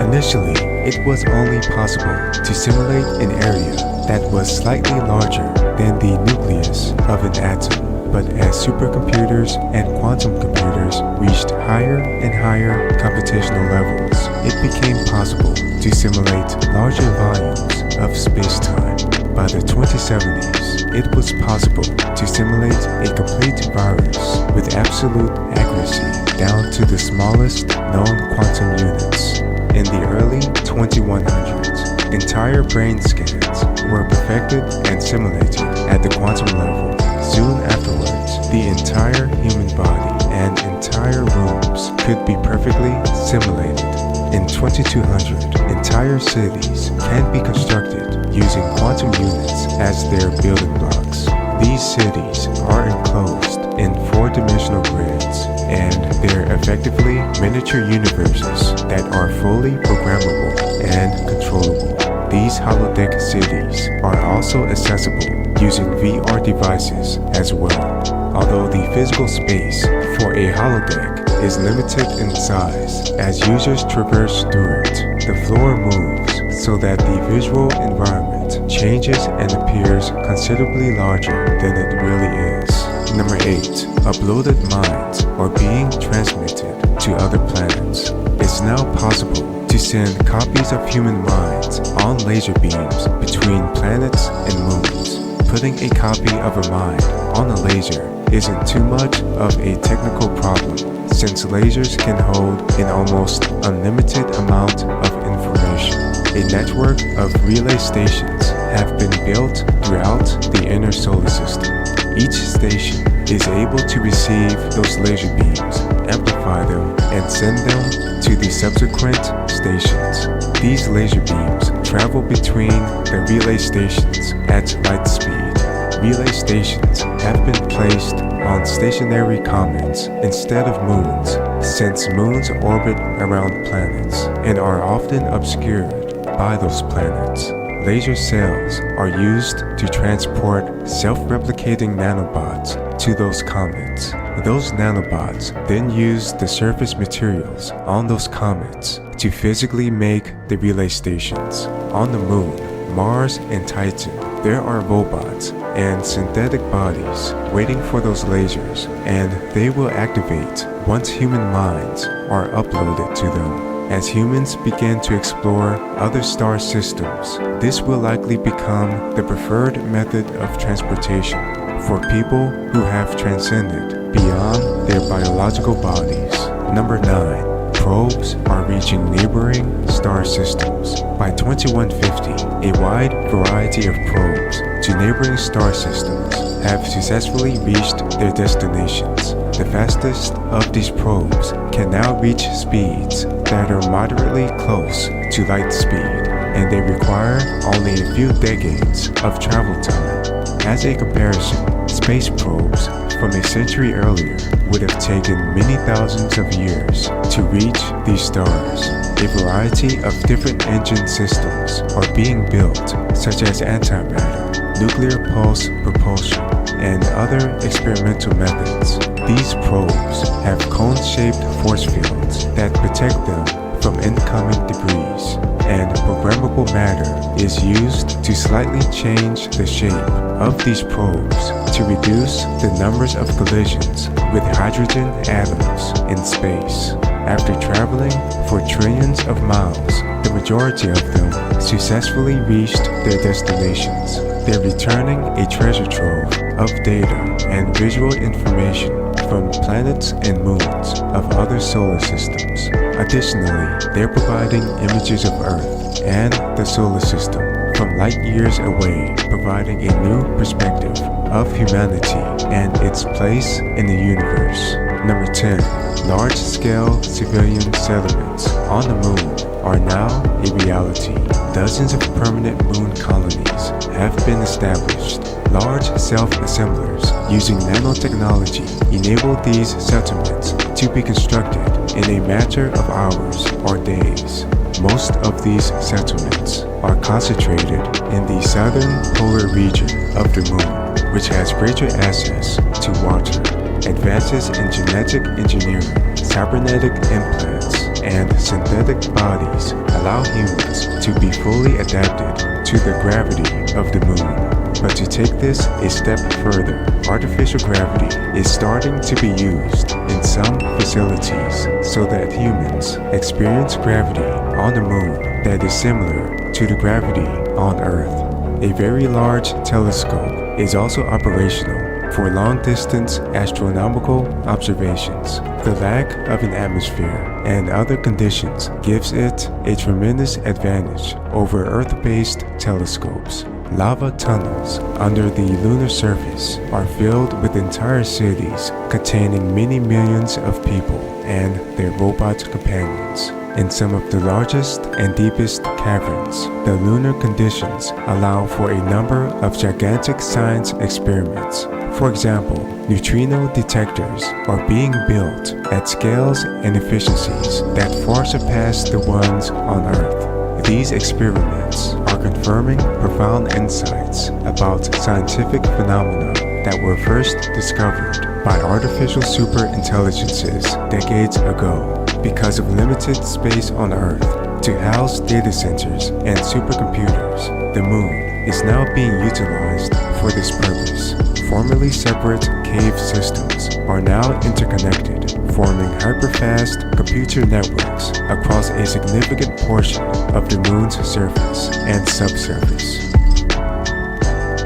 Initially, it was only possible to simulate an area that was slightly larger than the nucleus of an atom. But as supercomputers and quantum computers reached higher and higher computational levels, it became possible to simulate larger volumes of space-time. By the 2070s, it was possible to simulate a complete virus with absolute accuracy down to the smallest known quantum units. In the early 2100s, entire brain scans were perfected and simulated at the quantum level. Soon afterwards, the entire human body and entire rooms could be perfectly simulated. In 2200, entire cities can be constructed using quantum units as their building blocks. These cities are enclosed in four-dimensional grids, and they're effectively miniature universes that are fully programmable and controllable. These holodeck cities are also accessible using VR devices as well. Although the physical space for a holodeck is limited in size, as users traverse through it, the floor moves so that the visual environment changes and appears considerably larger than it really is. Number 8. Uploaded minds are being transmitted to other planets. It's now possible to send copies of human minds on laser beams between planets and moons. Putting a copy of a mind on a laser isn't too much of a technical problem, since lasers can hold an almost unlimited amount of information. A network of relay stations have been built throughout the inner solar system. Each station is able to receive those laser beams, amplify them, and send them to the subsequent stations. These laser beams travel between the relay stations at light speed. Relay stations have been placed on stationary comets instead of moons, since moons orbit around planets and are often obscured by those planets. Laser cells are used to transport self-replicating nanobots to those comets. Those nanobots then use the surface materials on those comets to physically make the relay stations. On the Moon, Mars, and Titan, there are robots and synthetic bodies waiting for those lasers, and they will activate once human minds are uploaded to them. As humans begin to explore other star systems, this will likely become the preferred method of transportation for people who have transcended beyond their biological bodies. Number 9. Probes are reaching neighboring star systems. By 2150, a wide variety of probes to neighboring star systems have successfully reached their destinations. The fastest of these probes can now reach speeds that are moderately close to light speed, and they require only a few decades of travel time. As a comparison, space probes from a century earlier would have taken many thousands of years to reach these stars. A variety of different engine systems are being built, such as antimatter, nuclear pulse propulsion, and other experimental methods. These probes have cone-shaped force fields that protect them from incoming debris, and programmable matter is used to slightly change the shape of these probes to reduce the numbers of collisions with hydrogen atoms in space. After traveling for trillions of miles, the majority of them successfully reached their destinations. They're returning a treasure trove of data and visual information from planets and moons of other solar systems. Additionally, they're providing images of Earth and the solar system from light years away, providing a new perspective of humanity and its place in the universe. Number 10. Large-scale civilian settlements on the moon are now a reality. Dozens of permanent moon colonies have been established. Large self-assemblers using nanotechnology enable these settlements to be constructed in a matter of hours or days. Most of these settlements are concentrated in the southern polar region of the moon, which has greater access to water. Advances in genetic engineering, cybernetic implants, and synthetic bodies allow humans to be fully adapted to the gravity of the moon. But to take this a step further, artificial gravity is starting to be used in some facilities so that humans experience gravity on the moon that is similar to the gravity on Earth. A very large telescope is also operational for long-distance astronomical observations. The lack of an atmosphere and other conditions gives it a tremendous advantage over Earth-based telescopes. Lava tunnels under the lunar surface are filled with entire cities containing many millions of people and their robot companions. In some of the largest and deepest caverns, the lunar conditions allow for a number of gigantic science experiments. For example, neutrino detectors are being built at scales and efficiencies that far surpass the ones on Earth. These experiments are confirming profound insights about scientific phenomena that were first discovered by artificial superintelligences decades ago. Because of limited space on Earth to house data centers and supercomputers, the moon is now being utilized for this purpose. Formerly separate cave systems are now interconnected, forming hyperfast computer networks across a significant portion of the moon's surface and subsurface.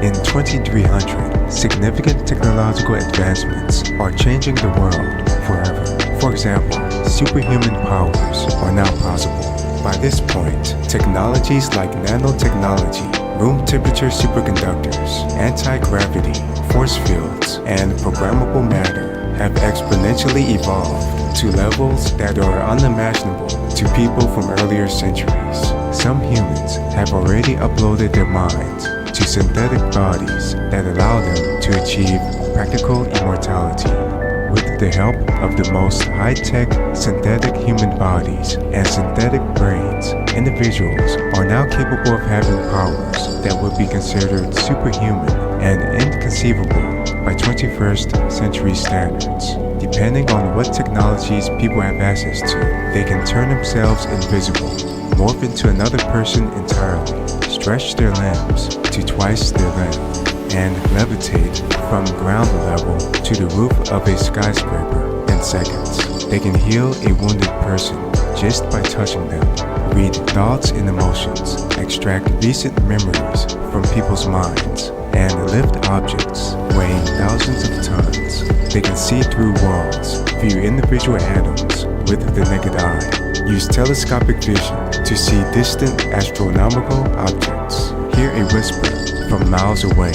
In 2300, significant technological advancements are changing the world forever. For example, superhuman powers are now possible. By this point, technologies like nanotechnology, room temperature superconductors, anti-gravity, force fields, and programmable matter have exponentially evolved to levels that are unimaginable to people from earlier centuries. Some humans have already uploaded their minds to synthetic bodies that allow them to achieve practical immortality. With the help of the most high-tech synthetic human bodies and synthetic brains, individuals are now capable of having powers that would be considered superhuman and inconceivable by 21st century standards. Depending on what technologies people have access to, they can turn themselves invisible, morph into another person entirely, stretch their limbs to twice their length, and levitate from ground level to the roof of a skyscraper in seconds. They can heal a wounded person just by touching them, read thoughts and emotions, extract recent memories from people's minds, and lift objects weighing thousands of tons. They can see through walls, view individual atoms with the naked eye, use telescopic vision to see distant astronomical objects, hear a whisper from miles away,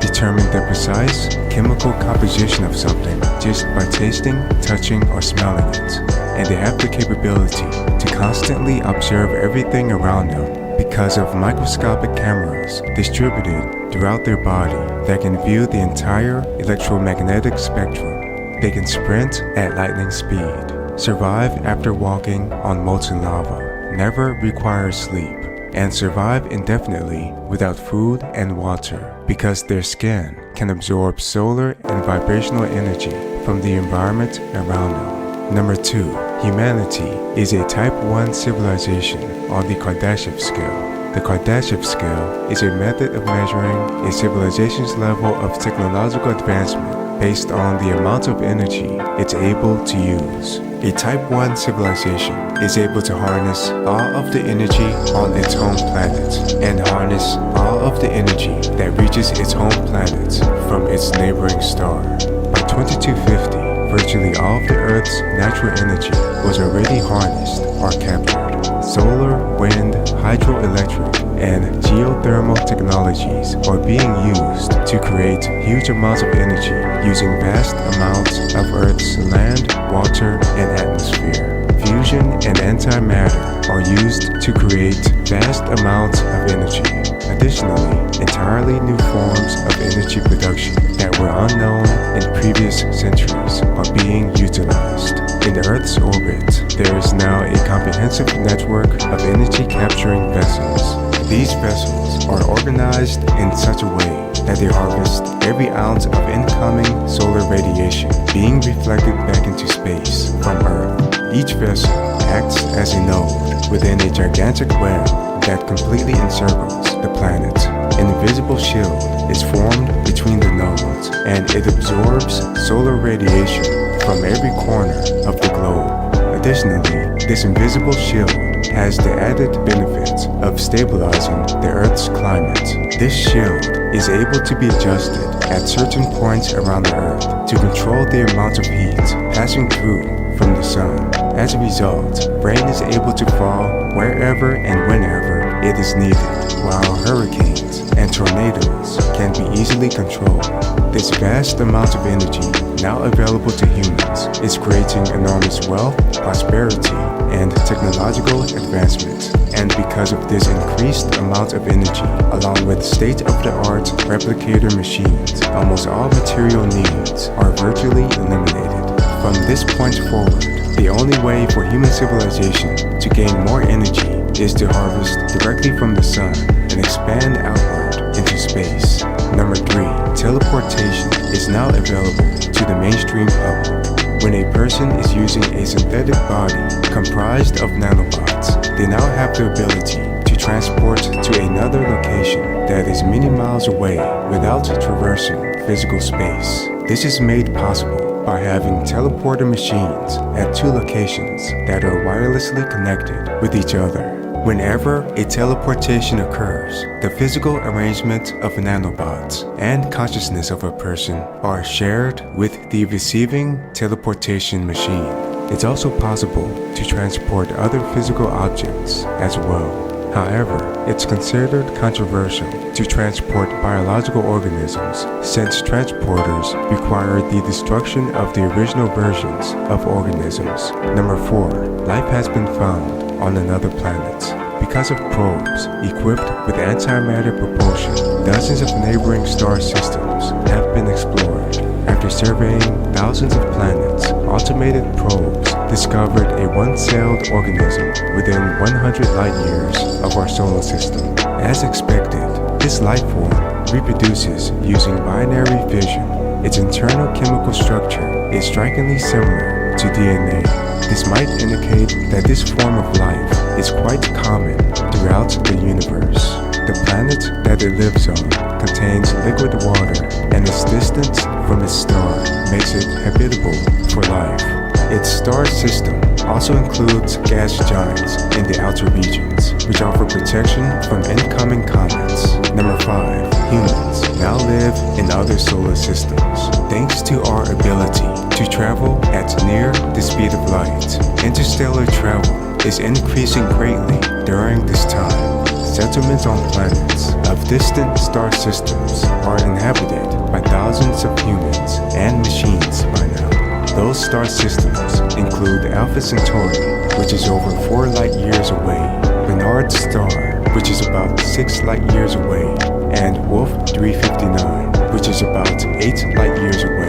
determine the precise chemical composition of something just by tasting, touching, or smelling it. And they have the capability to constantly observe everything around them because of microscopic cameras distributed throughout their body that can view the entire electromagnetic spectrum. They can sprint at lightning speed, survive after walking on molten lava, never require sleep, and survive indefinitely without food and water because their skin can absorb solar and vibrational energy from the environment around them. Number 2. Humanity is a Type 1 civilization on the Kardashev Scale. The Kardashev Scale is a method of measuring a civilization's level of technological advancement based on the amount of energy it's able to use. A Type 1 civilization is able to harness all of the energy on its home planet and harness all of the energy that reaches its home planet from its neighboring star. By 2250, virtually all of the Earth's natural energy was already harnessed or captured. Solar, wind, hydroelectric, and geothermal technologies are being used to create huge amounts of energy using vast amounts of Earth's land, water, and atmosphere. Fusion and antimatter are used to create vast amounts of energy. Additionally, entirely new forms of energy production that were unknown in previous centuries are being utilized. In the Earth's orbit, there is now a comprehensive network of energy-capturing vessels. These vessels are organized in such a way that they harvest every ounce of incoming solar radiation being reflected back into space from Earth. Each vessel acts as a node within a gigantic web that completely encircles the planet. An invisible shield is formed between the nodes, and it absorbs solar radiation from every corner of the globe. Additionally, this invisible shield has the added benefit of stabilizing the Earth's climate. This shield is able to be adjusted at certain points around the Earth to control the amount of heat passing through from the sun. As a result, rain is able to fall wherever and whenever it is needed, while hurricanes and tornadoes can be easily controlled. This vast amount of energy now available to humans is creating enormous wealth, prosperity, and technological advancement. And because of this increased amount of energy, along with state-of-the-art replicator machines, almost all material needs are virtually eliminated. From this point forward, the only way for human civilization to gain more energy is to harvest directly from the sun and expand outward into space. Number 3, teleportation is now available to the mainstream public. When a person is using a synthetic body comprised of nanobots, they now have the ability to transport to another location that is many miles away without traversing physical space. This is made possible by having teleporter machines at 2 locations that are wirelessly connected with each other. Whenever a teleportation occurs, the physical arrangement of nanobots and consciousness of a person are shared with the receiving teleportation machine. It's also possible to transport other physical objects as well. However, it's considered controversial to transport biological organisms since transporters require the destruction of the original versions of organisms. Number 4, life has been found on another planet. Because of probes equipped with antimatter propulsion, dozens of neighboring star systems have been explored. After surveying thousands of planets, automated probes discovered a one-celled organism within 100 light-years of our solar system. As expected, this life form reproduces using binary fission. Its internal chemical structure is strikingly similar to DNA. This might indicate that this form of life is quite common throughout the universe. The planet that it lives on contains liquid water, and its distance from its star makes it habitable for life. Its star system also includes gas giants in the outer regions, which offer protection from incoming comets. Number 5, humans now live in other solar systems. Thanks to our ability to travel at near the speed of light, interstellar travel is increasing greatly during this time. Settlements on planets of distant star systems are inhabited by thousands of humans and machines by now. Those star systems include Alpha Centauri, which is over 4 light-years away, Barnard's Star, which is about 6 light-years away, and Wolf 359, which is about 8 light-years away.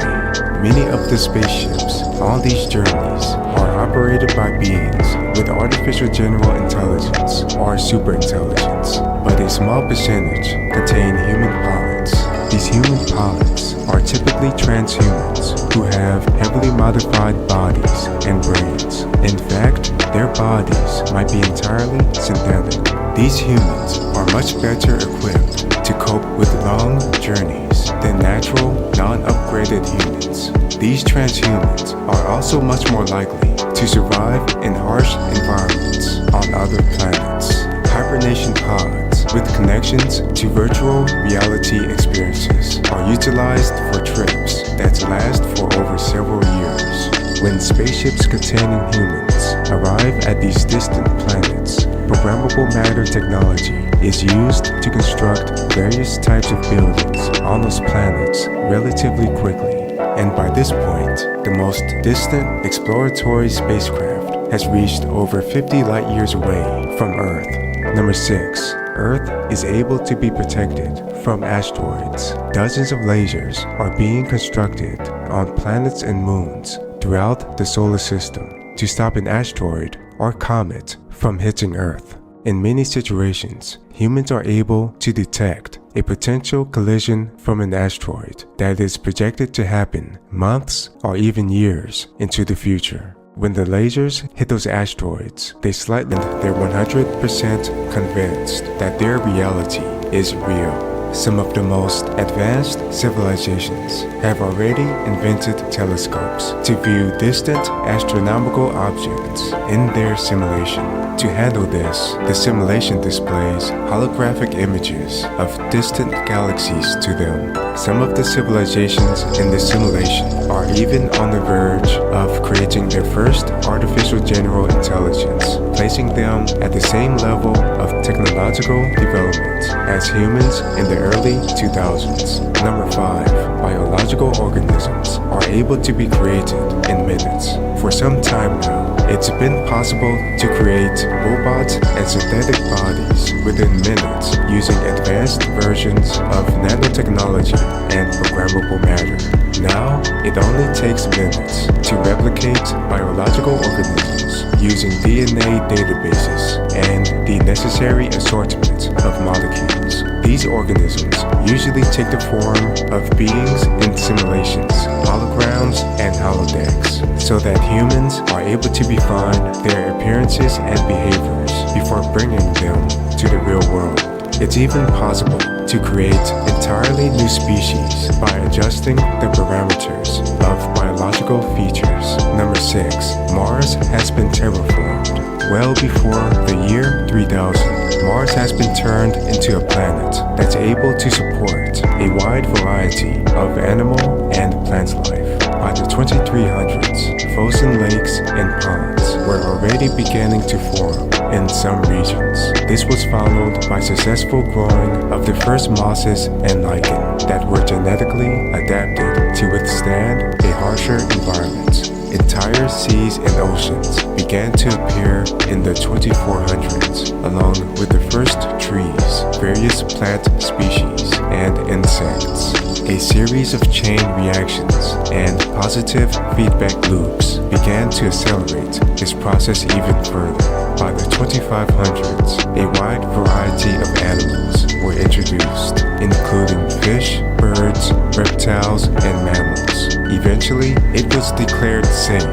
Many of the spaceships on these journeys are operated by beings with artificial general intelligence or superintelligence, but a small percentage contain human pilots. These human pilots are typically transhumans who have heavily modified bodies and brains. In fact, their bodies might be entirely synthetic. These humans are much better equipped to cope with long journeys than natural, non-upgraded humans. These transhumans are also much more likely to survive in harsh environments on other planets. Hibernation pods with connections to virtual reality experiences are utilized for trips that last for over several years. When spaceships containing humans arrive at these distant planets, programmable matter technology is used to construct various types of buildings on those planets relatively quickly. And by this point, the most distant exploratory spacecraft has reached over 50 light years away from Earth. Number 6. Earth is able to be protected from asteroids. Dozens of lasers are being constructed on planets and moons throughout the solar system to stop an asteroid or comet from hitting Earth. In many situations, humans are able to detect a potential collision from an asteroid that is projected to happen months or even years into the future. When the lasers hit those asteroids, they slightly they're 100% convinced that their reality is real. Some of the most advanced civilizations have already invented telescopes to view distant astronomical objects in their simulation. To handle this, the simulation displays holographic images of distant galaxies to them. Some of the civilizations in this simulation are even on the verge of creating their first artificial general intelligence, placing them at the same level of technological development as humans in the early 2000s. Number 5. Biological organisms are able to be created in minutes. For some time now, it's been possible to create robots and synthetic bodies within minutes using advanced versions of nanotechnology and programmable matter. Now, it only takes minutes to replicate biological organisms using DNA databases and the necessary assortment of molecules. These organisms usually take the form of beings in simulations, holograms, and holodecks, so that humans are able to refine their appearances and behaviors before bringing them to the real world. It's even possible to create entirely new species by adjusting the parameters of biological features. Number 6. Mars has been terraformed. Well before the year 3000, Mars has been turned into a planet that's able to support a wide variety of animal and plant life. By the 2300s, frozen lakes and ponds were already beginning to form in some regions. This was followed by successful growing of the first mosses and lichen that were genetically adapted to withstand a harsher environment. Entire seas and oceans began to appear in the 2400s, along with the first trees, various plant species, and insects. A series of chain reactions and positive feedback loops began to accelerate this process even further. By the 2500s, a wide variety of animals were introduced, including fish, birds, reptiles, and mammals. Eventually, it was declared safe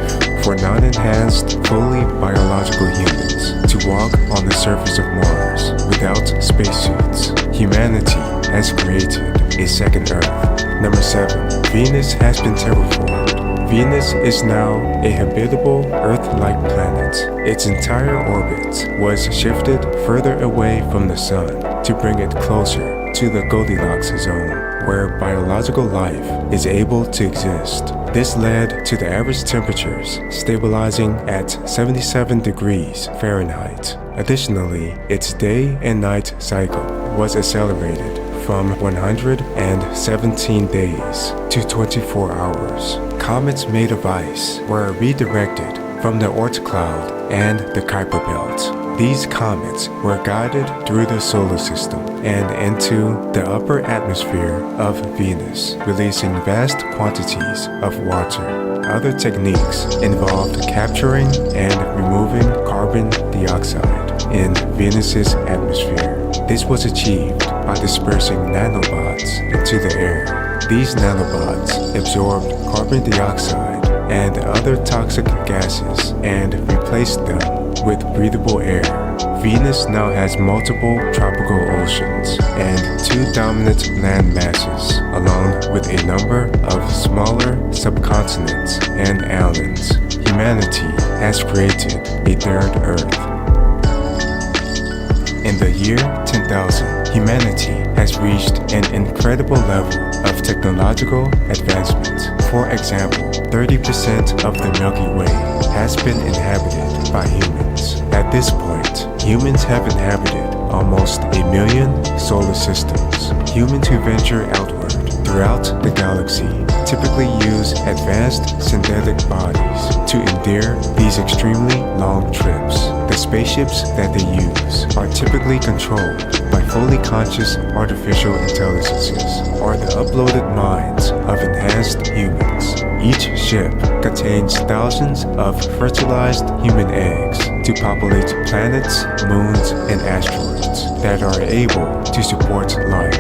for non-enhanced, fully biological humans to walk on the surface of Mars without spacesuits. Humanity has created a second Earth. Number 7. Venus has been terraformed. Venus is now a habitable Earth-like planet. Its entire orbit was shifted further away from the Sun to bring it closer to the Goldilocks zone, where biological life is able to exist. This led to the average temperatures stabilizing at 77 degrees Fahrenheit. Additionally, its day and night cycle was accelerated from 117 days to 24 hours. Comets made of ice were redirected from the Oort cloud and the Kuiper belt. These comets were guided through the solar system and into the upper atmosphere of Venus, releasing vast quantities of water. Other techniques involved capturing and removing carbon dioxide in Venus's atmosphere. This was achieved by dispersing nanobots into the air. These nanobots absorbed carbon dioxide and other toxic gases and replaced them with breathable air. Venus now has multiple tropical oceans and 2 dominant land masses, along with a number of smaller subcontinents and islands. Humanity has created a third Earth. In the year 10,000, humanity has reached an incredible level of technological advancement. For example, 30% of the Milky Way has been inhabited by humans. At this point, humans have inhabited almost 1 million solar systems. Humans who venture outward throughout the galaxy typically use advanced synthetic bodies to endear these extremely long trips. The spaceships that they use are typically controlled by fully conscious artificial intelligences or the uploaded minds of enhanced humans. Each ship contains thousands of fertilized human eggs to populate planets, moons, and asteroids that are able to support life.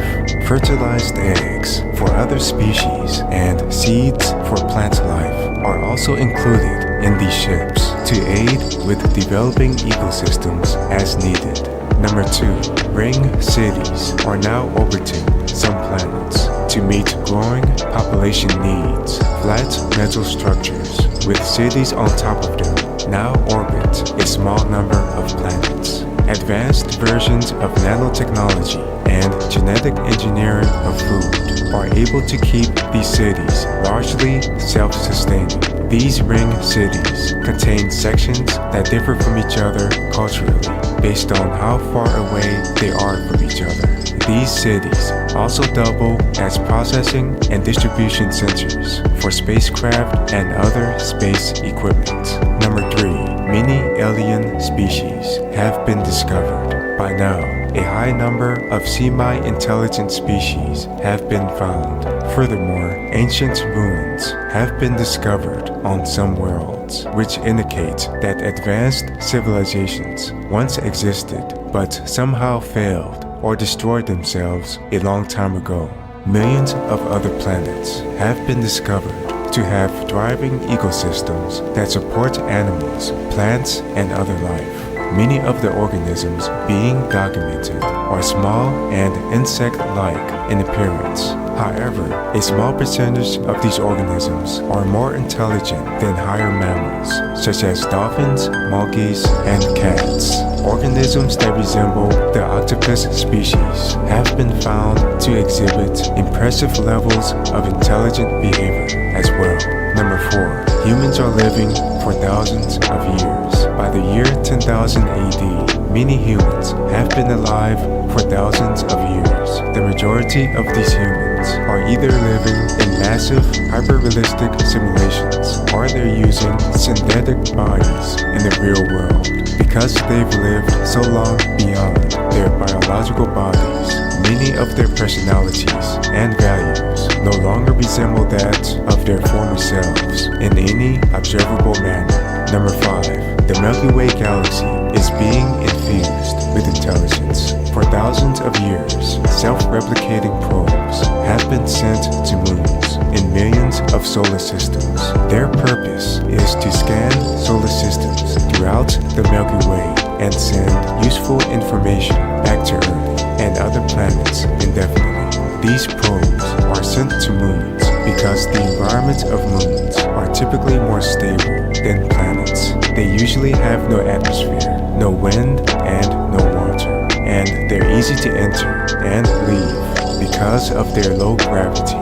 Fertilized eggs for other species and seeds for plant life are also included in these ships to aid with developing ecosystems as needed. Number 2, ring cities are now orbiting some planets to meet growing population needs. Flat metal structures with cities on top of them now orbit a small number of planets. Advanced versions of nanotechnology and genetic engineering of food are able to keep these cities largely self-sustaining. These ring cities contain sections that differ from each other culturally based on how far away they are from each other. These cities also double as processing and distribution centers for spacecraft and other space equipment. Number 3, many alien species have been discovered. By now, a high number of semi-intelligent species have been found. Furthermore, ancient ruins have been discovered on some worlds, which indicate that advanced civilizations once existed but somehow failed or destroyed themselves a long time ago. Millions of other planets have been discovered to have thriving ecosystems that support animals, plants, and other life. Many of the organisms being documented are small and insect-like in appearance. However, a small percentage of these organisms are more intelligent than higher mammals, such as dolphins, monkeys, and cats. Organisms that resemble the octopus species have been found to exhibit impressive levels of intelligent behavior as well. Number 4, humans are living for thousands of years. By the year 10,000 AD, many humans have been alive for thousands of years. The majority of these humans are either living in massive, hyper-realistic simulations or they're using synthetic bodies in the real world. Because they've lived so long beyond their biological bodies, many of their personalities and values no longer resemble that of their former selves in any observable manner. Number 5, the Milky Way galaxy is being infused with intelligence. For thousands of years, self-replicating probes have been sent to moons in millions of solar systems. Their purpose is to scan solar systems throughout the Milky Way and send useful information back to Earth and other planets indefinitely. These probes are sent to moons because the environment of moons are typically more stable than planets. They usually have no atmosphere, no wind, and no water, and they're easy to enter and leave because of their low gravity.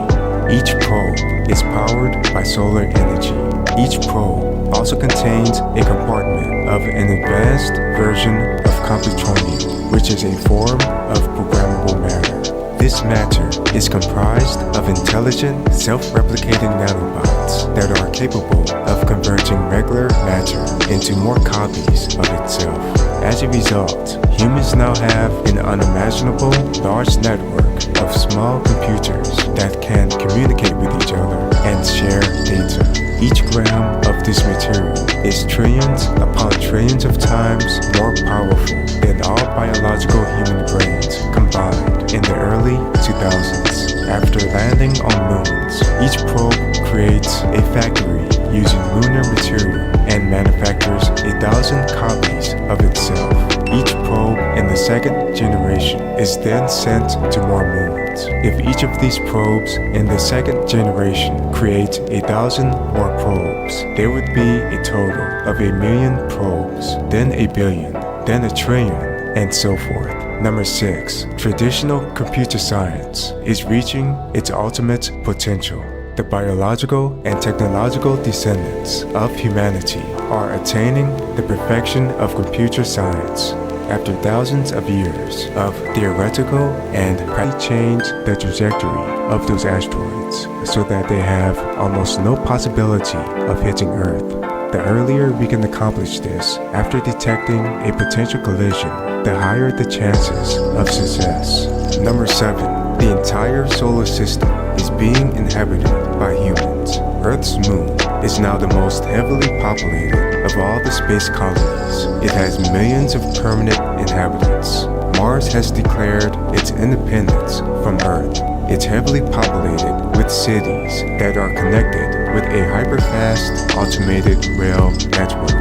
Each probe is powered by solar energy. Each probe also contains a compartment of an advanced version of computonium, which is a form of programmable matter. This matter is comprised of intelligent, self-replicating nanobots that are capable of converting regular matter into more copies of itself. As a result, humans now have an unimaginable large network of small computers that can communicate with each other and share data. Each gram of this material is trillions upon trillions of times more powerful than all biological human brains combined in the early 2000s. After landing on moons, each probe creates a factory using lunar material and manufactures 1,000 copies of itself. Each second generation is then sent to more moons. If each of these probes in the second generation creates 1,000 more probes, there would be a total of 1,000,000 probes, then 1,000,000,000, then 1,000,000,000,000, and so forth. Number 6. Traditional computer science is reaching its ultimate potential. The biological and technological descendants of humanity are attaining the perfection of computer science after thousands of years of theoretical and practically change the trajectory of those asteroids so that they have almost no possibility of hitting Earth. The earlier we can accomplish this after detecting a potential collision, the higher the chances of success. Number 7. The entire solar system is being inhabited by humans. Earth's moon is now the most heavily populated of all the space colonies. It has millions of permanent inhabitants. Mars has declared its independence from Earth. It's heavily populated with cities that are connected with a hyper-fast automated rail network.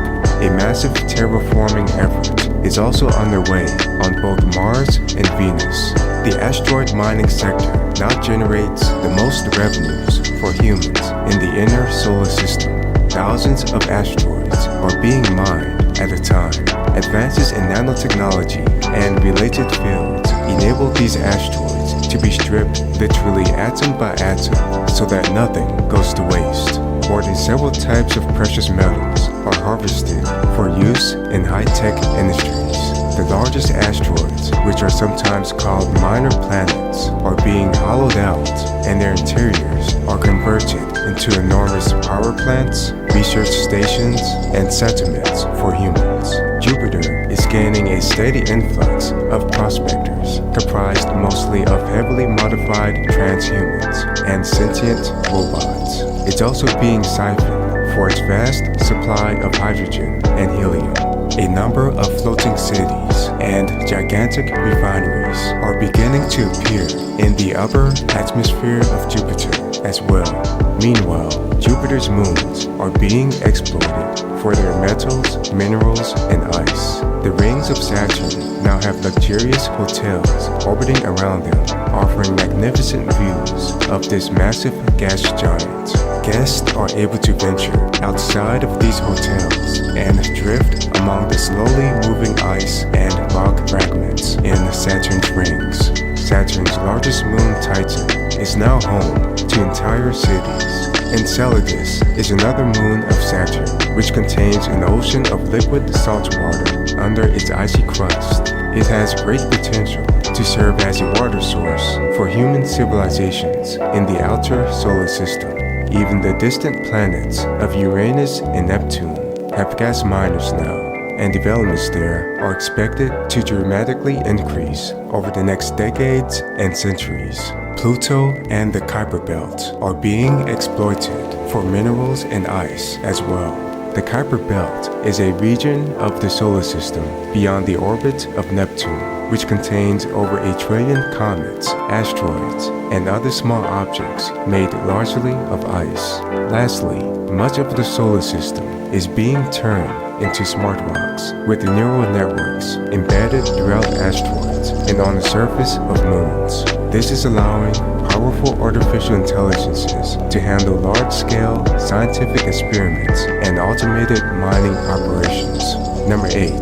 A massive terraforming effort is also underway on both Mars and Venus. The asteroid mining sector now generates the most revenues for humans in the inner solar system. Thousands of asteroids are being mined at a time. Advances in nanotechnology and related fields enable these asteroids to be stripped literally atom by atom so that nothing goes to waste. More than several types of precious metals are harvested for use in high-tech industries. The largest asteroids, which are sometimes called minor planets, are being hollowed out and their interiors are converted into enormous power plants, research stations, and settlements for humans. Jupiter is gaining a steady influx of prospectors, comprised mostly of heavily modified transhumans and sentient robots. It's also being siphoned for its vast supply of hydrogen and helium. A number of floating cities and gigantic refineries are beginning to appear in the upper atmosphere of Jupiter as well. Meanwhile, Jupiter's moons are being exploited for their metals, minerals, and ice. The rings of Saturn now have luxurious hotels orbiting around them, offering magnificent views of this massive gas giant. Guests are able to venture outside of these hotels and drift among the slowly moving ice and rock fragments in Saturn's rings. Saturn's largest moon, Titan, is now home to entire cities. Enceladus is another moon of Saturn, which contains an ocean of liquid salt water under its icy crust. It has great potential to serve as a water source for human civilizations in the outer solar system. Even the distant planets of Uranus and Neptune have gas miners now, and developments there are expected to dramatically increase over the next decades and centuries. Pluto and the Kuiper Belt are being exploited for minerals and ice as well. The Kuiper Belt is a region of the solar system beyond the orbit of Neptune, which contains over 1 trillion comets, asteroids, and other small objects made largely of ice. Lastly, much of the solar system is being turned into smart rocks with neural networks embedded throughout asteroids and on the surface of moons. This is allowing powerful artificial intelligences to handle large-scale scientific experiments and automated mining operations. Number 8.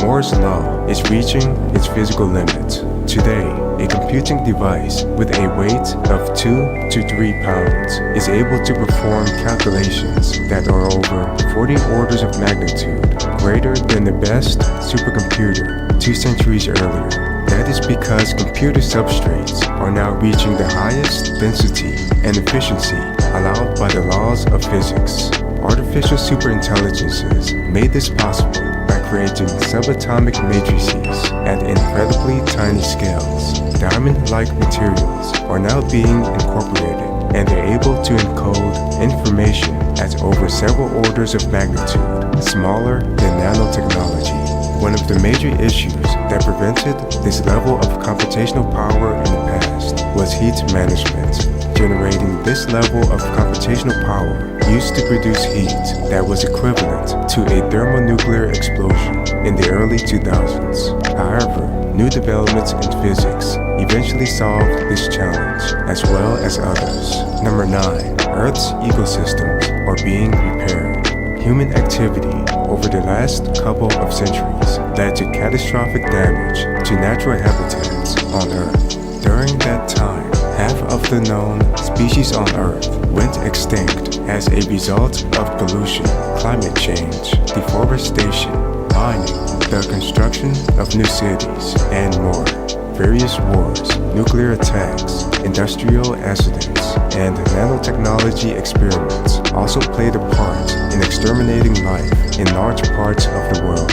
Moore's Law is reaching its physical limit. Today, a computing device with a weight of 2 to 3 pounds is able to perform calculations that are over 40 orders of magnitude greater than the best supercomputer 2 centuries earlier. That is because computer substrates are now reaching the highest density and efficiency allowed by the laws of physics. Artificial superintelligences made this possible by creating subatomic matrices at incredibly tiny scales. Diamond-like materials are now being incorporated, and they're able to encode information at over several orders of magnitude smaller than nanotechnology. One of the major issues that prevented this level of computational power in the past was heat management. Generating this level of computational power used to produce heat that was equivalent to a thermonuclear explosion in the early 2000s. However, new developments in physics eventually solved this challenge, as well as others. Number 9. Earth's ecosystems are being repaired. Human activity over the last couple of centuries led to catastrophic damage to natural habitats on Earth. During that time, half of the known species on Earth went extinct as a result of pollution, climate change, deforestation, mining, the construction of new cities, and more. Various wars, nuclear attacks, industrial accidents, and nanotechnology experiments also played a part in exterminating life in large parts of the world.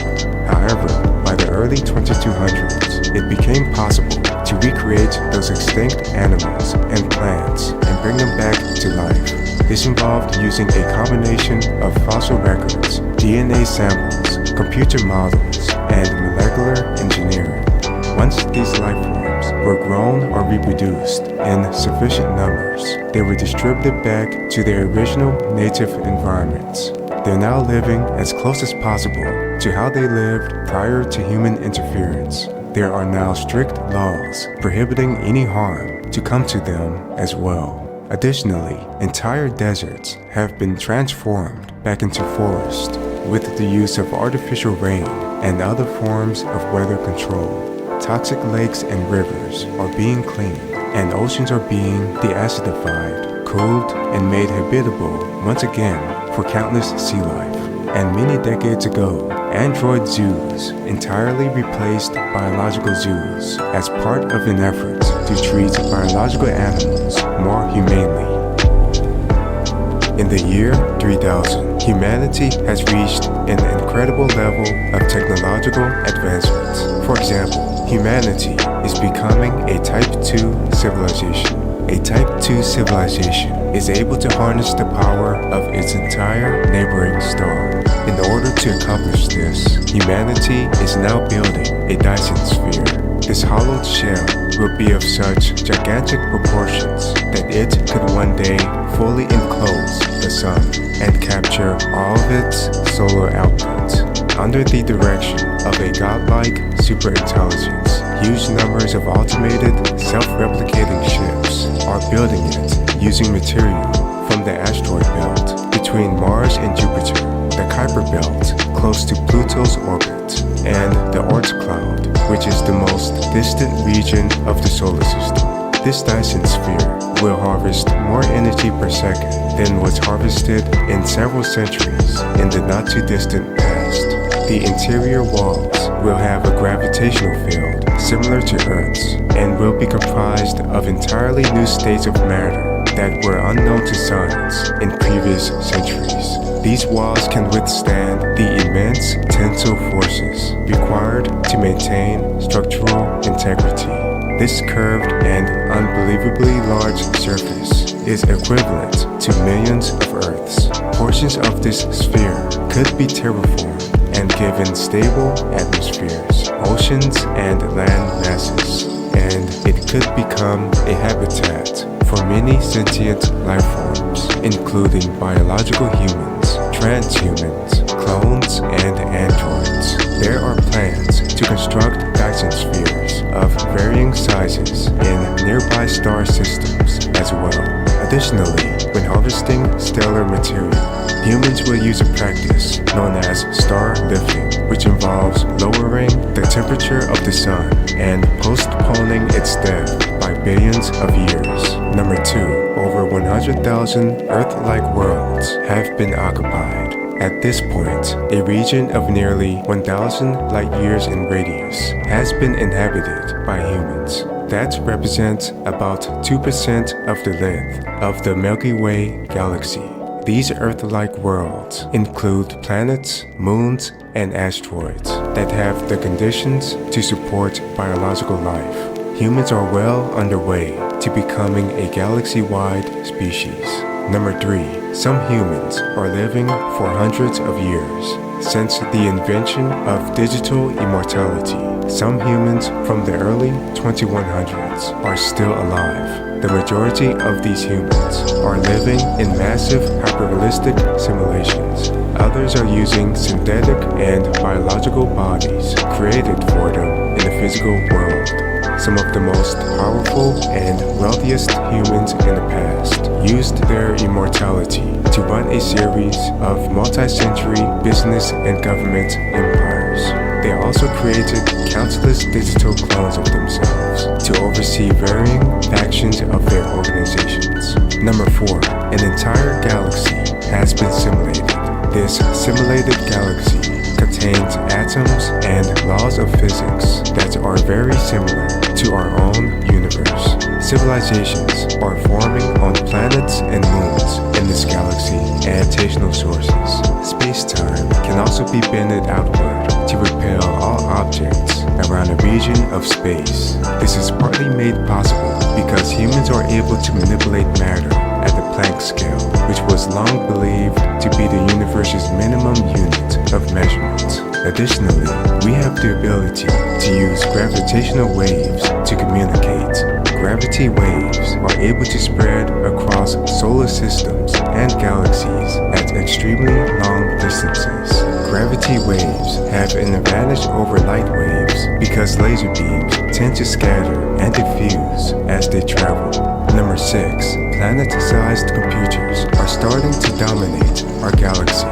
However, by the early 2200s, it became possible to recreate those extinct animals and plants and bring them back to life. This involved using a combination of fossil records, DNA samples, computer models, and molecular engineering. Once these life forms were grown or reproduced in sufficient numbers, they were distributed back to their original native environments. They're now living as close as possible to how they lived prior to human interference. There are now strict laws prohibiting any harm to come to them as well. Additionally, entire deserts have been transformed back into forests with the use of artificial rain and other forms of weather control. Toxic lakes and rivers are being cleaned, and oceans are being deacidified, cooled, and made habitable once again for countless sea life. And many decades ago, android zoos entirely replaced biological zoos as part of an effort to treat biological animals more humanely. In the year 3000, humanity has reached an incredible level of technological advancements. For example, humanity is becoming a Type 2 civilization. A Type 2 civilization is able to harness the power of its entire neighboring star. In order to accomplish this, humanity is now building a Dyson sphere. This hollowed shell will be of such gigantic proportions that it could one day fully enclose the sun and capture all of its solar output. Under the direction of a godlike superintelligence, huge numbers of automated, self-replicating ships are building it using material from the asteroid belt between Mars and Jupiter, the Kuiper Belt close to Pluto's orbit, and the Oort cloud, which is the most distant region of the solar system. This Dyson sphere will harvest more energy per second than was harvested in several centuries in the not-too-distant past. The interior walls will have a gravitational field similar to Earth's and will be comprised of entirely new states of matter that were unknown to science in previous centuries. These walls can withstand the immense tensile forces required to maintain structural integrity. This curved and unbelievably large surface is equivalent to millions of Earths. Portions of this sphere could be terraformed and given stable atmospheres, oceans, and land masses, and it could become a habitat for many sentient life forms, including biological humans, transhumans, clones, and androids. There are plans to construct Dyson spheres of varying sizes in nearby star systems as well. Additionally, when harvesting stellar material, humans will use a practice known as star lifting, which involves lowering the temperature of the sun and postponing its death by billions of years. Number 2, over 100,000 Earth-like worlds have been occupied. At this point, a region of nearly 1,000 light-years in radius has been inhabited by humans. That represents about 2% of the length of the Milky Way galaxy. These Earth-like worlds include planets, moons, and asteroids that have the conditions to support biological life. Humans are well underway to becoming a galaxy-wide species. Number 3, some humans are living for hundreds of years. Since the invention of digital immortality, some humans from the early 2100s are still alive. The majority of these humans are living in massive hyperrealistic simulations. Others are using synthetic and biological bodies created for them in the physical world. Some of the most powerful and wealthiest humans in the past used their immortality to run a series of multi-century business and government empires. They also created countless digital clones of themselves to oversee varying factions of their organizations. Number 4. An entire galaxy has been simulated. This simulated galaxy contains atoms and laws of physics that are very similar to our own universe. Civilizations are forming on planets and moons in this galaxy and additional sources. Space-time can also be bended outward to repel all objects around a region of space. This is partly made possible because humans are able to manipulate matter at the Planck scale, which was long believed to be the universe's minimum unit of measurement. Additionally, we have the ability to use gravitational waves to communicate. Gravity waves are able to spread across solar systems and galaxies at extremely long distances. Gravity waves have an advantage over light waves because laser beams tend to scatter and diffuse as they travel. Number 6. Planet-sized computers are starting to dominate our galaxy.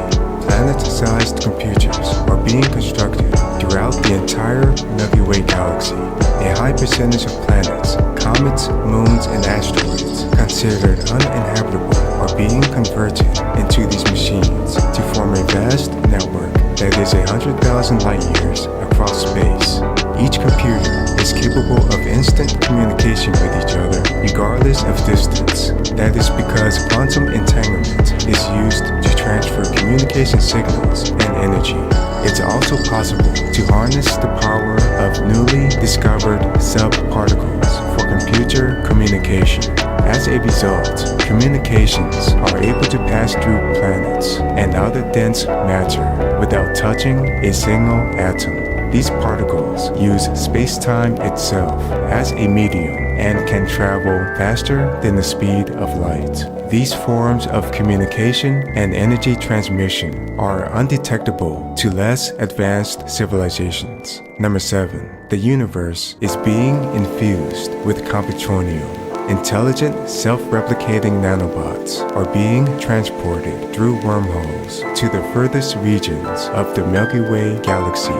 Planet-sized computers are being constructed throughout the entire Milky Way galaxy. A high percentage of planets, comets, moons, and asteroids considered uninhabitable are being converted into these machines to form a vast network that is 100,000 light years across space. Each computer is capable of instant communication with each other, regardless of distance. That is because quantum entanglement is used to transfer communication signals and energy. It's also possible to harness the power of newly discovered subparticles for computer communication. As a result, communications are able to pass through planets and other dense matter without touching a single atom. These particles use space-time itself as a medium and can travel faster than the speed of light. These forms of communication and energy transmission are undetectable to less advanced civilizations. Number 7. The universe is being infused with computronium. Intelligent, self-replicating nanobots are being transported through wormholes to the furthest regions of the Milky Way galaxy.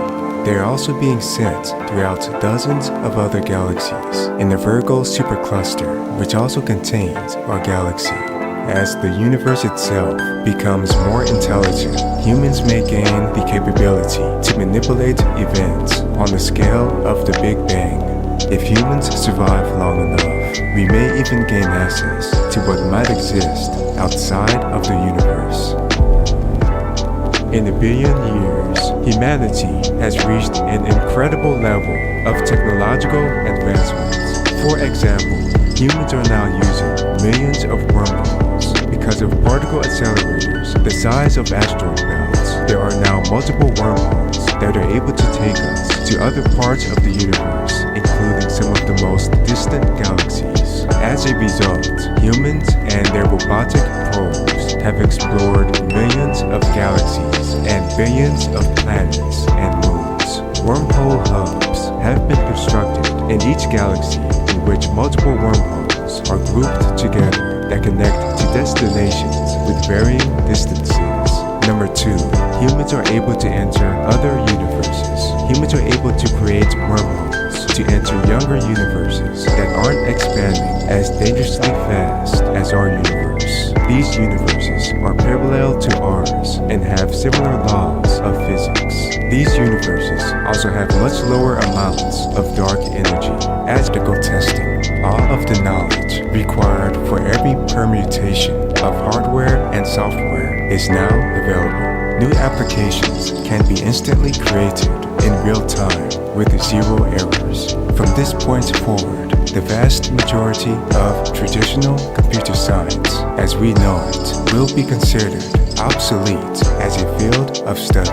They are also being sent throughout dozens of other galaxies in the Virgo supercluster, which also contains our galaxy. As the universe itself becomes more intelligent, humans may gain the capability to manipulate events on the scale of the Big Bang. If humans survive long enough, we may even gain access to what might exist outside of the universe. In a billion years, humanity has reached an incredible level of technological advancements. For example, humans are now using millions of wormholes because of particle accelerators the size of asteroid belts. There are now multiple wormholes that are able to take us to other parts of the universe, including some of the most distant galaxies. As a result, humans and their robotic probes have explored millions of galaxies and billions of planets and moons. Wormhole hubs have been constructed in each galaxy in which multiple wormholes are grouped together that connect to destinations with varying distances. Number 2. Humans are able to enter other universes. Humans are able to create wormholes to enter younger universes that aren't expanding as dangerously fast as our universe. These universes are parallel to ours and have similar laws of physics. These universes also have much lower amounts of dark energy. As medical testing, all of the knowledge required for every permutation of hardware and software is now available. New applications can be instantly created in real time with zero errors. From this point forward, the vast majority of traditional computer science, as we know it, will be considered obsolete as a field of study.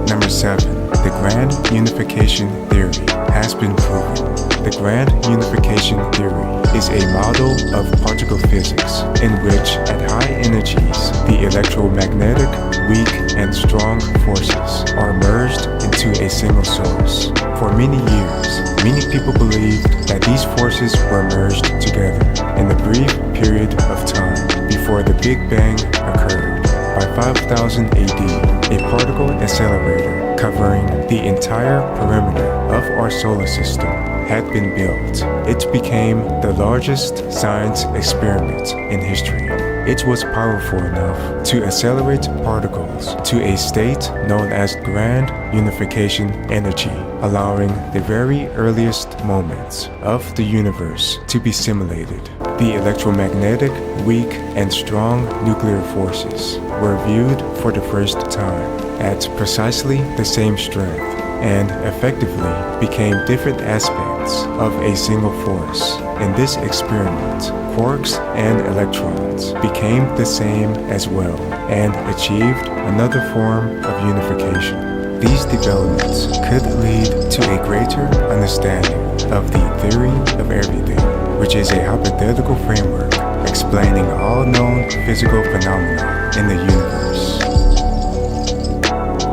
Number 7. The grand unification theory has been proven. The grand unification theory is a model of particle physics in which, at high energies, the electromagnetic, weak, and strong forces are merged into a single source. For many years, many people believed that these forces were merged together in the brief period of time before the Big Bang occurred. By 5000 AD, a particle accelerator covering the entire perimeter of our solar system had been built. It became the largest science experiment in history. It was powerful enough to accelerate particles to a state known as grand unification energy, allowing the very earliest moments of the universe to be simulated. The electromagnetic, weak, and strong nuclear forces were viewed for the first time at precisely the same strength and effectively became different aspects of a single force. In this experiment, quarks and electrons became the same as well and achieved another form of unification. These developments could lead to a greater understanding of the theory of everything, which is a hypothetical framework explaining all known physical phenomena in the universe.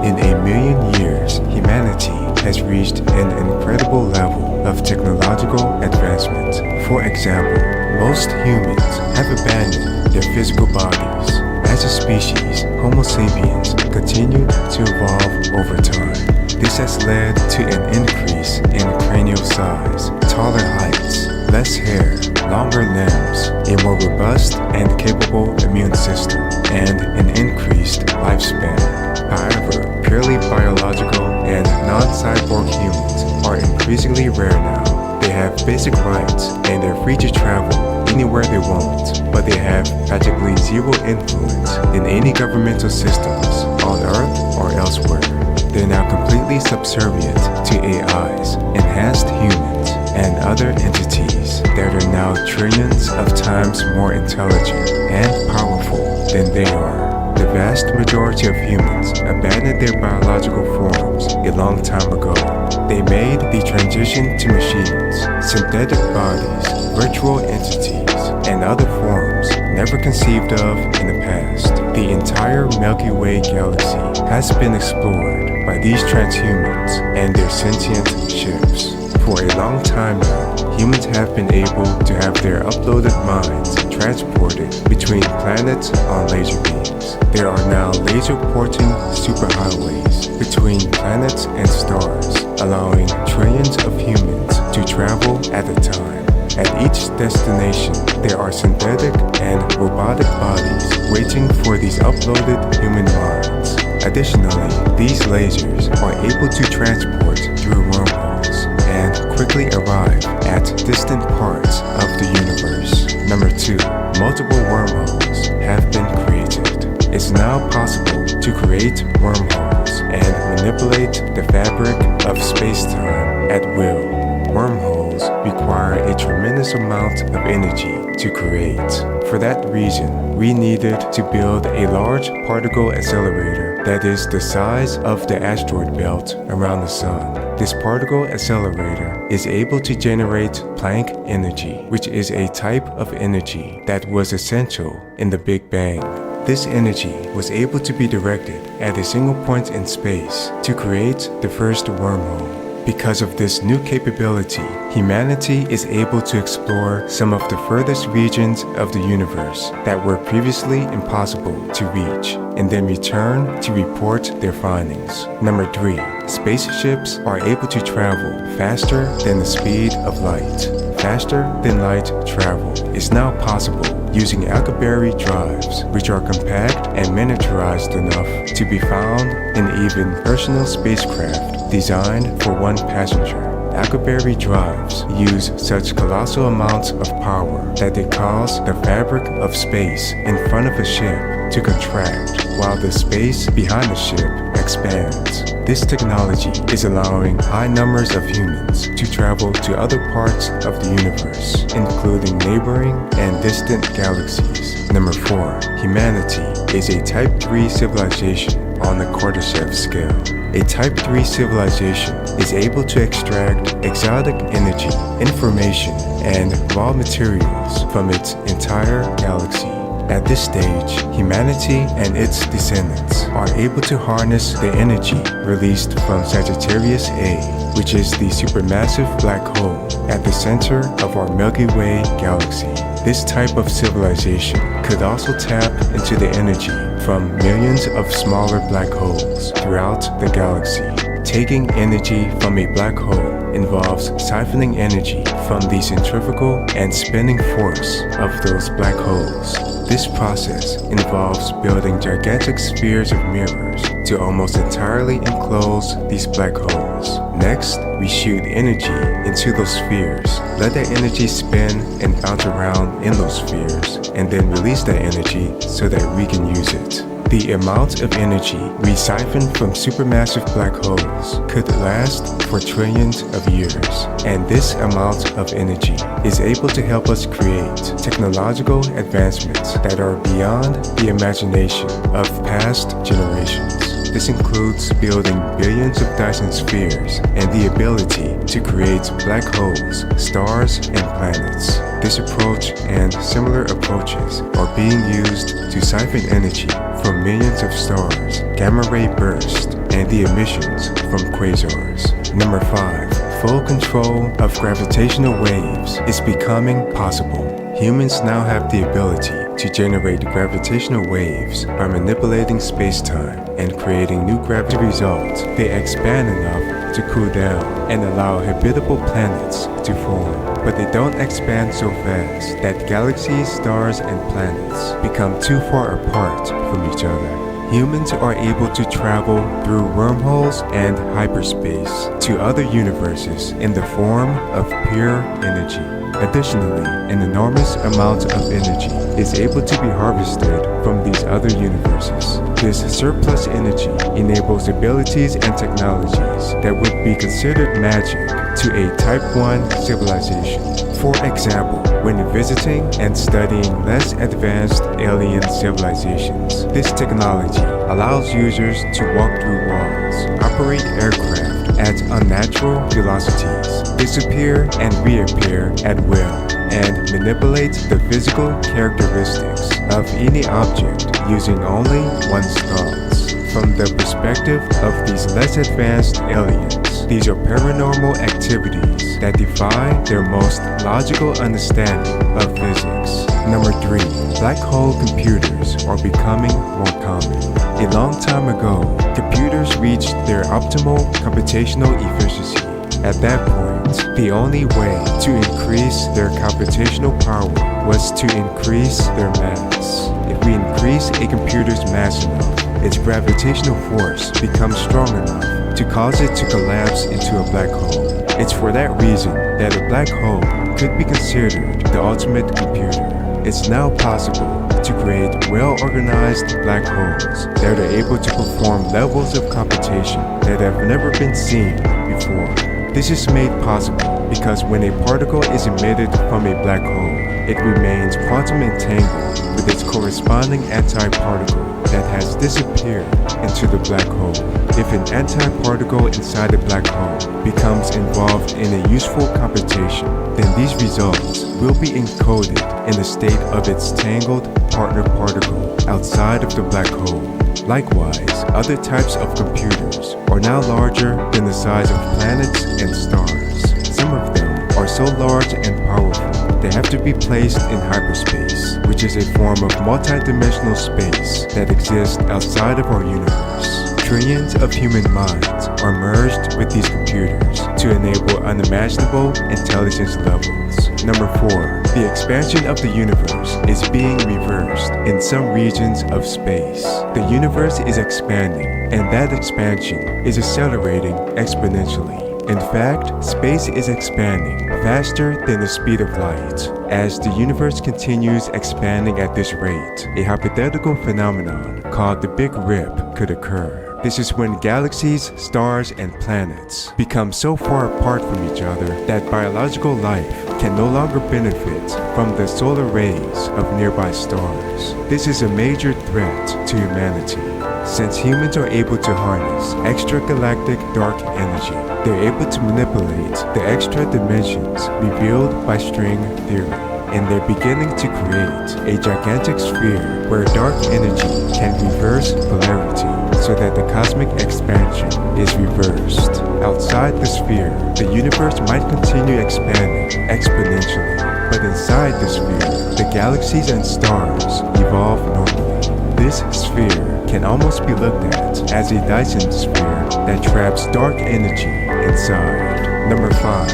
In a million years, humanity has reached an incredible level of technological advancement. For example, most humans have abandoned their physical bodies. As a species, Homo sapiens continued to evolve over time. This has led to an increase in cranial size, taller heights, less hair, longer limbs, a more robust and capable immune system, and an increased lifespan. However, purely biological and non-cyborg humans are increasingly rare now. They have basic rights and they're free to travel anywhere they want, but they have practically zero influence in any governmental systems on Earth or elsewhere. They're now completely subservient to AIs, enhanced humans, and other entities that are now trillions of times more intelligent and powerful than they are. The vast majority of humans abandoned their biological forms a long time ago. They made the transition to machines, synthetic bodies, virtual entities, and other forms never conceived of in the past. The entire Milky Way galaxy has been explored by these transhumans and their sentient ships. For a long time now, humans have been able to have their uploaded minds transported between planets on laser beams. There are now laser-porting superhighways between planets and stars, allowing trillions of humans to travel at a time. At each destination, there are synthetic and robotic bodies waiting for these uploaded human minds. Additionally, these lasers are able to transport through wormholes and quickly arrive at distant parts of the universe. Number 2, multiple wormholes have been created. It's now possible to create wormholes and manipulate the fabric of space-time at will. Wormholes require a tremendous amount of energy to create. For that reason, we needed to build a large particle accelerator that is the size of the asteroid belt around the Sun. This particle accelerator is able to generate Planck energy, which is a type of energy that was essential in the Big Bang. This energy was able to be directed at a single point in space to create the first wormhole. Because of this new capability, humanity is able to explore some of the furthest regions of the universe that were previously impossible to reach, and then return to report their findings. Number 3, spaceships are able to travel faster than the speed of light. Faster than light travel is now possible using Alcubierre drives, which are compact and miniaturized enough to be found in even personal spacecraft designed for one passenger. Alcubierre drives use such colossal amounts of power that they cause the fabric of space in front of a ship to contract while the space behind the ship expands. This technology is allowing high numbers of humans to travel to other parts of the universe, including neighboring and distant galaxies. Number 4, humanity is a Type 3 civilization on the Kardashev Scale. A Type 3 civilization is able to extract exotic energy, information, and raw materials from its entire galaxy. At this stage, humanity and its descendants are able to harness the energy released from Sagittarius A, which is the supermassive black hole at the center of our Milky Way galaxy. This type of civilization could also tap into the energy from millions of smaller black holes throughout the galaxy. Taking energy from a black hole involves siphoning energy from the centrifugal and spinning force of those black holes. This process involves building gigantic spheres of mirrors to almost entirely enclose these black holes. Next, we shoot energy into those spheres, let that energy spin and bounce around in those spheres, and then release that energy so that we can use it. The amount of energy we siphon from supermassive black holes could last for trillions of years, and this amount of energy is able to help us create technological advancements that are beyond the imagination of past generations. This includes building billions of Dyson spheres and the ability to create black holes, stars, and planets. This approach and similar approaches are being used to siphon energy from millions of stars, gamma-ray bursts, and the emissions from quasars. Number 5. Full control of gravitational waves is becoming possible. Humans now have the ability to generate gravitational waves by manipulating space-time and creating new gravity results. They expand enough to cool down and allow habitable planets to form, but they don't expand so fast that galaxies, stars, and planets become too far apart from each other. Humans are able to travel through wormholes and hyperspace to other universes in the form of pure energy. Additionally, an enormous amount of energy is able to be harvested from these other universes. This surplus energy enables abilities and technologies that would be considered magic to a Type 1 civilization. For example, when visiting and studying less advanced alien civilizations, this technology allows users to walk through walls, operate aircraft at unnatural velocities, disappear and reappear at will, and manipulate the physical characteristics of any object using only one's thoughts. From the perspective of these less advanced aliens, these are paranormal activities that defy their most logical understanding of physics. Number 3. Black hole computers are becoming more common. A long time ago, computers reached their optimal computational efficiency. At that point, the only way to increase their computational power was to increase their mass. If we increase a computer's mass enough, its gravitational force becomes strong enough to cause it to collapse into a black hole. It's for that reason that a black hole could be considered the ultimate computer. It's now possible to create well-organized black holes that are able to perform levels of computation that have never been seen before. This is made possible because when a particle is emitted from a black hole, it remains quantum entangled with its corresponding antiparticle that has disappeared into the black hole. If an antiparticle inside a black hole becomes involved in a useful computation, then these results will be encoded in the state of its tangled partner particle outside of the black hole. Likewise, other types of computers are now larger than the size of planets and stars. Some of them are so large and powerful they have to be placed in hyperspace, which is a form of multidimensional space that exists outside of our universe. Trillions of human minds are merged with these computers to enable unimaginable intelligence levels. Number 4. The expansion of the universe is being reversed in some regions of space. The universe is expanding, and that expansion is accelerating exponentially. In fact, space is expanding faster than the speed of light. As the universe continues expanding at this rate, a hypothetical phenomenon called the Big Rip could occur. This is when galaxies, stars, and planets become so far apart from each other that biological life can no longer benefit from the solar rays of nearby stars. This is a major threat to humanity. Since humans are able to harness extragalactic dark energy, they're able to manipulate the extra dimensions revealed by string theory. And they're beginning to create a gigantic sphere where dark energy can reverse polarity so that the cosmic expansion is reversed. Outside the sphere, the universe might continue expanding exponentially, but inside the sphere, the galaxies and stars evolve normally. This sphere can almost be looked at as a Dyson sphere that traps dark energy inside. Number 5.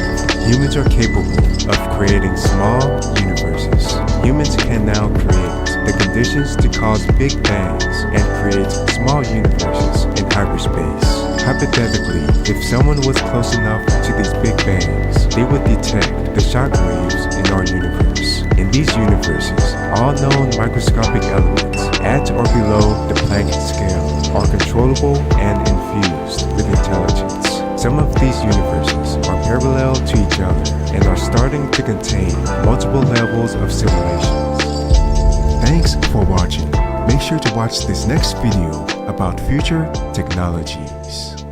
Humans are capable of creating small universes. Humans can now create the conditions to cause big bangs and create small universes in hyperspace. Hypothetically, if someone was close enough to these big bangs, they would detect the shock waves in our universe. In these universes, all known microscopic elements at or below the Planck scale are controllable and infused with intelligence. Some of these universes are parallel to each other and are starting to contain multiple levels of simulations. Thanks for watching. Make sure to watch this next video about future technologies.